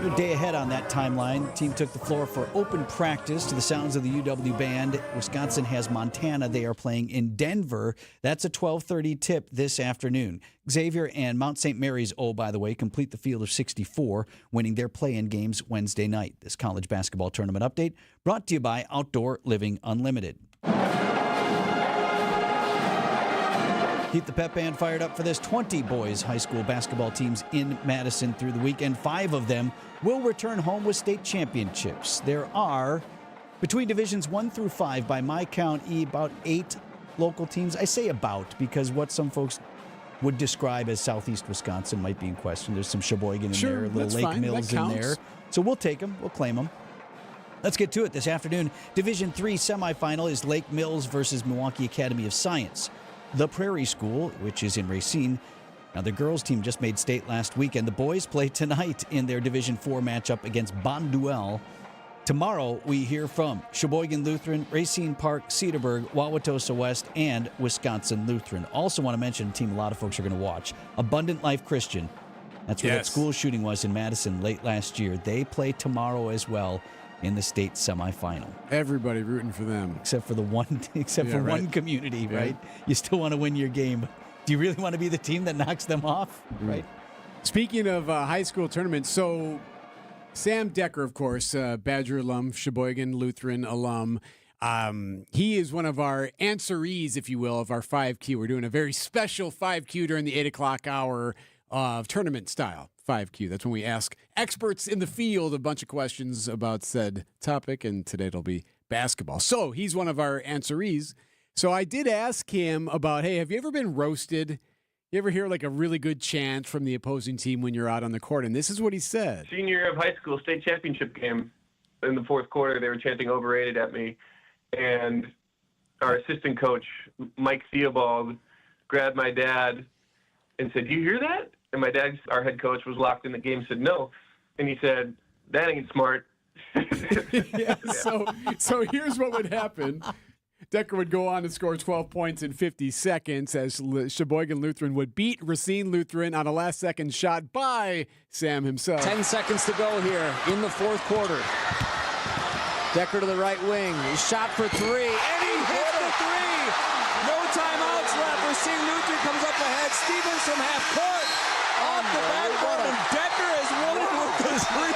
a day ahead on that timeline. Team took the floor for open practice to the sounds of the UW band. Wisconsin has Montana. They are playing in Denver. That's a 12:30 tip this afternoon. Xavier and Mount St. Mary's, by the way, complete the field of 64, winning their play-in games Wednesday night. This college basketball tournament update brought to you by Outdoor Living Unlimited. Keep the pep band fired up for this. 20 boys high school basketball teams in Madison through the weekend. 5 of them will return home with state championships. There are, between divisions 1 through 5, by my count, about 8 local teams. I say about because what some folks would describe as Southeast Wisconsin might be in question. There's some Sheboygan in there, little Lake Mills in there. So we'll take them. We'll claim them. Let's get to it this afternoon. Division 3 semifinal is Lake Mills versus Milwaukee Academy of Science. The Prairie School, which is in Racine. Now, the girls' team just made state last weekend. The boys play tonight in their Division 4 matchup against Bonduelle. Tomorrow, we hear from Sheboygan Lutheran, Racine Park, Cedarburg, Wauwatosa West, and Wisconsin Lutheran. Also want to mention a team a lot of folks are going to watch, Abundant Life Christian. That's where that school shooting was in Madison late last year. They play tomorrow as well in the state semifinal. Everybody rooting for them. Except for one community, right? You still want to win your game. Do you really want to be the team that knocks them off, right? Speaking of high school tournaments, so Sam Decker, of course, Badger alum, Sheboygan Lutheran alum, he is one of our answerees, if you will, of our 5Q. We're doing a very special 5Q during the 8 o'clock hour of tournament style 5Q. That's when we ask experts in the field a bunch of questions about said topic, and today it'll be basketball. So he's one of our answerees. So I did ask him about, hey, have you ever been roasted? You ever hear like a really good chant from the opposing team when you're out on the court? And this is what he said. Senior year of high school, state championship game. In the fourth quarter, they were chanting overrated at me. And our assistant coach, Mike Theobald, grabbed my dad and said, "Do you hear that?" And my dad, our head coach, was locked in the game, said no. And he said, "That ain't smart." Yeah, so here's what would happen. Decker would go on to score 12 points in 50 seconds as Sheboygan Lutheran would beat Racine Lutheran on a last-second shot by Sam himself. 10 seconds to go here in the fourth quarter. Decker to the right wing. He shot for 3, and he hits the 3. No timeouts left. Racine Lutheran comes up ahead. Stevens from half court. Off the backboard, and Decker is winning with the 3.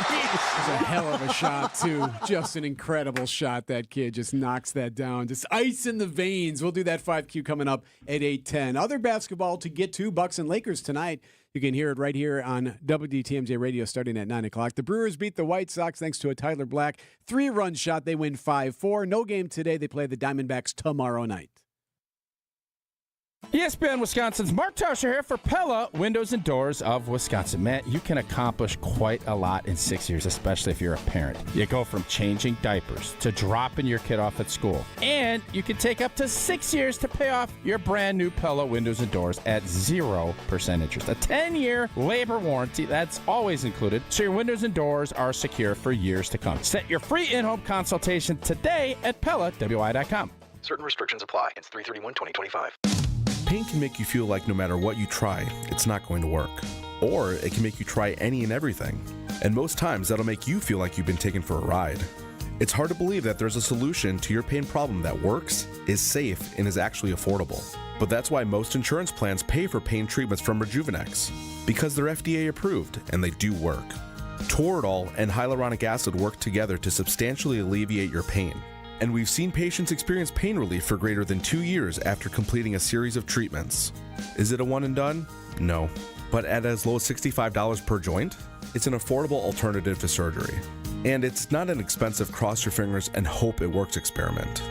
It's a hell of a shot, too. Just an incredible shot. That kid just knocks that down. Just ice in the veins. We'll do that 5Q coming up at 8:10. Other basketball to get to, Bucks and Lakers tonight. You can hear it right here on WDTMJ Radio starting at 9 o'clock. The Brewers beat the White Sox thanks to a Tyler Black 3-run shot. They win 5-4. No game today. They play the Diamondbacks tomorrow night. ESPN Wisconsin's Mark Tauscher here for Pella Windows and Doors of Wisconsin. Matt, you can accomplish quite a lot in 6 years, especially if you're a parent. You go from changing diapers to dropping your kid off at school. And you can take up to 6 years to pay off your brand new Pella Windows and Doors at 0% interest. A 10-year labor warranty, that's always included, so your windows and doors are secure for years to come. Set your free in-home consultation today at PellaWI.com. Certain restrictions apply. It's 3/31/2025. Pain can make you feel like no matter what you try, it's not going to work. Or it can make you try any and everything. And most times, that'll make you feel like you've been taken for a ride. It's hard to believe that there's a solution to your pain problem that works, is safe, and is actually affordable. But that's why most insurance plans pay for pain treatments from Rejuvenex, because they're FDA approved and they do work. Toradol and hyaluronic acid work together to substantially alleviate your pain. And we've seen patients experience pain relief for greater than 2 years after completing a series of treatments. Is it a one and done? No. But at as low as $65 per joint, it's an affordable alternative to surgery. And it's not an expensive cross your fingers and hope it works experiment.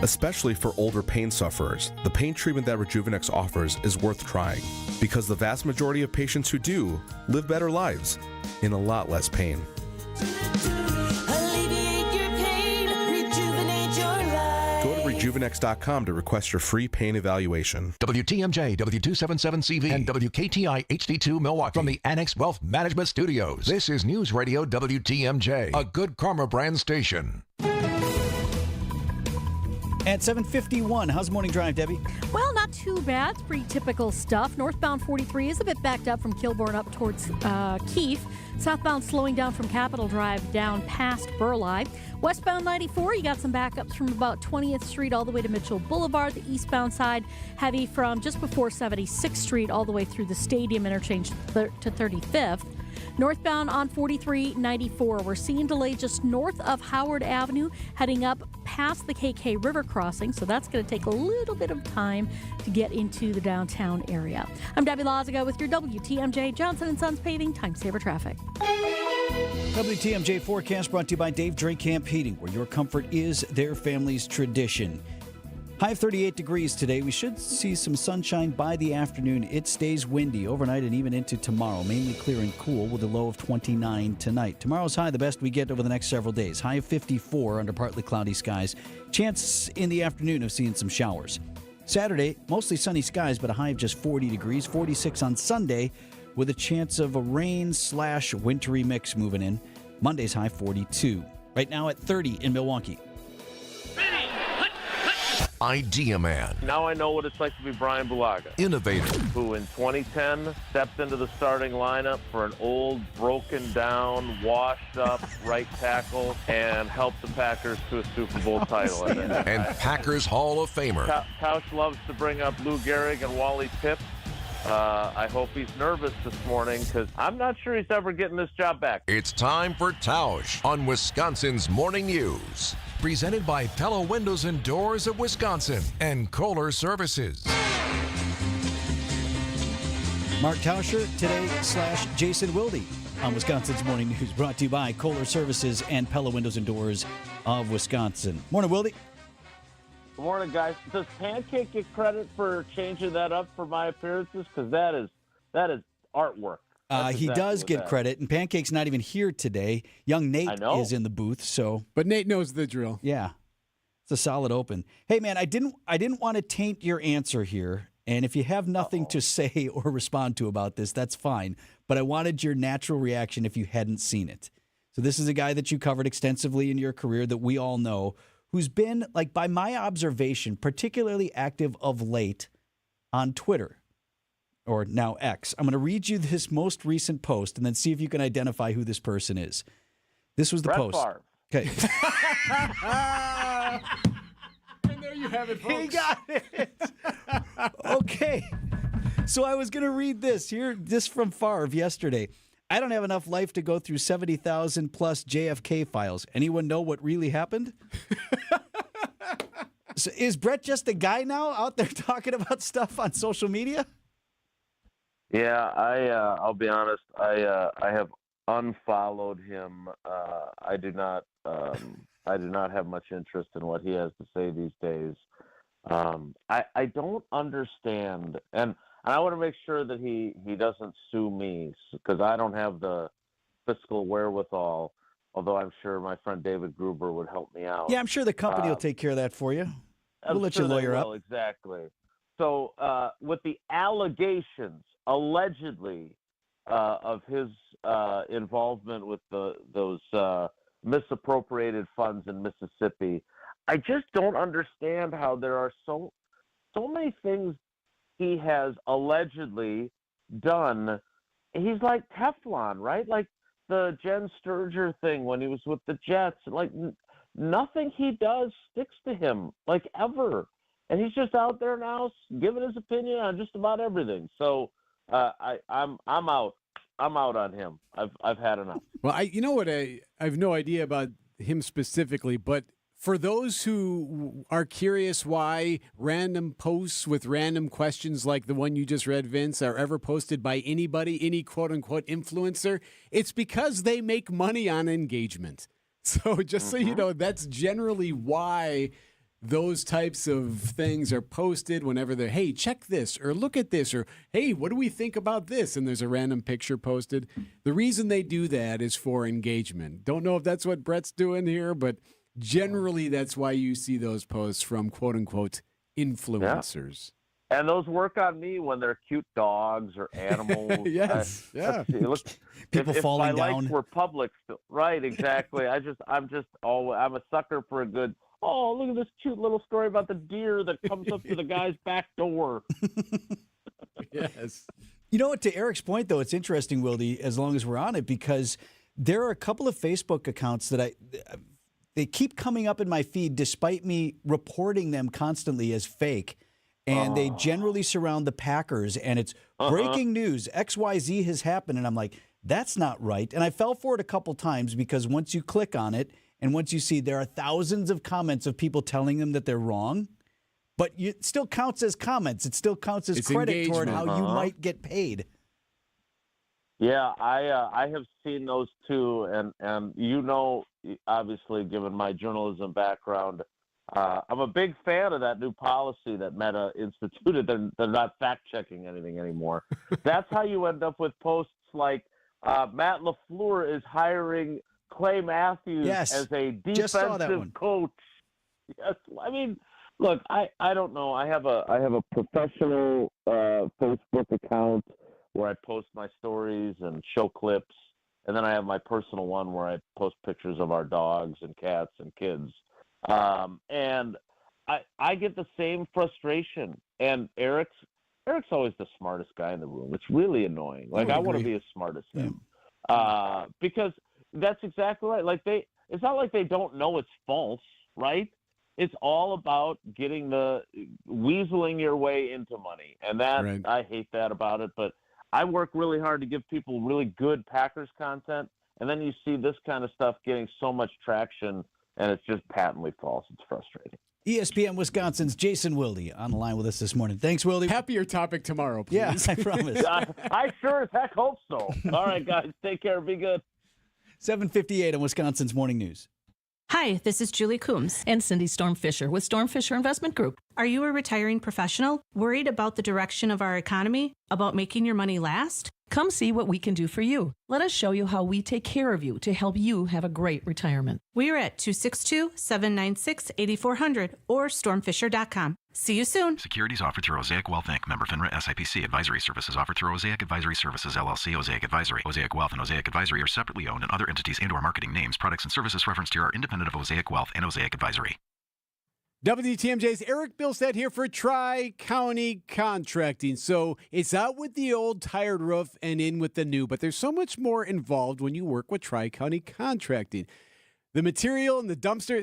Especially for older pain sufferers, the pain treatment that Rejuvenex offers is worth trying, because the vast majority of patients who do live better lives in a lot less pain. Alleviate your pain, rejuvenate your life. Go to rejuvenex.com to request your free pain evaluation. WTMJ, W277CV, and WKTI HD2 Milwaukee from the Annex Wealth Management Studios. This is News Radio WTMJ, a Good Karma brand station. At 7:51, how's the morning drive, Debbie? Well, not too bad. It's pretty typical stuff. Northbound 43 is a bit backed up from Kilbourne up towards Keefe. Southbound slowing down from Capitol Drive down past Burleigh. Westbound 94, you got some backups from about 20th Street all the way to Mitchell Boulevard. The eastbound side heavy from just before 76th Street all the way through the Stadium interchange to 35th. Northbound on 4394, we're seeing delays just north of Howard Avenue, heading up past the KK River crossing, so that's going to take a little bit of time to get into the downtown area. I'm Debbie Lazaga with your WTMJ Johnson & Sons Paving Time Saver Traffic. WTMJ forecast brought to you by Dave Drake Camp Heating, where your comfort is their family's tradition. High of 38 degrees today. We should see some sunshine by the afternoon. It stays windy overnight and even into tomorrow. Mainly clear and cool with a low of 29 tonight. Tomorrow's high, the best we get over the next several days. High of 54 under partly cloudy skies. Chance in the afternoon of seeing some showers. Saturday, mostly sunny skies, but a high of just 40 degrees. 46 on Sunday with a chance of a rain/wintry mix moving in. Monday's high 42. Right now at 30 in Milwaukee. Idea Man. Now I know what it's like to be Brian Bulaga. Innovator. Who in 2010 stepped into the starting lineup for an old, broken down, washed up right tackle and helped the Packers to a Super Bowl title. And Packers Hall of Famer. Tausch loves to bring up Lou Gehrig and Wally Pipp. I hope he's nervous this morning because I'm not sure he's ever getting this job back. It's time for Tausch on Wisconsin's Morning News. Presented by Pella Windows and Doors of Wisconsin and Kohler Services. Mark Tauscher today / Jason Wilde on Wisconsin's Morning News, brought to you by Kohler Services and Pella Windows and Doors of Wisconsin. Morning, Wilde. Good morning, guys. Does Pancake get credit for changing that up for my appearances? Because that is artwork. He does get credit, and Pancake's not even here today. Young Nate is in the booth, so. But Nate knows the drill. Yeah, it's a solid open. Hey, man, I didn't want to taint your answer here, and if you have nothing to say or respond to about this, that's fine. But I wanted your natural reaction if you hadn't seen it. So this is a guy that you covered extensively in your career that we all know, who's been, like by my observation, particularly active of late on Twitter. Or now X. I'm going to read you this most recent post and then see if you can identify who this person is. This was the Brett post. Favre. Okay. And there you have it, folks. He got it. Okay. So I was going to read this from Favre yesterday. I don't have enough life to go through 70,000 plus JFK files. Anyone know what really happened? So is Brett just a guy now out there talking about stuff on social media? Yeah, I'll be honest. I have unfollowed him. I do not have much interest in what he has to say these days. I don't understand, and I want to make sure that he doesn't sue me because I don't have the fiscal wherewithal. Although I'm sure my friend David Gruber would help me out. Yeah, I'm sure the company will take care of that for you. We'll let you lawyer up. Exactly. So with the allegations, allegedly, of his involvement with those misappropriated funds in Mississippi, I just don't understand how there are so many things he has allegedly done, he's like Teflon, right? Like the Jen Sturger thing when he was with the Jets. Like nothing he does sticks to him, like ever. And he's just out there now giving his opinion on just about everything. So I'm out. I'm out on him. I've had enough. Well, you know what? I have no idea about him specifically, but for those who are curious why random posts with random questions like the one you just read, Vince, are ever posted by anybody, any quote-unquote influencer, it's because they make money on engagement. So just so you know, that's generally why those types of things are posted whenever they're, hey, check this, or look at this, or hey, what do we think about this? And there's a random picture posted. The reason they do that is for engagement. Don't know if that's what Brett's doing here, but generally that's why you see those posts from quote-unquote influencers. Yeah. And those work on me when they're cute dogs or animals. Yes, yeah. Look, people falling if my down. likes were public, right? Exactly. I'm a sucker for a good. Oh, look at this cute little story about the deer that comes up to the guy's back door. Yes. You know what? To Eric's point, though, it's interesting, Wildy, as long as we're on it, because there are a couple of Facebook accounts that they keep coming up in my feed, despite me reporting them constantly as fake. And they generally surround the Packers, and it's breaking news. XYZ has happened, and I'm like, that's not right. And I fell for it a couple times because once you click on it, and once you see there are thousands of comments of people telling them that they're wrong, but it still counts as comments. It still counts as credit toward how you might get paid. Yeah, I have seen those too, and you know, obviously, given my journalism background, I'm a big fan of that new policy that Meta instituted. They're not fact-checking anything anymore. That's how you end up with posts like Matt LaFleur is hiring Clay Matthews as a defensive coach. Yes, I mean, look, I don't know. I have a professional Facebook account where I post my stories and show clips, and then I have my personal one where I post pictures of our dogs and cats and kids. And I get the same frustration. And Eric's always the smartest guy in the room. It's really annoying. Like I want to be as smart as him, because that's exactly right. Like it's not like they don't know it's false, right? It's all about getting weaseling your way into money, and that I hate that about it. But I work really hard to give people really good Packers content, and then you see this kind of stuff getting so much traction. And it's just patently false. It's frustrating. ESPN Wisconsin's Jason Wilde on the line with us this morning. Thanks, Wilde. Happier topic tomorrow, please. Yeah, I promise. I sure as heck hope so. All right, guys. Take care. Be good. 7:58 on Wisconsin's Morning News. Hi, this is Julie Coombs and Cindy Storm Fisher with Storm Fisher Investment Group. Are you a retiring professional worried about the direction of our economy, about making your money last? Come see what we can do for you. Let us show you how we take care of you to help you have a great retirement. We are at 262-796-8400 or stormfisher.com. See you soon. Securities offered through Osaic Wealth Inc. Member FINRA SIPC. Advisory services offered through Osaic Advisory Services LLC. Osaic Advisory. Osaic Wealth and Osaic Advisory are separately owned, and other entities and/or marketing names, products, and services referenced here are independent of Osaic Wealth and Osaic Advisory. WTMJ's Erik Bilstad here for Tri-County Contracting. So it's out with the old tired roof and in with the new, but there's so much more involved when you work with Tri-County Contracting. The material and the dumpster are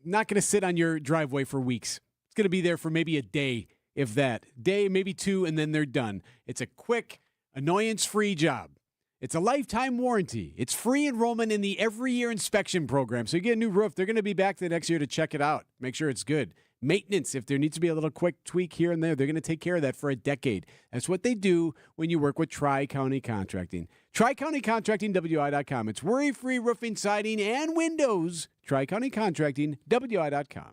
not going to sit on your driveway for weeks. It's going to be there for maybe a day, if that. Day, maybe two, and then they're done. It's a quick, annoyance-free job. It's a lifetime warranty. It's free enrollment in the every-year inspection program. So you get a new roof, they're going to be back the next year to check it out, make sure it's good. Maintenance, if there needs to be a little quick tweak here and there, they're going to take care of that for a decade. That's what they do when you work with Tri-County Contracting. TriCountyContractingWI.com. It's worry-free roofing, siding, and windows. Tri-County Contracting, WI.com.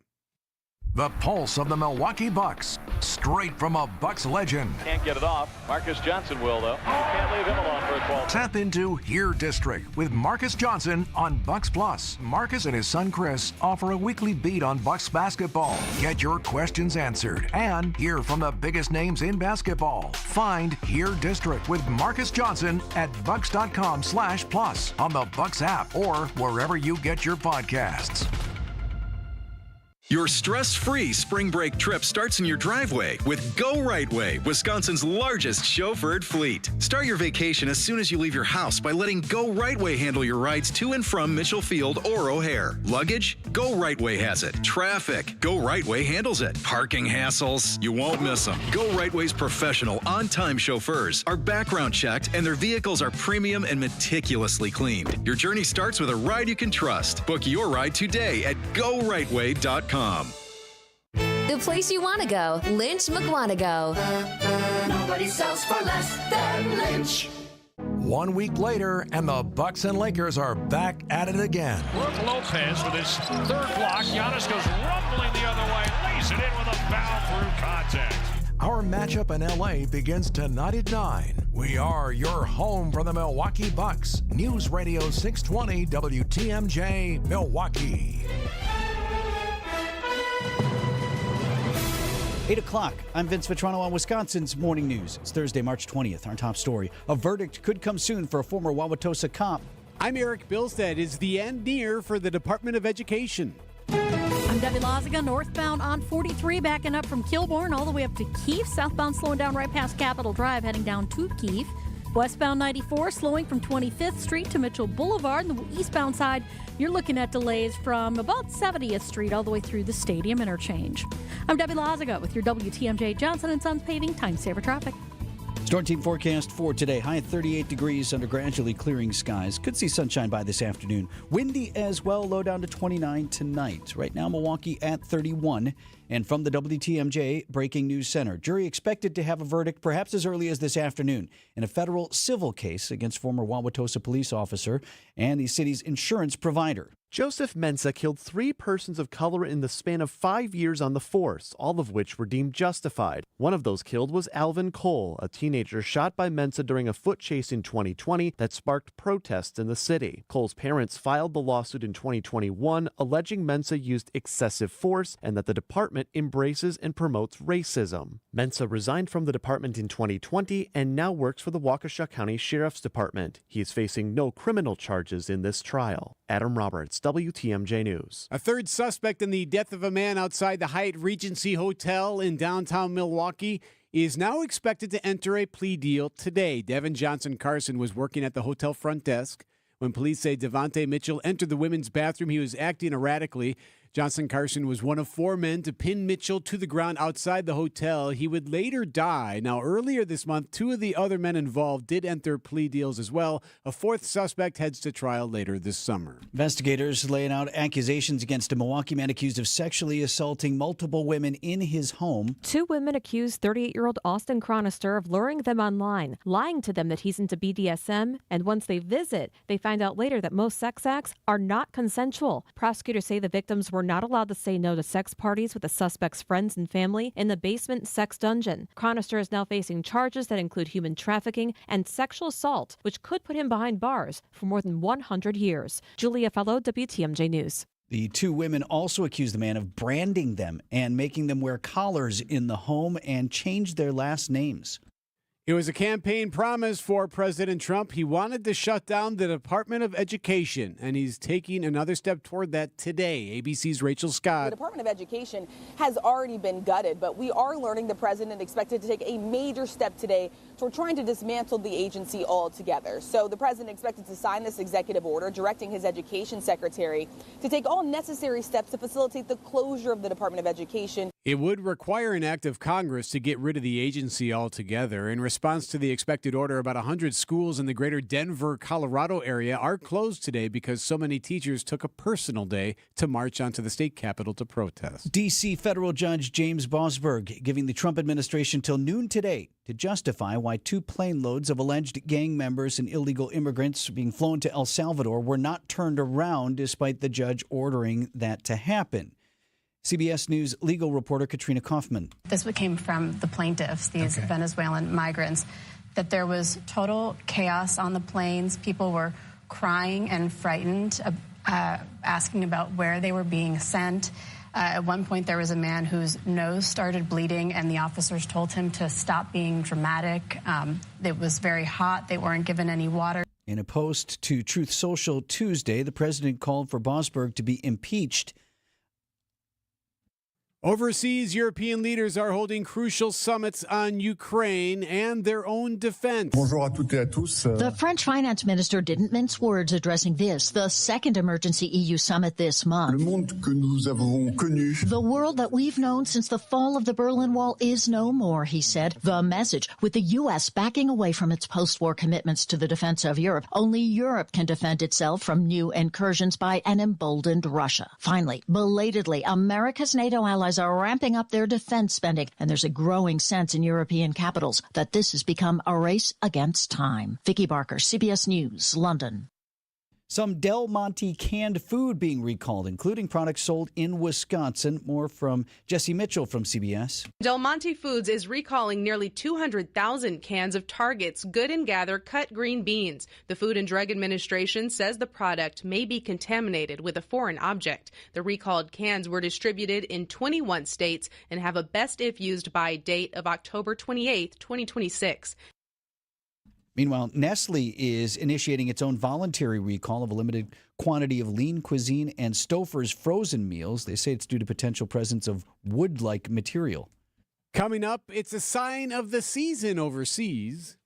The pulse of the Milwaukee Bucks, straight from a Bucks legend. Can't get it off. Marcus Johnson will, though. Can't leave him alone for a 12. Tap into Here District with Marcus Johnson on Bucks Plus. Marcus and his son Chris offer a weekly beat on Bucks basketball. Get your questions answered and hear from the biggest names in basketball. Find Here District with Marcus Johnson at bucks.com/plus on the Bucks app or wherever you get your podcasts. Your stress-free spring break trip starts in your driveway with Go Right Way, Wisconsin's largest chauffeured fleet. Start your vacation as soon as you leave your house by letting Go Right Way handle your rides to and from Mitchell Field or O'Hare. Luggage? Go Right Way has it. Traffic? Go Right Way handles it. Parking hassles? You won't miss them. Go Right Way's professional, on-time chauffeurs are background checked and their vehicles are premium and meticulously cleaned. Your journey starts with a ride you can trust. Book your ride today at GoRightWay.com. The place you want to go, Lynch McWanago. Nobody sells for less than Lynch. 1 week later, and the Bucks and Lakers are back at it again. Brooke Lopez with his third block. Giannis goes rumbling the other way, lays it in with a foul through contact. Our matchup in LA begins tonight at 9. We are your home for the Milwaukee Bucks. News Radio 620 WTMJ Milwaukee. 8 o'clock. I'm Vince Vitrano on Wisconsin's Morning News. It's Thursday, March 20th. Our top story. A verdict could come soon for a former Wauwatosa cop. I'm Erik. Bilstad. Is the end near for the Department of Education? I'm Debbie Laziga, northbound on 43, backing up from Kilbourne all the way up to Keefe. Southbound slowing down right past Capitol Drive, heading down to Keefe. Westbound 94 slowing from 25th Street to Mitchell Boulevard. And the eastbound side, you're looking at delays from about 70th Street all the way through the Stadium interchange. I'm Debbie Laziga with your WTMJ Johnson & Sons Paving Time Saver Traffic. Storm team forecast for today. High at 38 degrees under gradually clearing skies. Could see sunshine by this afternoon. Windy as well, low down to 29 tonight. Right now, Milwaukee at 31. And from the WTMJ Breaking News Center, jury expected to have a verdict perhaps as early as this afternoon in a federal civil case against former Wauwatosa police officer and the city's insurance provider. Joseph Mensah killed 3 persons of color in the span of 5 years on the force, all of which were deemed justified. One of those killed was Alvin Cole, a teenager shot by Mensah during a foot chase in 2020 that sparked protests in the city. Cole's parents filed the lawsuit in 2021, alleging Mensah used excessive force and that the department embraces and promotes racism. Mensah resigned from the department in 2020 and now works for the Waukesha County Sheriff's Department. He is facing no criminal charges in this trial. Adam Roberts, WTMJ News. A third suspect in the death of a man outside the Hyatt Regency Hotel in downtown Milwaukee is now expected to enter a plea deal today. Devin Johnson Carson was working at the hotel front desk when police say Devontae Mitchell entered the women's bathroom. He was acting erratically. Johnson Carson was one of 4 men to pin Mitchell to the ground outside the hotel. He would later die. Now, earlier this month, 2 of the other men involved did enter plea deals as well. A 4th suspect heads to trial later this summer. Investigators laying out accusations against a Milwaukee man accused of sexually assaulting multiple women in his home. 2 women accused 38-year-old Austin Chronister of luring them online, lying to them that he's into BDSM, and once they visit, they find out later that most sex acts are not consensual. Prosecutors say the victims were not allowed to say no to sex parties with the suspect's friends and family in the basement sex dungeon. Chronister is now facing charges that include human trafficking and sexual assault, which could put him behind bars for more than 100 years. Julia Fellow, WTMJ News. The 2 women also accused the man of branding them and making them wear collars in the home and change their last names. It was a campaign promise for President Trump. He wanted to shut down the Department of Education, and he's taking another step toward that today. ABC's Rachel Scott. The Department of Education has already been gutted, but we are learning the president expected to take a major step today toward trying to dismantle the agency altogether. So the president expected to sign this executive order directing his education secretary to take all necessary steps to facilitate the closure of the Department of Education. It would require an act of Congress to get rid of the agency altogether. In response to the expected order, about 100 schools in the greater Denver, Colorado area are closed today because so many teachers took a personal day to march onto the state capitol to protest. D.C. federal judge James Bosberg giving the Trump administration till noon today to justify why 2 plane loads of alleged gang members and illegal immigrants being flown to El Salvador were not turned around despite the judge ordering that to happen. CBS News legal reporter Katrina Kaufman. This came from the plaintiffs, these Venezuelan migrants, that there was total chaos on the planes. People were crying and frightened, asking about where they were being sent. At one point, there was a man whose nose started bleeding, and the officers told him to stop being dramatic. It was very hot. They weren't given any water. In a post to Truth Social Tuesday, the president called for Bosberg to be impeached. Overseas, European leaders are holding crucial summits on Ukraine and their own defense. Bonjour à toutes et à tous. The French finance minister didn't mince words addressing this, the second emergency EU summit this month. Le monde que nous avons connu. The world that we've known since the fall of the Berlin Wall is no more, he said. The message, with the U.S. backing away from its post-war commitments to the defense of Europe, only Europe can defend itself from new incursions by an emboldened Russia. Finally, belatedly, America's NATO allies are ramping up their defense spending, and there's a growing sense in European capitals that this has become a race against time. Vicky Barker, CBS News, London. Some Del Monte canned food being recalled, including products sold in Wisconsin. More from Jesse Mitchell from CBS. Del Monte Foods is recalling nearly 200,000 cans of Target's Good and Gather cut green beans. The Food and Drug Administration says the product may be contaminated with a foreign object. The recalled cans were distributed in 21 states and have a best if used by date of October 28, 2026. Meanwhile, Nestle is initiating its own voluntary recall of a limited quantity of Lean Cuisine and Stouffer's frozen meals. They say it's due to potential presence of wood-like material. Coming up, it's a sign of the season overseas.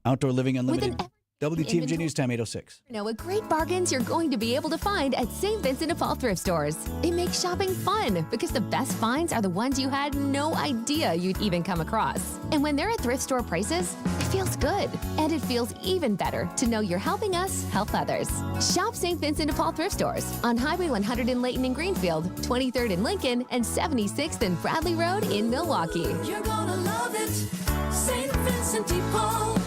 Outdoor Living Unlimited. WTMJ News Time 8:06. Know what great bargains you're going to be able to find at St. Vincent de Paul thrift stores. It makes shopping fun because the best finds are the ones you had no idea you'd even come across. And when they're at thrift store prices, it feels good. And it feels even better to know you're helping us help others. Shop St. Vincent de Paul thrift stores on Highway 100 in Layton and Greenfield, 23rd in Lincoln, and 76th and Bradley Road in Milwaukee. You're gonna love it, St. Vincent de Paul.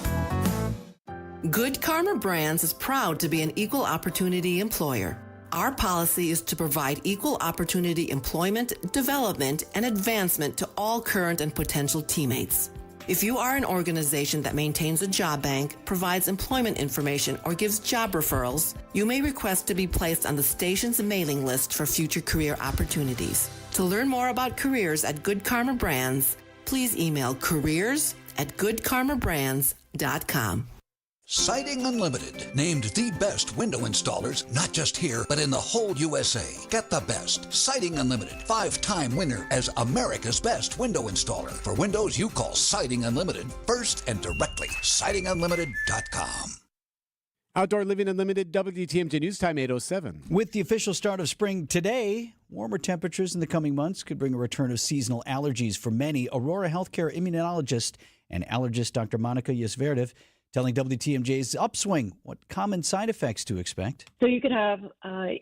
Good Karma Brands is proud to be an equal opportunity employer. Our policy is to provide equal opportunity employment, development, and advancement to all current and potential teammates. If you are an organization that maintains a job bank, provides employment information, or gives job referrals, you may request to be placed on the station's mailing list for future career opportunities. To learn more about careers at Good Karma Brands, please email careers@goodkarmabrands.com. Siding Unlimited, named the best window installers, not just here, but in the whole USA. Get the best. Siding Unlimited, 5-time winner as America's best window installer. For windows, you call Siding Unlimited first and directly. SidingUnlimited.com. Outdoor Living Unlimited, WTMJ News Time 8:07. With the official start of spring today, warmer temperatures in the coming months could bring a return of seasonal allergies for many. Aurora Healthcare immunologist and allergist Dr. Monica Yasverdev telling WTMJ's Upswing what common side effects to expect. So you could have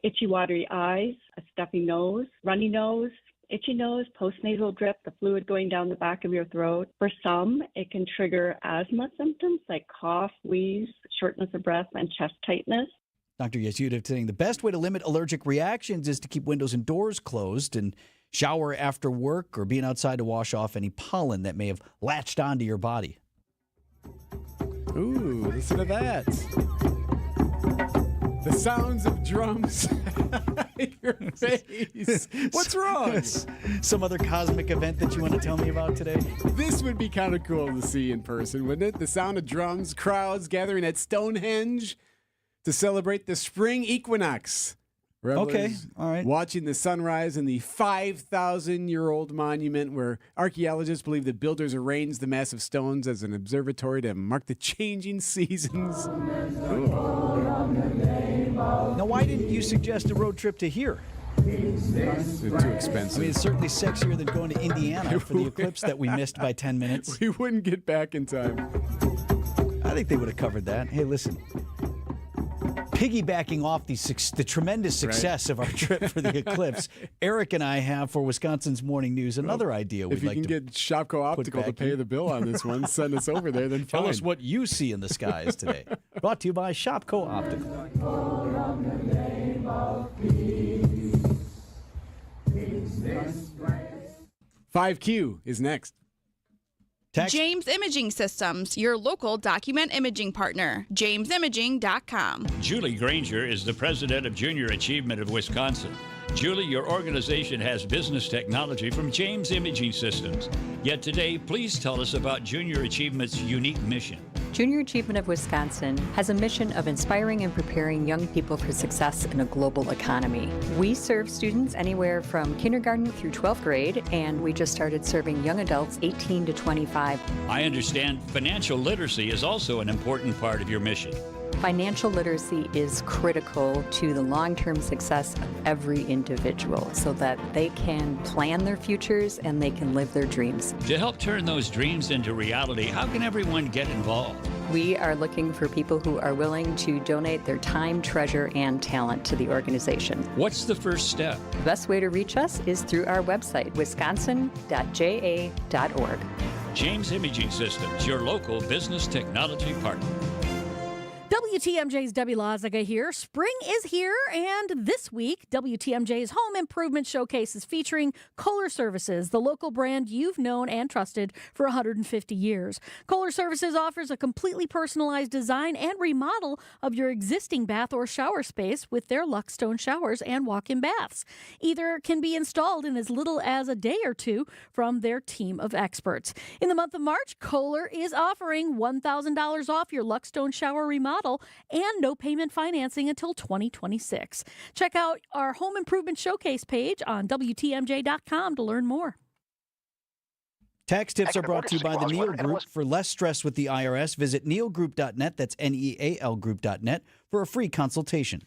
itchy, watery eyes, a stuffy nose, runny nose, itchy nose, postnasal drip, the fluid going down the back of your throat. For some, it can trigger asthma symptoms like cough, wheeze, shortness of breath, and chest tightness. Dr. Yasverdev saying the best way to limit allergic reactions is to keep windows and doors closed and shower after work or being outside to wash off any pollen that may have latched onto your body. Ooh, listen to that. The sounds of drums in your face. What's wrong? Some other cosmic event that you want to tell me about today? This would be kind of cool to see in person, wouldn't it? The sound of drums, crowds gathering at Stonehenge to celebrate the spring equinox. Revelers okay, all right. Watching the sunrise in the 5,000-year-old monument where archaeologists believe the builders arranged the massive stones as an observatory to mark the changing seasons. Now, why didn't you suggest a road trip to here? It's too expensive. I mean, it's certainly sexier than going to Indiana for the eclipse that we missed by 10 minutes. We wouldn't get back in time. I think they would have covered that. Hey, listen. Piggybacking off the tremendous success of our trip for the eclipse, Erik and I have for Wisconsin's Morning News another idea we'd like to If you can get Shopko Optical to pay the bill on this one, send us over there, then Tell us what you see in the skies today. Brought to you by Shopko Optical. 5Q is next. James Imaging Systems, your local document imaging partner. JamesImaging.com. Julie Granger is the president of Junior Achievement of Wisconsin. Julie, your organization has business technology from James Imaging Systems. Yet today, please tell us about Junior Achievement's unique mission. Junior Achievement of Wisconsin has a mission of inspiring and preparing young people for success in a global economy. We serve students anywhere from kindergarten through 12th grade, and we just started serving young adults 18 to 25. I understand financial literacy is also an important part of your mission. Financial literacy is critical to the long-term success of every individual so that they can plan their futures and they can live their dreams. To help turn those dreams into reality, how can everyone get involved? We are looking for people who are willing to donate their time, treasure, and talent to the organization. What's the first step? The best way to reach us is through our website, wisconsin.ja.org. James Imaging Systems, your local business technology partner. WTMJ's Debbie Loziga here. Spring is here, and this week, WTMJ's Home Improvement Showcase is featuring Kohler Services, the local brand you've known and trusted for 150 years. Kohler Services offers a completely personalized design and remodel of your existing bath or shower space with their Luxstone showers and walk-in baths. Either can be installed in as little as a day or two from their team of experts. In the month of March, Kohler is offering $1,000 off your Luxstone shower remodel and no payment financing until 2026. Check out our Home Improvement Showcase page on WTMJ.com to learn more. Tax tips are brought to you by the Neal Group. For less stress with the IRS, visit nealgroup.net. That's NEAL Group.net for a free consultation.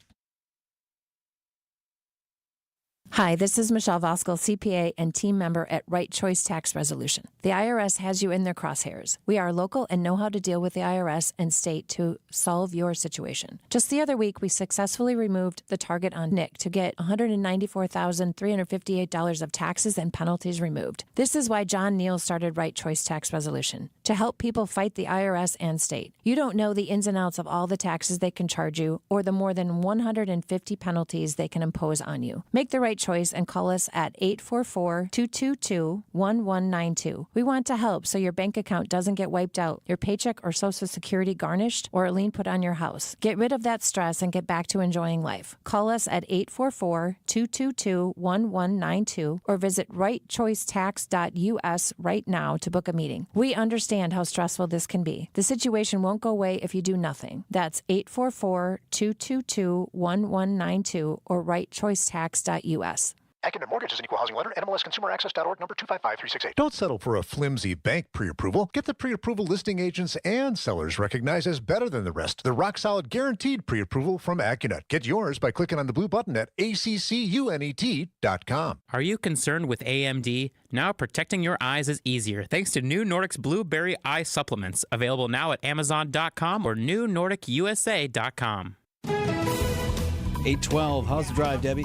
Hi, this is Michelle Voskel, CPA and team member at Right Choice Tax Resolution. The IRS has you in their crosshairs. We are local and know how to deal with the IRS and state to solve your situation. Just the other week, we successfully removed the target on Nick to get $194,358 of taxes and penalties removed. This is why John Neal started Right Choice Tax Resolution, to help people fight the IRS and state. You don't know the ins and outs of all the taxes they can charge you or the more than 150 penalties they can impose on you. Make the right choice and call us at 844-222-1192. We want to help so your bank account doesn't get wiped out, your paycheck or Social Security garnished, or a lien put on your house. Get rid of that stress and get back to enjoying life. Call us at 844-222-1192 or visit rightchoicetax.us right now to book a meeting. We understand how stressful this can be. The situation won't go away if you do nothing. That's 844-222-1192 or rightchoicetax.us. Accunet Mortgage is an equal housing lender. NMLSConsumerAccess.org, number 255368. Don't settle for a flimsy bank pre-approval. Get the pre-approval listing agents and sellers recognized as better than the rest. The rock-solid guaranteed pre-approval from Accunet. Get yours by clicking on the blue button at accunet.com. Are you concerned with AMD? Now protecting your eyes is easier thanks to New Nordic's Blueberry Eye Supplements, available now at Amazon.com or NewNordicUSA.com. 812, how's the drive, Debbie?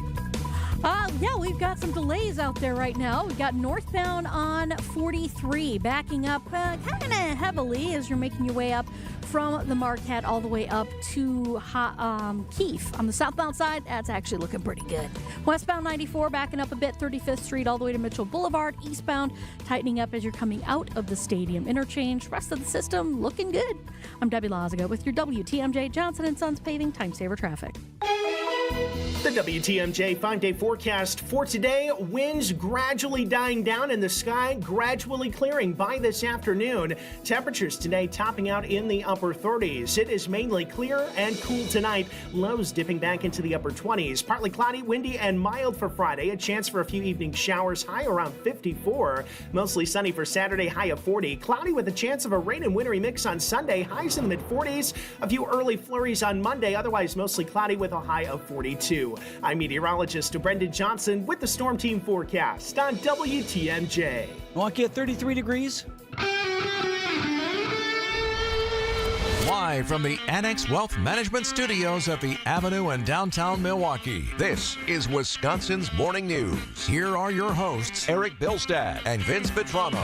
Yeah, we've got some delays out there right now. We've got northbound on 43 backing up kind of heavily as you're making your way up from the Marquette all the way up to Keefe. On the southbound side, that's actually looking pretty good. Westbound 94 backing up a bit, 35th Street all the way to Mitchell Boulevard. Eastbound tightening up as you're coming out of the stadium interchange. Rest of the system looking good. I'm Debbie Loziga with your WTMJ Johnson & Sons Paving Time Saver Traffic. The WTMJ 5-day forecast for today, winds gradually dying down and the sky gradually clearing by this afternoon. Temperatures today topping out in the upper 30s. It is mainly clear and cool tonight. Lows dipping back into the upper 20s. Partly cloudy, windy, and mild for Friday. A chance for a few evening showers, high around 54. Mostly sunny for Saturday, high of 40. Cloudy with a chance of a rain and wintry mix on Sunday, highs in the mid-40s. A few early flurries on Monday, otherwise mostly cloudy with a high of 42. I'm meteorologist Brendan Johnson with the Storm Team forecast on WTMJ. Milwaukee at 33 degrees. Live from the Annex Wealth Management Studios at the Avenue in downtown Milwaukee, this is Wisconsin's Morning News. Here are your hosts, Erik Bilstad and Vince Vitrano.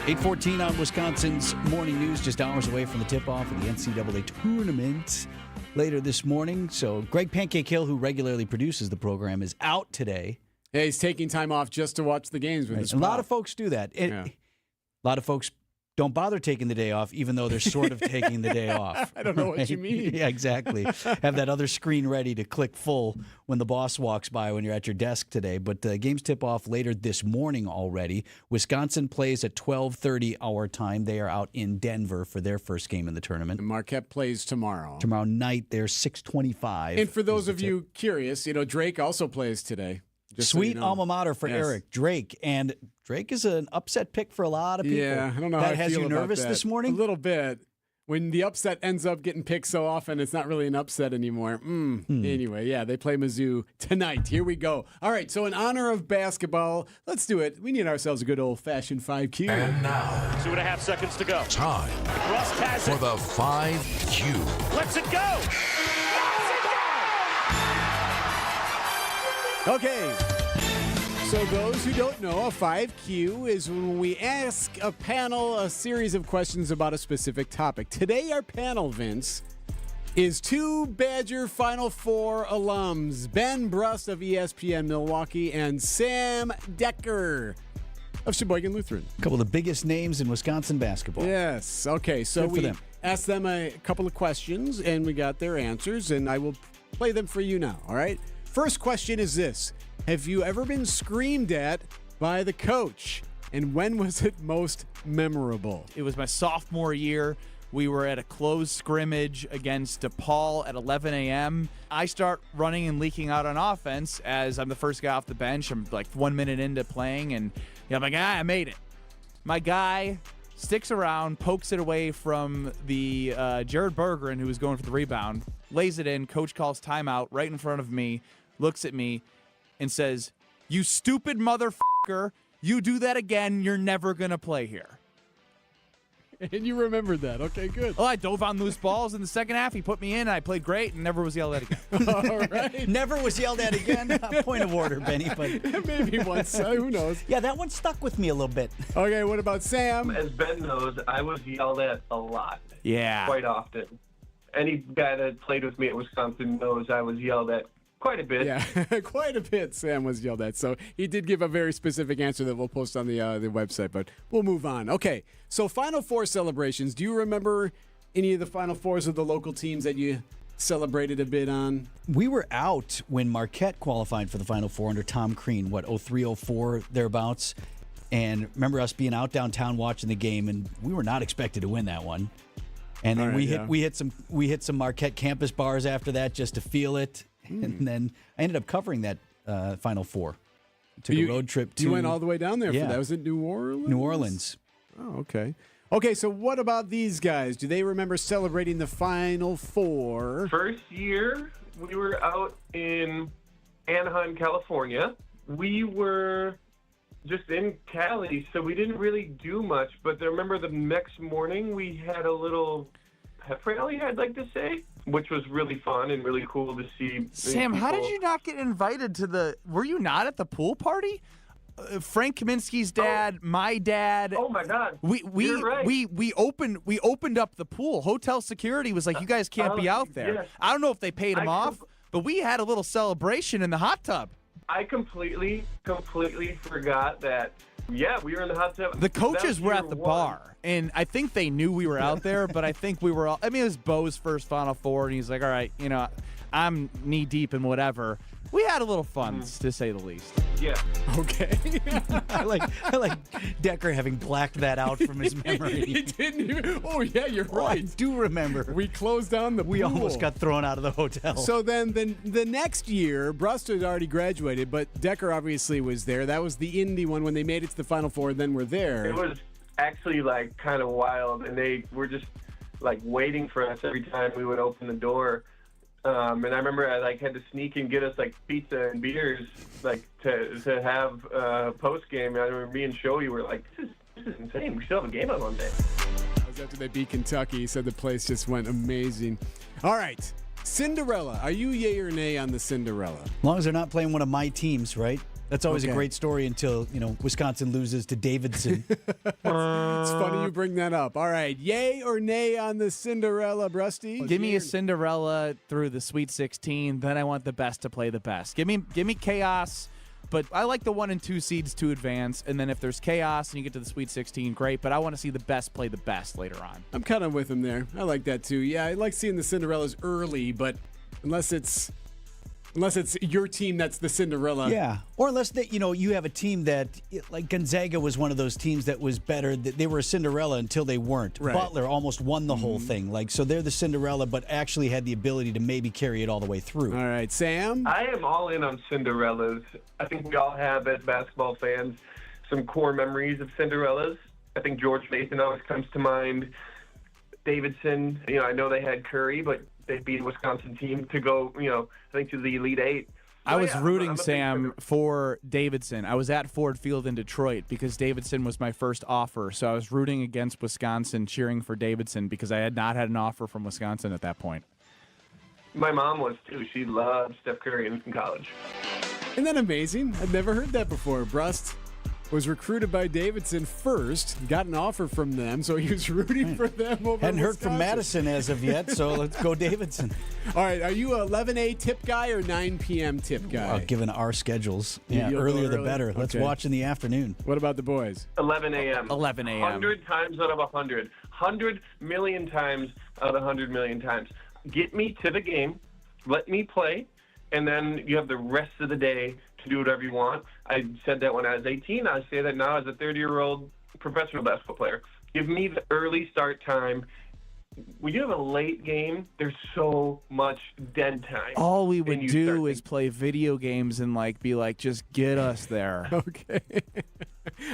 8:14 on Wisconsin's Morning News, just hours away from the tip-off of the NCAA tournament later this morning. So Greg Pancake Hill, who regularly produces the program, is out today. Yeah, he's taking time off just to watch the games with his A lot of folks do that. A lot of folks don't bother taking the day off, even though they're sort of taking the day off. I don't know what you mean. Yeah, exactly. Have that other screen ready to click full when the boss walks by when you're at your desk today. But games tip off later this morning already. Wisconsin plays at 12:30 our time. They are out in Denver for their first game in the tournament. And Marquette plays tomorrow. Tomorrow night, they're 6:25. And for those of you curious, Drake also plays today. Sweet alma mater for Erik, Drake. And Drake is an upset pick for a lot of people. Yeah, I don't know that how I has feel you about nervous that. this morning? A little bit. When the upset ends up getting picked so often, it's not really an upset anymore. Anyway, yeah, they play Mizzou tonight. Here we go. All right, so in honor of basketball, let's do it. We need ourselves a good old-fashioned 5Q. And now, 2.5 seconds to go. time Rust has for it. the 5Q. Lets it go. Okay. So those who don't know, a 5Q is when we ask a panel a series of questions about a specific topic. Today, our panel, Vince, is two Badger Final Four alums, Ben Brust of ESPN Milwaukee and Sam Decker of Sheboygan Lutheran. A couple of the biggest names in Wisconsin basketball. Yes. Okay, so Good for we them. asked them a couple of questions, and we got their answers, and I will play them for you now, all right? First question is this. Have you ever been screamed at by the coach? And when was it most memorable? It was my sophomore year. We were at a closed scrimmage against DePaul at 11 a.m. I start running and leaking out on offense as I'm the first guy off the bench. I'm like 1 minute into playing, and I'm like, I made it. My guy sticks around, pokes it away from the Jared Bergeron, who was going for the rebound, lays it in. Coach calls timeout right in front of me, looks at me, and says, "You stupid motherfucker, you do that again, you're never going to play here." And you remembered that. Okay, good. Well, I dove on loose balls in the second half. He put me in. I played great and never was yelled at again. All right. Never was yelled at again. Point of order, Benny. But maybe once. Who knows? Yeah, that one stuck with me a little bit. Okay, what about Sam? As Ben knows, I was yelled at a lot. Yeah. Quite often. Any guy that played with me at Wisconsin knows I was yelled at quite a bit. Yeah, quite a bit Sam was yelled at. So he did give a very specific answer that we'll post on the website, but we'll move on. Okay, so Final Four celebrations. Do you remember any of the Final Fours of the local teams that you celebrated a bit on? We were out when Marquette qualified for the Final Four under Tom Crean, 03, 04, thereabouts. And remember us being out downtown watching the game, and we were not expected to win that one. And then we hit some Marquette campus bars after that just to feel it. And then I ended up covering that Final Four. Took a road trip to... You went all the way down there for that. Was it New Orleans? New Orleans. Oh, okay. Okay, so what about these guys? Do they remember celebrating the Final Four? First year, we were out in Anaheim, California. We were just in Cali, so we didn't really do much. But I remember the next morning, we had a little pep rally, I'd like to say, which was really fun and really cool to see. Sam, how did you not get invited to the... Were you not at the pool party? Frank Kaminsky's dad, my dad. Oh my God! You're right. we opened up the pool. Hotel security was like, "You guys can't be out there." Yes. I don't know if they paid him off, but we had a little celebration in the hot tub. I completely forgot that. Yeah, we were in the hot tub. The coaches were at the bar, and I think they knew we were out there, but I think we were all... I mean, it was Bo's first Final Four, and he's like, all right, I'm knee-deep in whatever. We had a little fun, to say the least. Yeah. Okay. I like Decker having blacked that out from his memory. He didn't even... Oh, yeah, you're right. I do remember. We closed down the pool. We almost got thrown out of the hotel. So then the next year, Brust had already graduated, but Decker obviously was there. That was the Indy one when they made it to the Final Four and then were there. It was actually like kind of wild, and they were just like waiting for us every time we would open the door. And I remember I had to sneak and get us pizza and beers to have post game. I remember me and Shoei were like, this is insane. We still have a game on Monday. That was after they beat Kentucky. He said the place just went amazing. All right, Cinderella. Are you yay or nay on the Cinderella? As long as they're not playing one of my teams, right? That's always a great story until, Wisconsin loses to Davidson. It's funny you bring that up. All right, yay or nay on the Cinderella, Brusty? Give me a Cinderella through the Sweet 16, then I want the best to play the best. Give me chaos But I like the 1 and 2 seeds to advance, and then if there's chaos and you get to the Sweet 16, great. But I want to see the best play the best later on. I'm kind of with him there. I like that too. Yeah, I like seeing the Cinderellas early, but unless it's your team that's the Cinderella. Yeah. Or unless you have a team that, like Gonzaga was one of those teams that was better. They were a Cinderella until they weren't. Right. Butler almost won the whole thing. So they're the Cinderella, but actually had the ability to maybe carry it all the way through. All right, Sam? I am all in on Cinderellas. I think we all have, as basketball fans, some core memories of Cinderellas. I think George Mason always comes to mind. Davidson, I know they had Curry, but they beat a Wisconsin team to go, I think to the Elite Eight. I was rooting, Sam, for Davidson. I was at Ford Field in Detroit because Davidson was my first offer. So I was rooting against Wisconsin, cheering for Davidson because I had not had an offer from Wisconsin at that point. My mom was, too. She loved Steph Curry in college. Isn't that amazing? I've never heard that before. Brust was recruited by Davidson first, got an offer from them, so he was rooting for them over Hadn't heard Wisconsin. from Madison as of yet, so let's go Davidson. All right, are you a 11 tip guy or 9 p.m. tip guy? Given our schedules, You'll earlier go the better. early? Let's Okay. watch in the afternoon. What about the boys? 11 a.m. 11 a.m. 100 times out of 100. 100 million times out of 100 million times. Get me to the game, let me play, and then you have the rest of the day to do whatever you want. I said that when I was 18. I say that now as a 30-year-old professional basketball player. Give me the early start time. When you have a late game, there's so much dead time. All we would And you do start is play video games and be like, just get us there. Okay.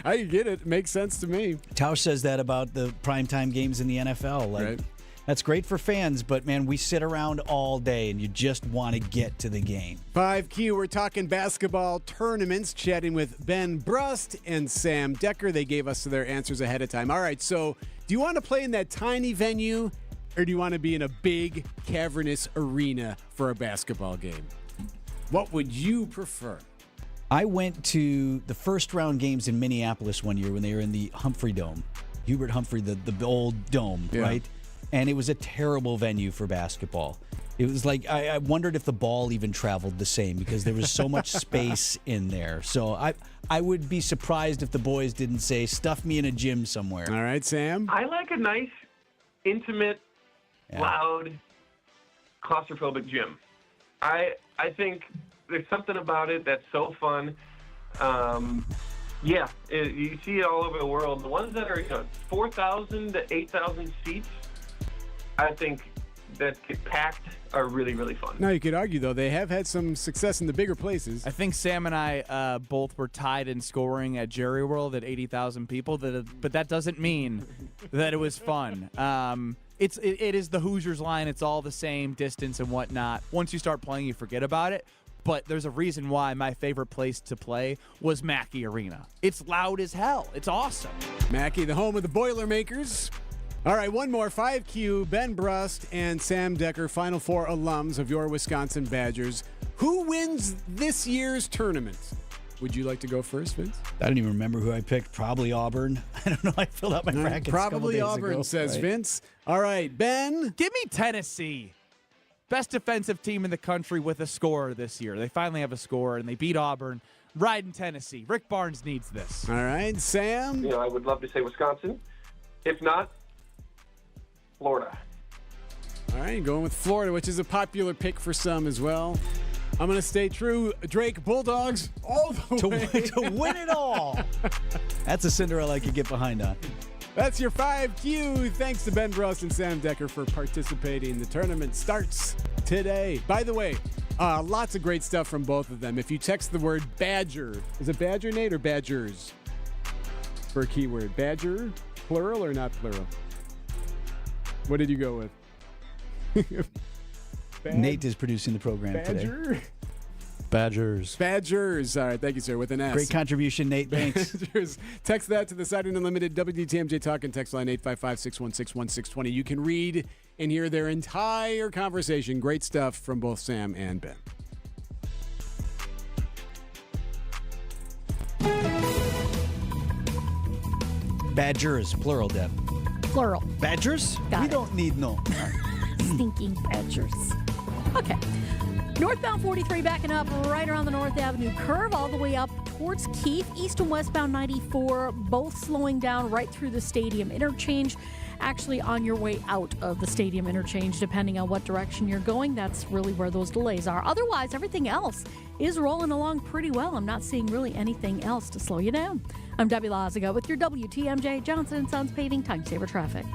I get it. Makes sense to me. Tausch says that about the primetime games in the NFL. Right. That's great for fans, but, man, we sit around all day, and you just want to get to the game. 5Q, we're talking basketball tournaments, chatting with Ben Brust and Sam Decker. They gave us their answers ahead of time. All right, so do you want to play in that tiny venue, or do you want to be in a big, cavernous arena for a basketball game? What would you prefer? I went to the first-round games in Minneapolis one year when they were in the Humphrey Dome. Hubert Humphrey, the old dome, right? And it was a terrible venue for basketball. It was like, I wondered if the ball even traveled the same because there was so much space in there. So I would be surprised if the boys didn't say, stuff me in a gym somewhere. All right, Sam? I like a nice, intimate, loud, claustrophobic gym. I think there's something about it that's so fun. You see it all over the world. The ones that are 4,000 to 8,000 seats, I think that get packed are really, really fun. Now, you could argue, though, they have had some success in the bigger places. I think Sam and I both were tied in scoring at Jerry World at 80,000 people, but that doesn't mean that it was fun. It is the Hoosiers line. It's all the same distance and whatnot. Once you start playing, you forget about it. But there's a reason why my favorite place to play was Mackey Arena. It's loud as hell. It's awesome. Mackey, the home of the Boilermakers. All right, one more. 5Q, Ben Brust and Sam Decker, Final Four alums of your Wisconsin Badgers. Who wins this year's tournament? Would you like to go first, Vince? I don't even remember who I picked. Probably Auburn. I don't know. I filled out my brackets. Probably a couple days Auburn, ago. says Right. Vince. All right, Ben. Give me Tennessee. Best defensive team in the country with a scorer this year. They finally have a scorer, and they beat Auburn. Riding Tennessee. Rick Barnes needs this. All right, Sam. I would love to say Wisconsin. If not, Florida. All right, going with Florida, which is a popular pick for some as well. I'm going to stay true. Drake Bulldogs all the way. To win it all. That's a Cinderella I could get behind on. That's your 5Q. Thanks to Ben Brust and Sam Decker for participating. The tournament starts today. By the way, lots of great stuff from both of them. If you text the word Badger, is it Badger, Nate, or Badgers for a keyword? Badger, plural or not plural? What did you go with? Nate is producing the program today. Badgers. All right, thank you, sir, with an S. Great contribution, Nate. Thanks. Badgers. Text that to the Sighting Unlimited WDTMJ Talk and text line 855-616-1620. You can read and hear their entire conversation. Great stuff from both Sam and Ben. Badgers, plural, Deb. Plural. Badgers? Got we it. don't need no. Stinking badgers. Okay. Northbound 43 backing up right around the North Avenue curve all the way up towards Keith. East and westbound 94 both slowing down right through the stadium interchange. Actually on your way out of the stadium interchange, depending on what direction you're going. That's really where those delays are. Otherwise, everything else is rolling along pretty well. I'm not seeing really anything else to slow you down. I'm Debbie Lazigo with your WTMJ Johnson & Sons Paving Time Saver Traffic.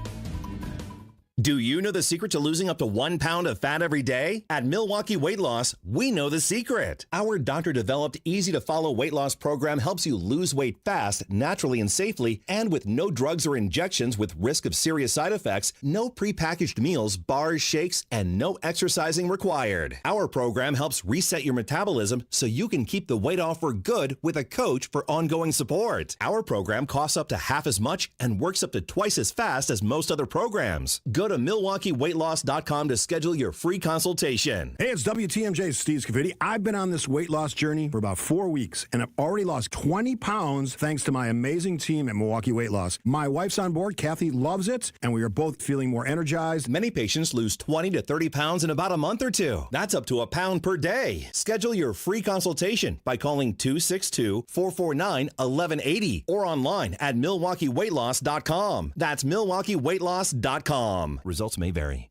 Do you know the secret to losing up to 1 pound of fat every day? At Milwaukee Weight Loss, we know the secret. Our doctor-developed, easy-to-follow weight loss program helps you lose weight fast, naturally and safely, and with no drugs or injections with risk of serious side effects, no prepackaged meals, bars, shakes, and no exercising required. Our program helps reset your metabolism so you can keep the weight off for good with a coach for ongoing support. Our program costs up to half as much and works up to twice as fast as most other programs. Go to MilwaukeeWeightLoss.com to schedule your free consultation. Hey, it's WTMJ's Steve Scafidi. I've been on this weight loss journey for about 4 weeks, and I've already lost 20 pounds thanks to my amazing team at Milwaukee Weight Loss. My wife's on board. Kathy loves it, and we are both feeling more energized. Many patients lose 20 to 30 pounds in about a month or two. That's up to a pound per day. Schedule your free consultation by calling 262-449-1180 or online at MilwaukeeWeightLoss.com. That's MilwaukeeWeightLoss.com. Results may vary.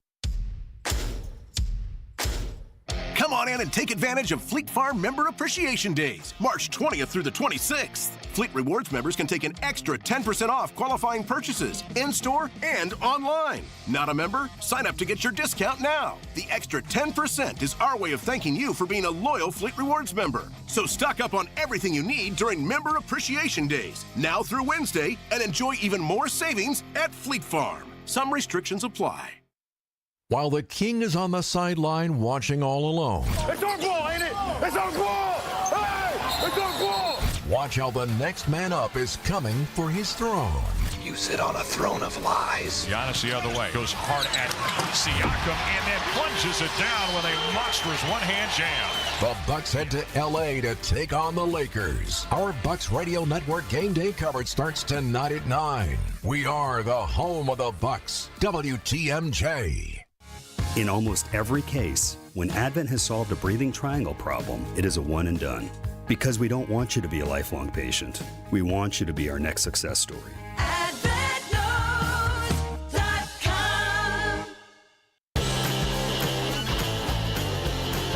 Come on in and take advantage of Fleet Farm Member Appreciation Days, March 20th through the 26th. Fleet Rewards members can take an extra 10% off qualifying purchases, in-store and online. Not a member? Sign up to get your discount now. The extra 10% is our way of thanking you for being a loyal Fleet Rewards member. So stock up on everything you need during Member Appreciation Days, now through Wednesday, and enjoy even more savings at Fleet Farm. Some restrictions apply. While the king is on the sideline watching all alone. It's our ball, ain't it? It's our ball! Hey! It's our ball! Watch how the next man up is coming for his throne. You sit on a throne of lies. Giannis the other way. Goes hard at Siakam and then plunges it down with a monstrous one-hand jam. The Bucks head to L.A. to take on the Lakers. Our Bucks Radio Network game day coverage starts tonight at 9. We are the home of the Bucks. WTMJ. In almost every case, when Advent has solved a breathing triangle problem, it is a one and done. Because we don't want you to be a lifelong patient. We want you to be our next success story.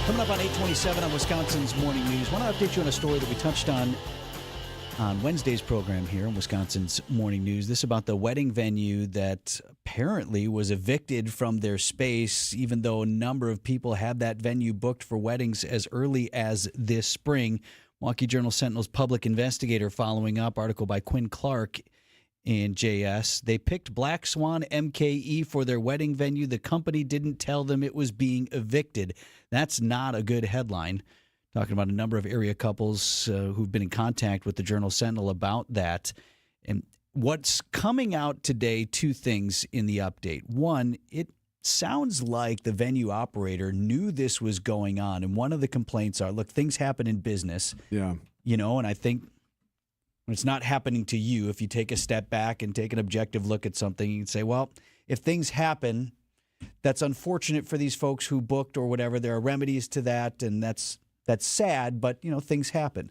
Coming up on 827 on Wisconsin's Morning News, I want to update you on a story that we touched on Wednesday's program here on Wisconsin's Morning News. This about the wedding venue that apparently was evicted from their space, even though a number of people had that venue booked for weddings as early as this spring. Milwaukee Journal-Sentinel's public investigator following up, article by Quinn Clark in JS. They picked Black Swan MKE for their wedding venue. The company didn't tell them it was being evicted. That's not a good headline. Talking about a number of area couples who've been in contact with the Journal-Sentinel about that. And what's coming out today, two things in the update. One, it sounds like the venue operator knew this was going on. And one of the complaints are, look, things happen in business. Yeah. You know, and I think when it's not happening to you, if you take a step back and take an objective look at something, you can say, well, if things happen, that's unfortunate for these folks who booked or whatever. There are remedies to that, and that's sad, but, you know, things happen.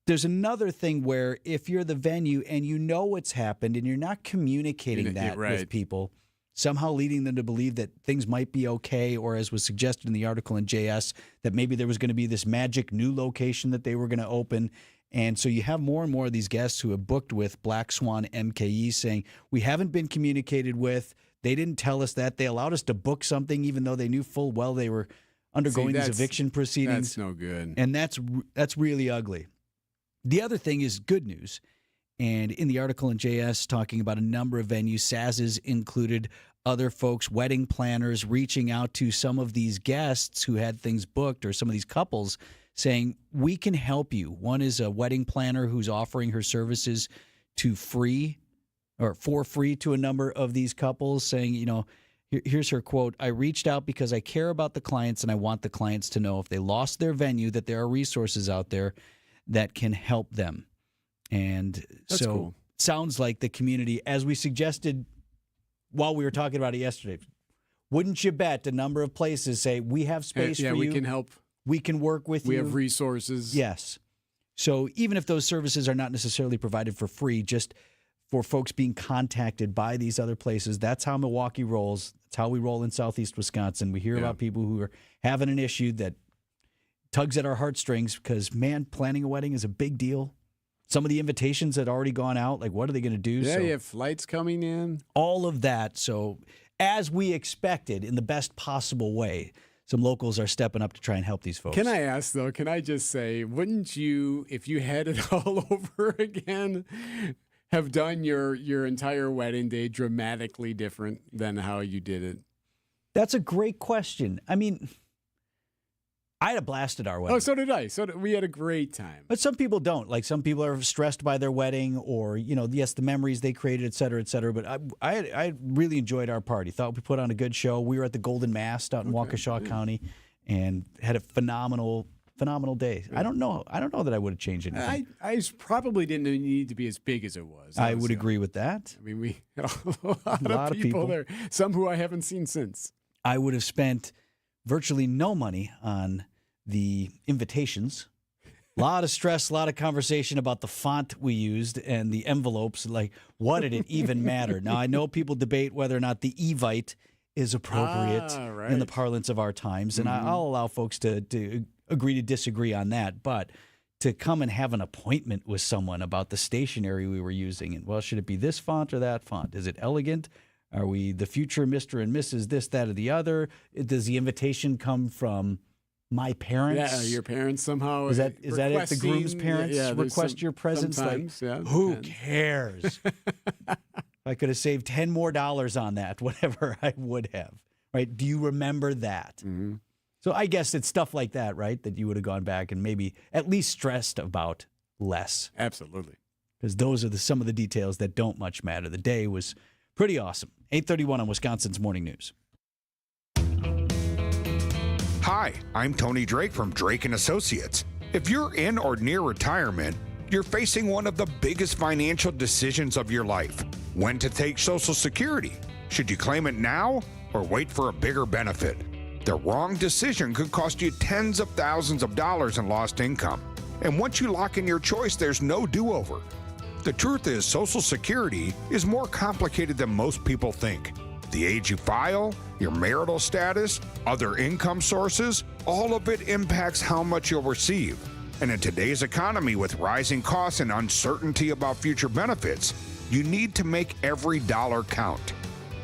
There's another thing where if you're the venue and you know what's happened and you're not communicating that with people, somehow leading them to believe that things might be okay, or as was suggested in the article in JS, that maybe there was going to be this magic new location that they were going to open. And so you have more and more of these guests who have booked with Black Swan MKE saying, we haven't been communicated with. They didn't tell us that. They allowed us to book something even though they knew full well they were undergoing these eviction proceedings. That's no good. And that's really ugly. The other thing is good news. And in the article in JS talking about a number of venues, Saz's included, other folks, wedding planners, reaching out to some of these guests who had things booked, or some of these couples saying, we can help you. One is a wedding planner who's offering her services for free to a number of these couples, saying, you know, here's her quote, I reached out because I care about the clients and I want the clients to know if they lost their venue that there are resources out there that can help them. And That's cool. Sounds like the community, as we suggested while we were talking about it yesterday, wouldn't you bet a number of places say, we have space for you. We can help. We can work with you. We have resources. Yes. So even if those services are not necessarily provided for free, just for folks being contacted by these other places, that's how Milwaukee rolls. That's how we roll in Southeast Wisconsin. We hear about people who are having an issue that tugs at our heartstrings because, man, planning a wedding is a big deal. Some of the invitations had already gone out. Like, what are they going to do? Yeah, you have flights coming in. All of that. So as we expected, in the best possible way, some locals are stepping up to try and help these folks. Can I ask, though, can I just say, wouldn't you, if you had it all over again, have done your entire wedding day dramatically different than how you did it? That's a great question. I mean, I had a blast at our wedding. Oh, so did I. We had a great time. But some people don't. Like, some people are stressed by their wedding or, yes, the memories they created, et cetera, et cetera. But I really enjoyed our party. Thought we put on a good show. We were at the Golden Mast out in Waukesha County and had a phenomenal day. I don't know that I would have changed anything. I probably didn't need to be as big as it was. I would agree with that. I mean, we had a lot of people there, some who I haven't seen since. I would have spent virtually no money on the invitations. A lot of stress, a lot of conversation about the font we used and the envelopes. Like, what did it even matter? Now, I know people debate whether or not the Evite is appropriate in the parlance of our times, and I'll allow folks to agree to disagree on that. But to come and have an appointment with someone about the stationery we were using, and, well, should it be this font or that font? Is it elegant? Are we the future Mr. and Mrs. this, that, or the other? Does the invitation come from my parents? Yeah, your parents somehow. Is that it? The groom's parents request your presence? Who cares? If I could have saved $10 more on that, whatever I would have. Right? Do you remember that? Mm-hmm. So I guess it's stuff like that, right? That you would have gone back and maybe at least stressed about less. Absolutely. Because those are some of the details that don't much matter. The day was pretty awesome. 8:31 on Wisconsin's Morning News. Hi, I'm Tony Drake from Drake & Associates. If you're in or near retirement, you're facing one of the biggest financial decisions of your life. When to take Social Security. Should you claim it now or wait for a bigger benefit? The wrong decision could cost you tens of thousands of dollars in lost income. And once you lock in your choice, there's no do-over. The truth is, Social Security is more complicated than most people think. The age you file, your marital status, other income sources, all of it impacts how much you'll receive. And in today's economy with rising costs and uncertainty about future benefits, you need to make every dollar count.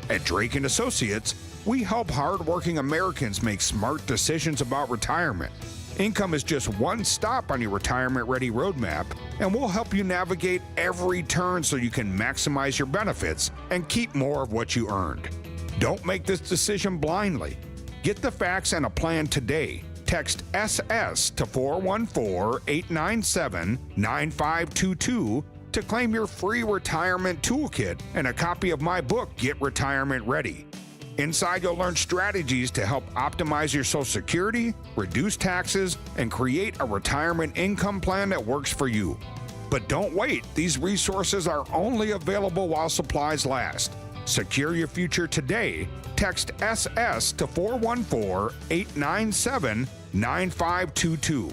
At Drake & Associates, we help hardworking Americans make smart decisions about retirement. Income is just one stop on your retirement-ready roadmap, and we'll help you navigate every turn so you can maximize your benefits and keep more of what you earned. Don't make this decision blindly. Get the facts and a plan today. Text SS to 414-897-9522 to claim your free retirement toolkit and a copy of my book, Get Retirement Ready. Inside, you'll learn strategies to help optimize your Social Security, reduce taxes, and create a retirement income plan that works for you. But don't wait. These resources are only available while supplies last. Secure your future today. Text SS to 414-897-9522.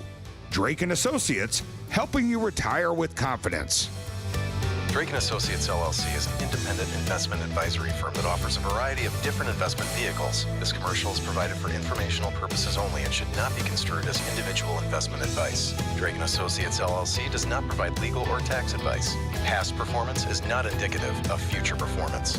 Drake & Associates, helping you retire with confidence. Drake & Associates LLC is an independent investment advisory firm that offers a variety of different investment vehicles. This commercial is provided for informational purposes only and should not be construed as individual investment advice. Drake & Associates LLC does not provide legal or tax advice. Past performance is not indicative of future performance.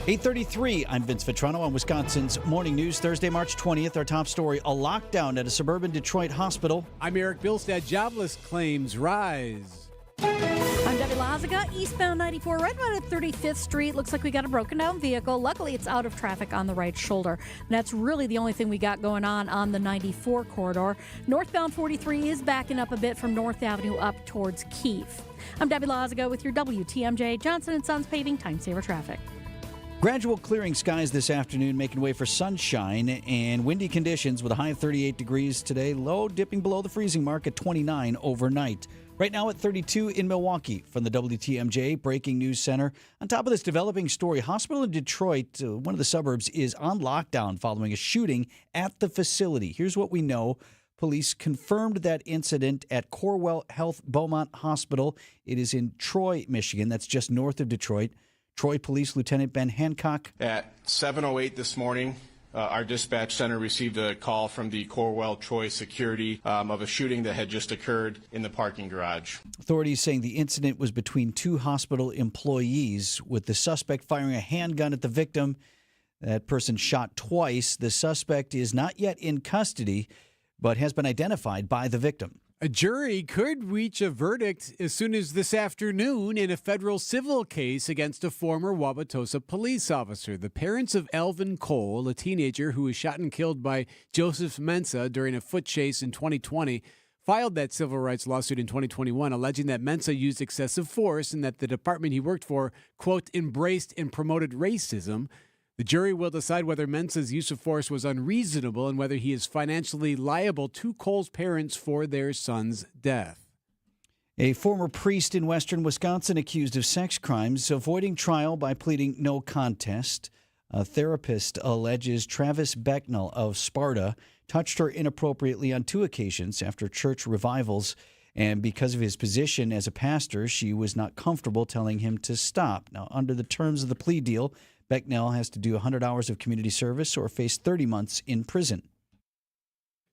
8:33, I'm Vince Vitrano on Wisconsin's Morning News. Thursday, March 20th, our top story, a lockdown at a suburban Detroit hospital. I'm Erik. Bilstad jobless claims rise. I'm Debbie Lazaga, eastbound 94, right about at 35th Street. Looks like we got a broken down vehicle. Luckily, it's out of traffic on the right shoulder. And that's really the only thing we got going on the 94 corridor. Northbound 43 is backing up a bit from North Avenue up towards Keefe. I'm Debbie Lazaga with your WTMJ Johnson & Sons Paving Time Saver Traffic. Gradual clearing skies this afternoon, making way for sunshine and windy conditions with a high of 38 degrees today. Low dipping below the freezing mark at 29 overnight. Right now at 32 in Milwaukee from the WTMJ Breaking News Center. On top of this developing story, hospital in Detroit, one of the suburbs, is on lockdown following a shooting at the facility. Here's what we know. Police confirmed that incident at Corewell Health Beaumont Hospital. It is in Troy, Michigan. That's just north of Detroit. Troy Police Lieutenant Ben Hancock. At 7:08 this morning, our dispatch center received a call from the Corewell Troy security of a shooting that had just occurred in the parking garage. Authorities saying the incident was between two hospital employees, with the suspect firing a handgun at the victim. That person shot twice. The suspect is not yet in custody, but has been identified by the victim. A jury could reach a verdict as soon as this afternoon in a federal civil case against a former Wauwatosa police officer. The parents of Alvin Cole, a teenager who was shot and killed by Joseph Mensa during a foot chase in 2020, filed that civil rights lawsuit in 2021, alleging that Mensa used excessive force and that the department he worked for, quote, embraced and promoted racism. The jury will decide whether Mensa's use of force was unreasonable and whether he is financially liable to Cole's parents for their son's death. A former priest in western Wisconsin accused of sex crimes, avoiding trial by pleading no contest. A therapist alleges Travis Becknell of Sparta touched her inappropriately on 2 occasions after church revivals, and because of his position as a pastor, she was not comfortable telling him to stop. Now, under the terms of the plea deal, Becknell has to do 100 hours of community service or face 30 months in prison.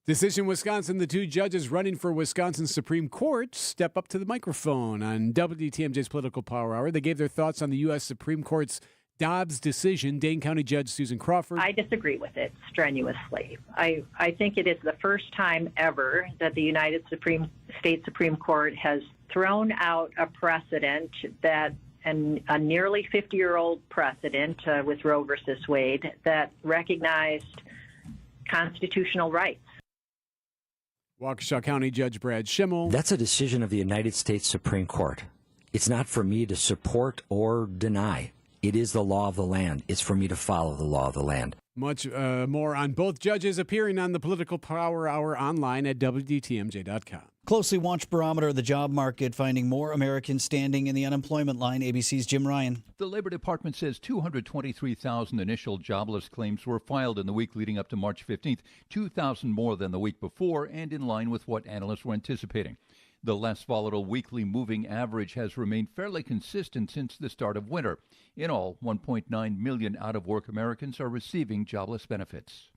Decision Wisconsin, the 2 judges running for Wisconsin Supreme Court step up to the microphone on WTMJ's Political Power Hour. They gave their thoughts on the U.S. Supreme Court's Dobbs decision. Dane County Judge Susan Crawford. I disagree with it strenuously. I think it is the first time ever that the United States Supreme Court has thrown out a precedent that and a nearly 50-year-old precedent with Roe versus Wade that recognized constitutional rights. Waukesha County Judge Brad Schimmel. That's a decision of the United States Supreme Court. It's not for me to support or deny. It is the law of the land. It's for me to follow the law of the land. Much more on both judges appearing on the Political Power Hour online at WTMJ.com. Closely watched barometer of the job market, finding more Americans standing in the unemployment line. ABC's Jim Ryan. The Labor Department says 223,000 initial jobless claims were filed in the week leading up to March 15th, 2,000 more than the week before, and in line with what analysts were anticipating. The less volatile weekly moving average has remained fairly consistent since the start of winter. In all, 1.9 million out-of-work Americans are receiving jobless benefits.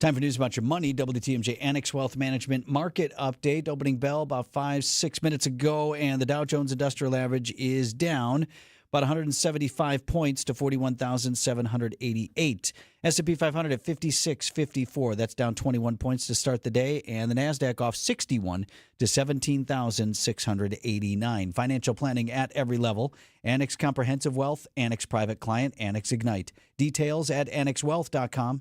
Time for news about your money. WTMJ Annex Wealth Management Market Update. Opening bell about 5-6 minutes ago, and the Dow Jones Industrial Average is down about 175 points to 41,788. S&P 500 at 5654. That's down 21 points to start the day. And the NASDAQ off 61 to 17,689. Financial planning at every level. Annex Comprehensive Wealth, Annex Private Client, Annex Ignite. Details at annexwealth.com.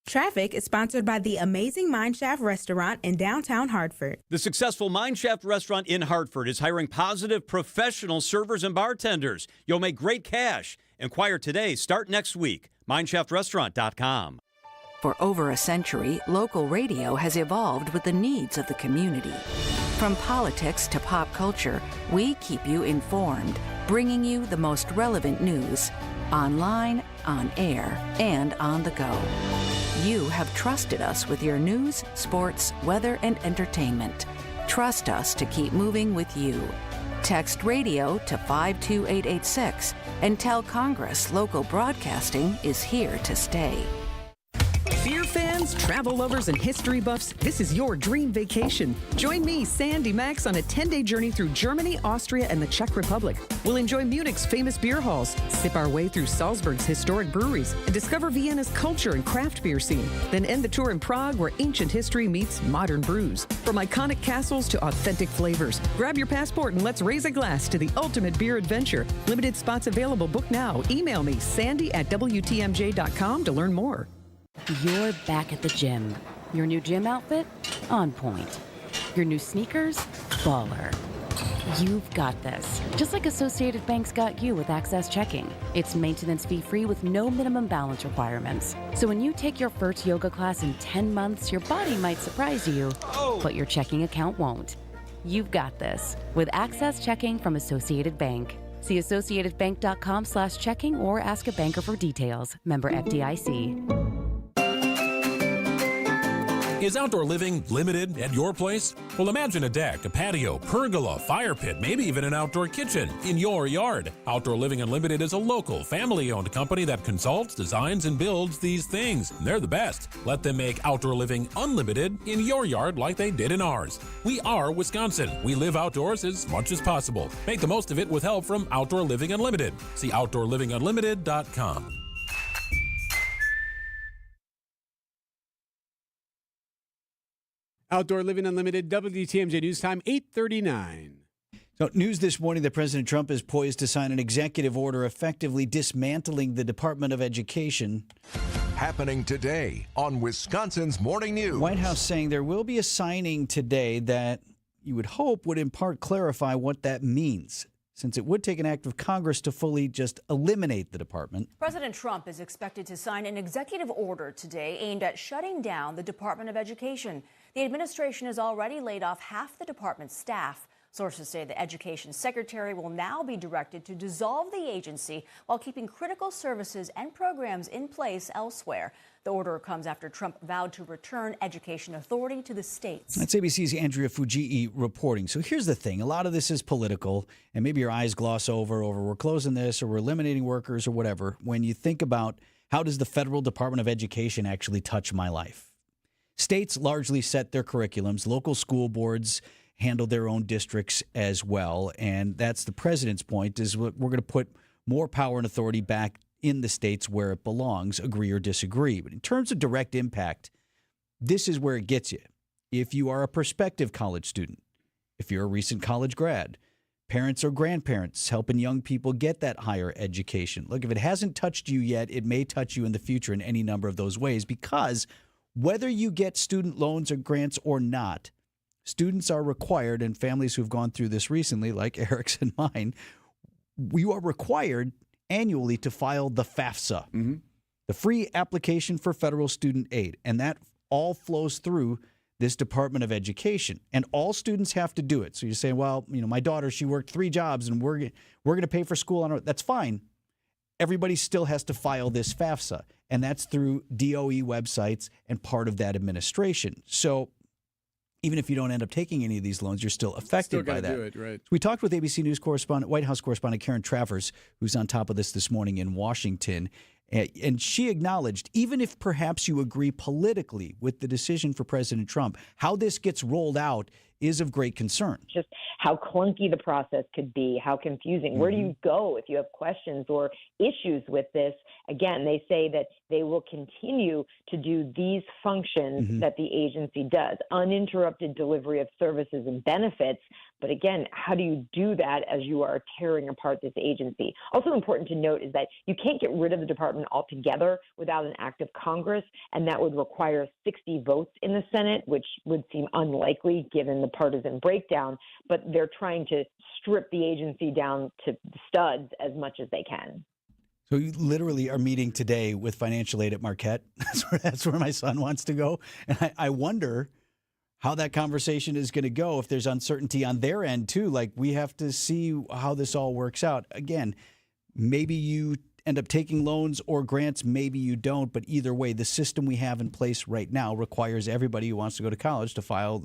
Traffic is sponsored by the amazing Mineshaft Restaurant in downtown Hartford. The successful Mineshaft Restaurant in Hartford is hiring positive, professional servers and bartenders. You'll make great cash. Inquire today. Start next week. MineshaftRestaurant.com. For over a century, local radio has evolved with the needs of the community. From politics to pop culture, we keep you informed, bringing you the most relevant news, online, on air, and on the go. You have trusted us with your news, sports, weather, and entertainment. Trust us to keep moving with you. Text radio to 52886 and tell Congress local broadcasting is here to stay. Beer fans, travel lovers, and history buffs, this is your dream vacation. Join me, Sandy Max, on a 10-day journey through Germany, Austria, and the Czech Republic. We'll enjoy Munich's famous beer halls, sip our way through Salzburg's historic breweries, and discover Vienna's culture and craft beer scene. Then end the tour in Prague, where ancient history meets modern brews. From iconic castles to authentic flavors, grab your passport and let's raise a glass to the ultimate beer adventure. Limited spots available. Book now. Email me, sandy@WTMJ.com to learn more. You're back at the gym. Your new gym outfit? On point. Your new sneakers? Baller. You've got this. Just like Associated Bank's got you with Access Checking. It's maintenance fee-free with no minimum balance requirements. So when you take your first yoga class in 10 months, your body might surprise you, but your checking account won't. You've got this with Access Checking from Associated Bank. See associatedbank.com/checking or ask a banker for details. Member FDIC. Is outdoor living limited at your place? Well, imagine a deck, a patio, pergola, fire pit, maybe even an outdoor kitchen in your yard. Outdoor Living Unlimited is a local, family-owned company that consults, designs, and builds these things. And they're the best. Let them make Outdoor Living Unlimited in your yard like they did in ours. We are Wisconsin. We live outdoors as much as possible. Make the most of it with help from Outdoor Living Unlimited. See OutdoorLivingUnlimited.com. Outdoor Living Unlimited, WTMJ News Time, 8:39. So, news this morning that President Trump is poised to sign an executive order effectively dismantling the Department of Education. Happening today on Wisconsin's Morning News. White House saying there will be a signing today that you would hope would in part clarify what that means, since it would take an act of Congress to fully just eliminate the department. President Trump is expected to sign an executive order today aimed at shutting down the Department of Education. The administration has already laid off half the department's staff. Sources say the education secretary will now be directed to dissolve the agency while keeping critical services and programs in place elsewhere. The order comes after Trump vowed to return education authority to the states. That's ABC's Andrea Fujii reporting. So here's the thing. A lot of this is political, and maybe your eyes gloss over we're closing this or we're eliminating workers or whatever. When you think about how does the Federal Department of Education actually touch my life? States largely set their curriculums. Local school boards handle their own districts as well. And that's the president's point, is we're going to put more power and authority back in the states where it belongs, agree or disagree. But in terms of direct impact, this is where it gets you. If you are a prospective college student, if you're a recent college grad, parents or grandparents helping young people get that higher education. Look, if it hasn't touched you yet, it may touch you in the future in any number of those ways, because whether you get student loans or grants or not, students are required, and families who've gone through this recently, like Eric's and mine, you are required annually to file the FAFSA, the Free Application for Federal Student Aid. And that all flows through this Department of Education. And all students have to do it. So you say, well, my daughter, she worked 3 jobs and we're going to pay for school on her. That's fine. Everybody still has to file this FAFSA, and that's through DOE websites and part of that administration. So even if you don't end up taking any of these loans, you're still affected by that. Do it, right. So we talked with ABC News correspondent, White House correspondent Karen Travers, who's on top of this morning in Washington. And she acknowledged, even if perhaps you agree politically with the decision for President Trump, how this gets rolled out is of great concern. Just how clunky the process could be, how confusing. Where do you go if you have questions or issues with this? Again, they say that they will continue to do these functions that the agency does, uninterrupted delivery of services and benefits. But again, how do you do that as you are tearing apart this agency? Also important to note is that you can't get rid of the department altogether without an act of Congress, and that would require 60 votes in the Senate, which would seem unlikely given the partisan breakdown. But they're trying to strip the agency down to studs as much as they can. So you literally are meeting today with financial aid at Marquette. That's where my son wants to go. And I wonder how that conversation is going to go if there's uncertainty on their end, too. Like, we have to see how this all works out. Again, maybe you end up taking loans or grants, maybe you don't. But either way, the system we have in place right now requires everybody who wants to go to college to file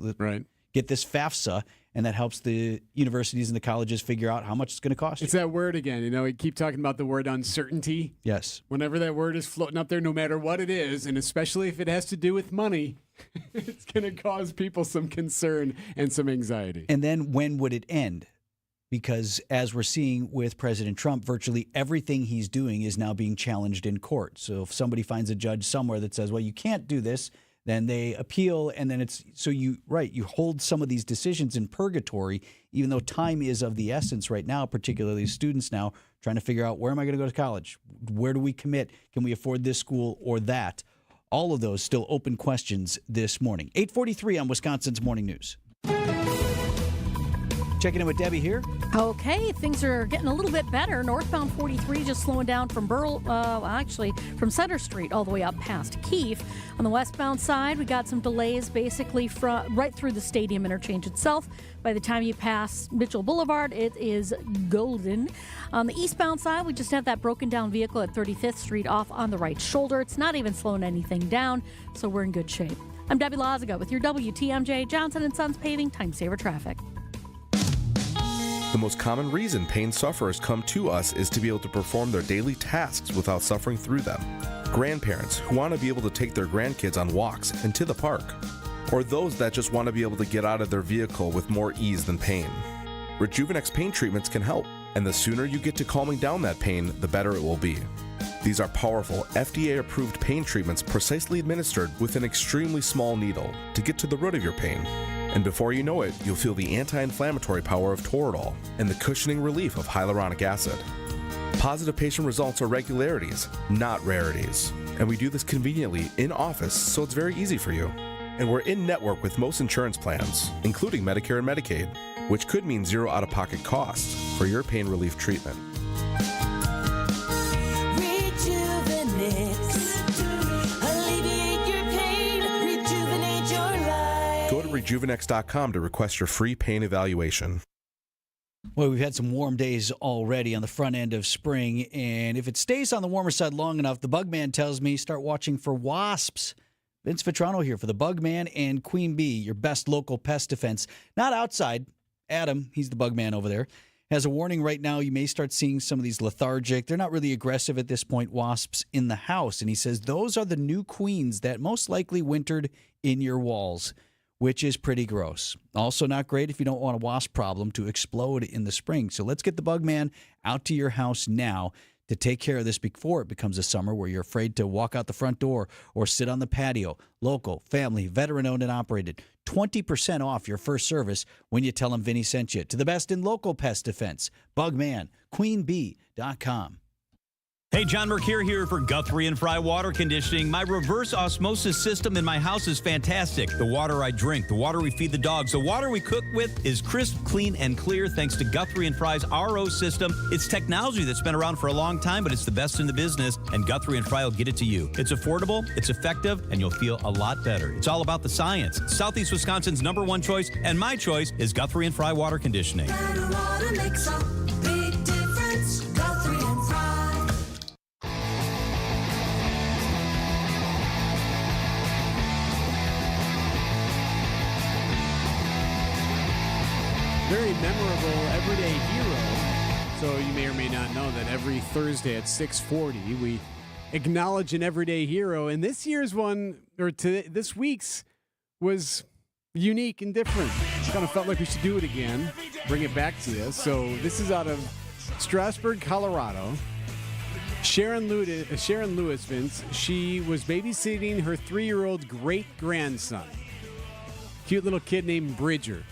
get this FAFSA, and that helps the universities and the colleges figure out how much it's going to cost you. It's that word again. We keep talking about the word uncertainty. Yes. Whenever that word is floating up there, no matter what it is, and especially if it has to do with money, it's going to cause people some concern and some anxiety. And then when would it end? Because as we're seeing with President Trump, virtually everything he's doing is now being challenged in court. So if somebody finds a judge somewhere that says, well, you can't do this, then they appeal, and then it's so you hold some of these decisions in purgatory, even though time is of the essence right now, particularly students now trying to figure out, where am I going to go to college? Where do we commit? Can we afford this school or that? All of those still open questions this morning. 8:43 on Wisconsin's Morning News. Checking in with Debbie here. Okay, things are getting a little bit better. Northbound 43 just slowing down from from Center Street all the way up past Keefe. On the westbound side, we got some delays basically right through the stadium interchange itself. By the time you pass Mitchell Boulevard, it is golden. On the eastbound side, we just have that broken down vehicle at 35th Street off on the right shoulder. It's not even slowing anything down, so we're in good shape. I'm Debbie Lazaga with your WTMJ Johnson & Sons Paving Time Saver Traffic. The most common reason pain sufferers come to us is to be able to perform their daily tasks without suffering through them. Grandparents who want to be able to take their grandkids on walks and to the park. Or those that just want to be able to get out of their vehicle with more ease than pain. Rejuvenex pain treatments can help, and the sooner you get to calming down that pain, the better it will be. These are powerful, FDA-approved pain treatments precisely administered with an extremely small needle to get to the root of your pain. And before you know it, you'll feel the anti-inflammatory power of Toradol and the cushioning relief of hyaluronic acid. Positive patient results are regularities, not rarities. And we do this conveniently in office, so it's very easy for you. And we're in network with most insurance plans, including Medicare and Medicaid, which could mean zero out-of-pocket costs for your pain relief treatment. Go to Rejuvenex.com to request your free pain evaluation. Well, we've had some warm days already on the front end of spring, and if it stays on the warmer side long enough, the Bugman tells me start watching for wasps. Vince Vitrano here for the Bugman and Queen Bee, your best local pest defense. Not outside. Adam, he's the Bugman over there, has a warning right now. You may start seeing some of these lethargic, they're not really aggressive at this point, wasps in the house. And he says those are the new queens that most likely wintered in your walls, which is pretty gross. Also not great if you don't want a wasp problem to explode in the spring. So let's get the Bugman out to your house now to take care of this before it becomes a summer where you're afraid to walk out the front door or sit on the patio. Local, family, veteran-owned and operated. 20% off your first service when you tell them Vinny sent you. To the best in local pest defense. Bugman, queenbee.com. Hey, John Mercure here for Guthrie and Fry Water Conditioning. My reverse osmosis system in my house is fantastic. The water I drink, the water we feed the dogs, the water we cook with is crisp, clean, and clear thanks to Guthrie and Fry's RO system. It's technology that's been around for a long time, but it's the best in the business, and Guthrie and Fry will get it to you. It's affordable, it's effective, and you'll feel a lot better. It's all about the science. Southeast Wisconsin's #1 choice, and my choice is Guthrie and Fry Water Conditioning. Better water makes a big difference. Guthrie and Fry. Very memorable everyday hero. So you may or may not know that every Thursday at 6:40 we acknowledge an everyday hero, and this year's one, or this week's, was unique and different. Kind of felt like we should do it again, bring it back to you. So this is out of Strasburg, Colorado. Sharon Lewis, Vince. She was babysitting her 3-year-old great-grandson. Cute little kid named Bridger.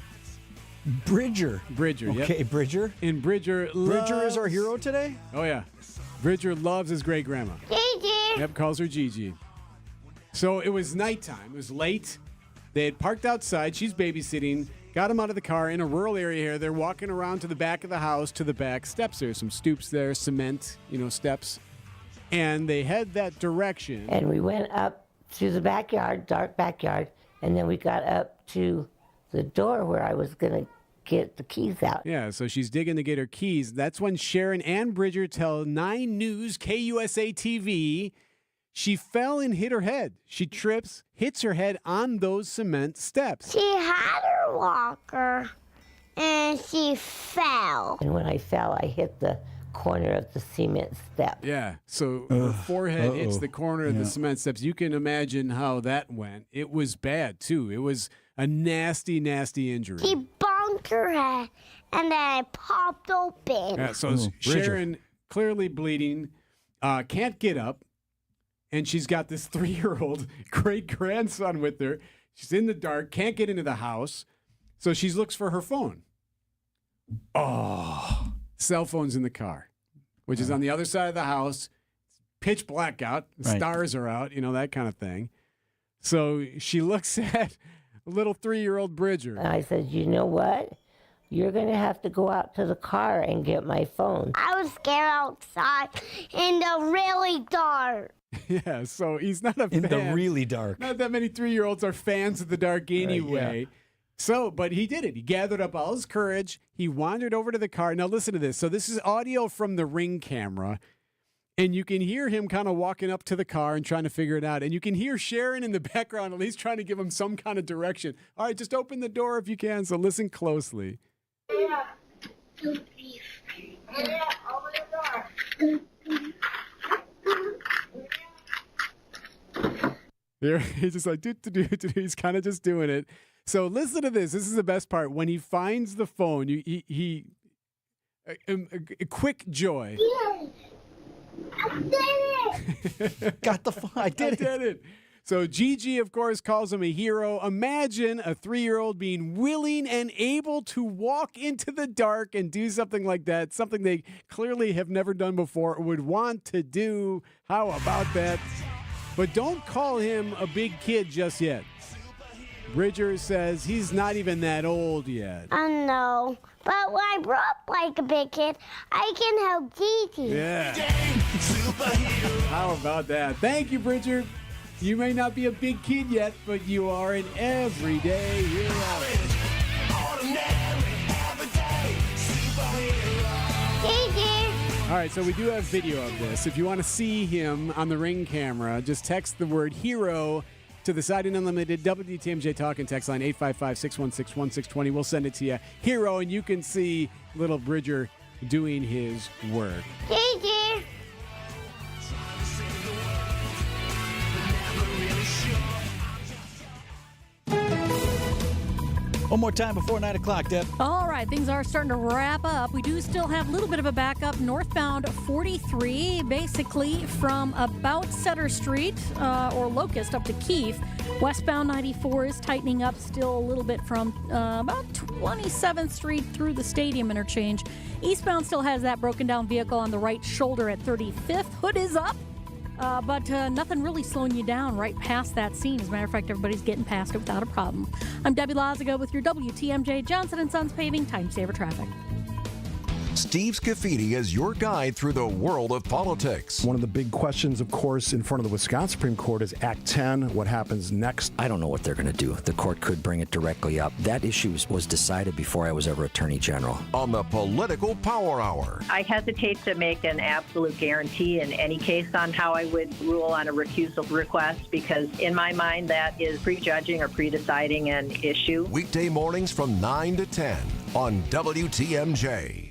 Bridger, yep. Okay, Bridger. And Bridger is our hero today? Oh, yeah. Bridger loves his great-grandma. Gigi. Yep, calls her Gigi. So it was nighttime. It was late. They had parked outside. She's babysitting. Got him out of the car in a rural area here. They're walking around to the back of the house, to the back steps. There's some stoops there, cement, steps. And they head that direction. And we went up to the backyard, dark backyard, and then we got up to the door where I was going to get the keys out. Yeah, so she's digging to get her keys. That's when Sharon and Bridger tell 9 News KUSA TV she fell and hit her head. She trips, hits her head on those cement steps. She had her walker, and she fell. And when I fell, I hit the corner of the cement step. Yeah, so her forehead hits the corner of the cement steps. You can imagine how that went. It was bad, too. It was a nasty, nasty injury. She bonked her head, and then it popped open. Yeah, so Sharon, clearly bleeding, can't get up, and she's got this 3-year-old great-grandson with her. She's in the dark, can't get into the house, so she looks for her phone. Oh, cell phone's in the car, which is on the other side of the house. Pitch black out, stars are out, that kind of thing. So she looks at little 3-year-old Bridger. And I said, you know what? you're going to have to go out to the car and get my phone. I was scared outside in the really dark. Yeah, so he's not a fan. In the really dark. Not that many 3-year-olds are fans of the dark anyway. Right, yeah. So, but he did it. He gathered up all his courage. He wandered over to the car. Now, listen to this. So, this is audio from the Ring camera. And you can hear him kind of walking up to the car and trying to figure it out. And you can hear Sharon in the background at least trying to give him some kind of direction. All right, just open the door if you can. So, listen closely. Yeah. Open the door. There, he's just like, he's kind of just doing it. So listen to this. This is the best part. When he finds the phone, a quick joy. Yeah. I did it. Got the phone. I did it. So Gigi, of course, calls him a hero. Imagine a 3-year-old being willing and able to walk into the dark and do something like that, something they clearly have never done before or would want to do. How about that? But don't call him a big kid just yet. Bridger says he's not even that old yet. I know. But when I grew up like a big kid, I can help Gigi. Yeah. How about that? Thank you, Bridger. You may not be a big kid yet, but you are an everyday hero. Gigi. All right, so we do have video of this. If you want to see him on the Ring camera, just text the word hero to the Siding Unlimited WTMJ Talk and text line 855-616-1620. We'll send it to you. Hero, and you can see little Bridger doing his work. Gigi. One more time before 9 o'clock, Deb. All right, things are starting to wrap up. We do still have a little bit of a backup northbound 43, basically from about Sutter Street or Locust up to Keefe. Westbound 94 is tightening up still a little bit from about 27th Street through the Stadium interchange. Eastbound still has that broken down vehicle on the right shoulder at 35th. Hood is up. But nothing really slowing you down right past that scene. As a matter of fact, everybody's getting past it without a problem. I'm Debbie Lazago with your WTMJ Johnson & Sons Paving Time Saver Traffic. Steve Scafidi is your guide through the world of politics. One of the big questions, of course, in front of the Wisconsin Supreme Court is Act 10. What happens next? I don't know what they're going to do. The court could bring it directly up. That issue was decided before I was ever Attorney General. On the Political Power Hour. I hesitate to make an absolute guarantee in any case on how I would rule on a recusal request because in my mind that is prejudging or predeciding an issue. Weekday mornings from 9 to 10 on WTMJ.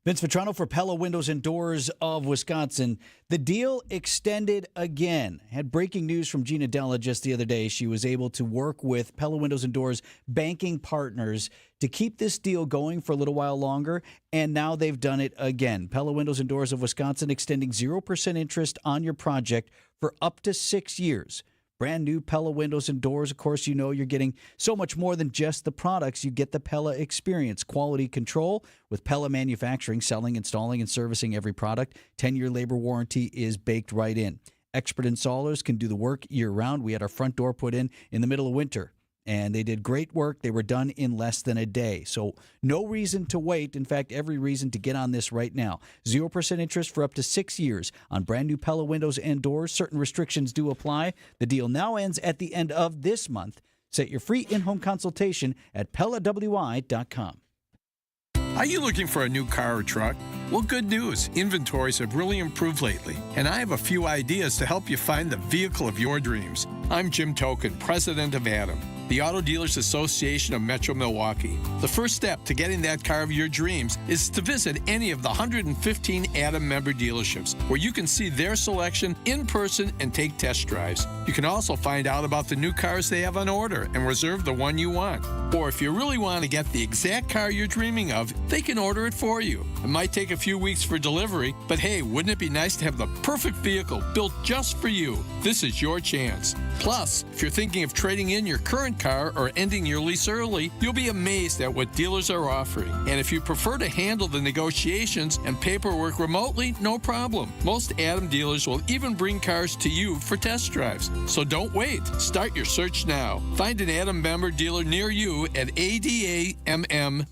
Vince Vitrano for Pella Windows and Doors of Wisconsin. The deal extended again. Had breaking news from Gina Della just the other day. She was able to work with Pella Windows and Doors banking partners to keep this deal going for a little while longer, and now they've done it again. Pella Windows and Doors of Wisconsin extending 0% interest on your project for up to 6 years. Brand new Pella windows and doors. Of course, you know you're getting so much more than just the products. You get the Pella experience. Quality control with Pella Manufacturing, selling, installing, and servicing every product. 10-year labor warranty is baked right in. Expert installers can do the work year-round. We had our front door put in the middle of winter, and they did great work. They were done in less than a day. So no reason to wait. In fact, every reason to get on this right now. 0% interest for up to 6 years on brand new Pella windows and doors. Certain restrictions do apply. The deal now ends at the end of this month. Set your free in-home consultation at PellaWI.com. Are you looking for a new car or truck? Well, good news. Inventories have really improved lately, and I have a few ideas to help you find the vehicle of your dreams. I'm Jim Token, president of Adam, the Auto Dealers Association of Metro Milwaukee. The first step to getting that car of your dreams is to visit any of the 115 Adam member dealerships, where you can see their selection in person and take test drives. You can also find out about the new cars they have on order and reserve the one you want. Or if you really want to get the exact car you're dreaming of, they can order it for you. It might take a few weeks for delivery, but hey, wouldn't it be nice to have the perfect vehicle built just for you? This is your chance. Plus, if you're thinking of trading in your current car or ending your lease early, you'll be amazed at what dealers are offering. And if you prefer to handle the negotiations and paperwork remotely, no problem. Most Adam dealers will even bring cars to you for test drives. So don't wait. Start your search now. Find an Adam member dealer near you you at adamm.com.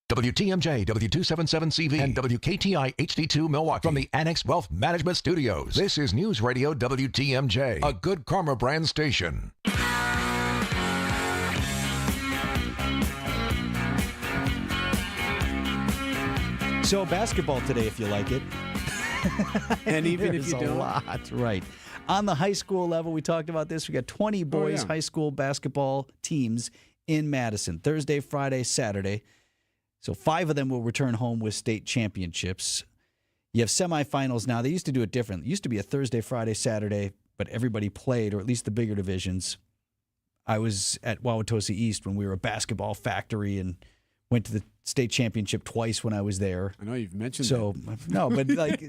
WTMJ, W277CV, and WKTI HD2 Milwaukee from the Annex Wealth Management Studios. This is News Radio WTMJ, a Good Karma brand station. So basketball today, if you like it. And even if you There's don't. a lot, right. On the high school level, we talked about this. We got 20 boys high school basketball teams in Madison, Thursday, Friday, Saturday. So 5 of them will return home with state championships. You have semifinals now. They used to do it different. It used to be a Thursday, Friday, Saturday, but everybody played, or at least the bigger divisions. I was at Wauwatosa East when we were a basketball factory and went to the state championship twice when I was there. I know you've mentioned so, that. No, but like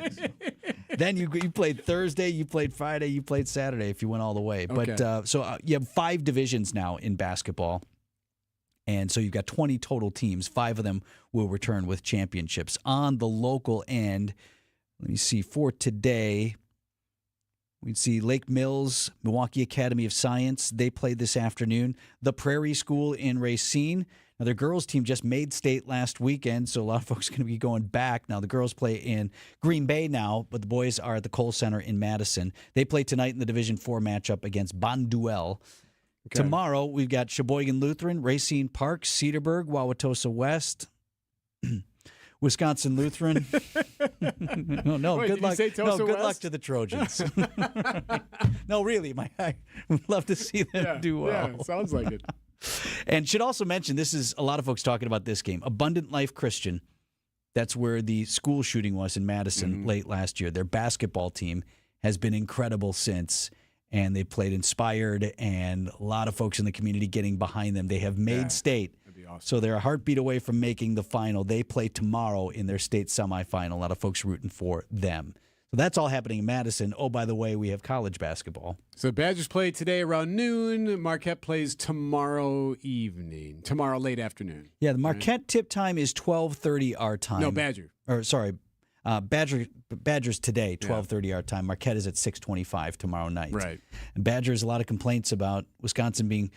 then you played Thursday, you played Friday, you played Saturday if you went all the way. Okay. But you have 5 divisions now in basketball. And so you've got 20 total teams. 5 of them will return with championships. On the local end, let me see, for today, we'd see Lake Mills, Milwaukee Academy of Science. They played this afternoon. The Prairie School in Racine. Now, their girls team just made state last weekend, so a lot of folks are going to be going back. Now, the girls play in Green Bay now, but the boys are at the Kohl Center in Madison. They play tonight in the Division IV matchup against Bonduelle. Okay. Tomorrow, we've got Sheboygan Lutheran, Racine Park, Cedarburg, Wauwatosa West, Wisconsin Lutheran. No, Wait, good luck. Say No, good West? luck to the Trojans. No, really, I would love to see them do well. Yeah, sounds like it. And should also mention, this is a lot of folks talking about this game. Abundant Life Christian, that's where the school shooting was in Madison late last year. Their basketball team has been incredible since. And they played inspired, and a lot of folks in the community getting behind them. They have made state, awesome. So they're a heartbeat away from making the final. They play tomorrow in their state semifinal. A lot of folks rooting for them. So that's all happening in Madison. Oh, by the way, we have college basketball. So Badgers play today around noon. Marquette plays tomorrow late afternoon. Yeah, the Marquette tip time is 12:30 our time. No, Badger. Or sorry, Badgers today, 12:30 our time. Marquette is at 6:25 tomorrow night. Right. And Badgers, a lot of complaints about Wisconsin being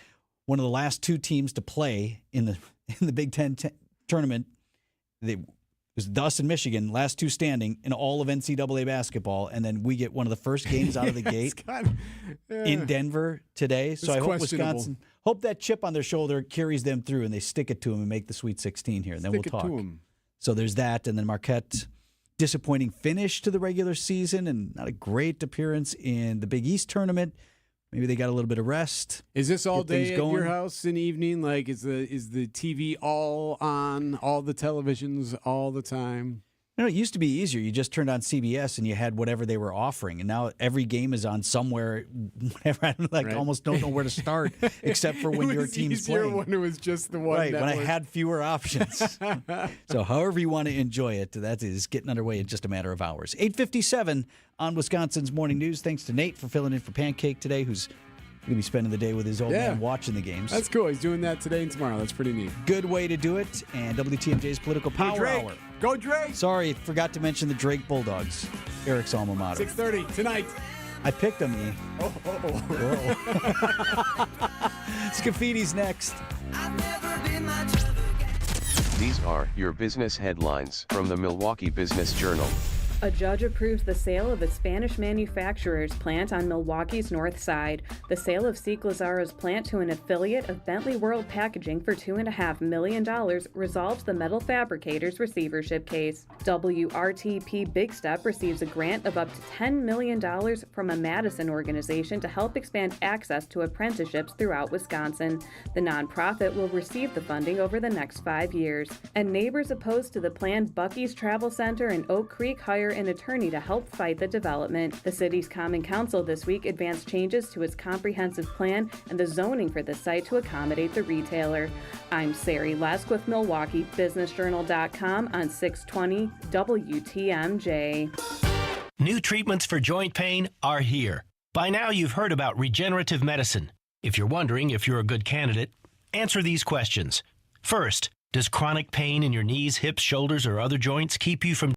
one of the last 2 teams to play in the Big Ten tournament. It was us and Michigan, last 2 standing in all of NCAA basketball, and then we get one of the first games out of the gate in Denver today. So I hope Wisconsin, that chip on their shoulder carries them through, and they stick it to them and make the Sweet 16 here, and then we'll talk. So there's that, and then Marquette. Disappointing finish to the regular season and not a great appearance in the Big East tournament. Maybe they got a little bit of rest. Is this all day at your house in the evening? Like, is the TV all on, all the televisions all the time? No, it used to be easier. You just turned on CBS and you had whatever they were offering, and now every game is on somewhere. Whatever, I almost don't know where to start, except for when your team's playing. When it was just the one. Right, network. when I had fewer options. So, however you want to enjoy it, that is getting underway in just a matter of hours. 8:57 on Wisconsin's Morning News. Thanks to Nate for filling in for Pancake today, who's going to be spending the day with his old man watching the games. That's cool. He's doing that today and tomorrow. That's pretty neat. Good way to do it. And WTMJ's Political Power Hour. Go Drake! Sorry, forgot to mention the Drake Bulldogs. Eric's alma mater. 6:30 tonight. I picked them, E. Scaffidi's next. These are your business headlines from the Milwaukee Business Journal. A judge approves the sale of the Spanish manufacturer's plant on Milwaukee's north side. The sale of C. Glazaro's plant to an affiliate of Bentley World Packaging for $2.5 million resolves the metal fabricator's receivership case. WRTP Big Step receives a grant of up to $10 million from a Madison organization to help expand access to apprenticeships throughout Wisconsin. The nonprofit will receive the funding over the next 5 years. And neighbors opposed to the planned Buc-ee's Travel Center in Oak Creek hire an attorney to help fight the development. The city's Common Council this week advanced changes to its comprehensive plan and the zoning for the site to accommodate the retailer. I'm Sari Lesk with Milwaukee BusinessJournal.com on 620 WTMJ. New treatments for joint pain are here. By now you've heard about regenerative medicine. If you're wondering if you're a good candidate, answer these questions. First, does chronic pain in your knees, hips, shoulders, or other joints keep you from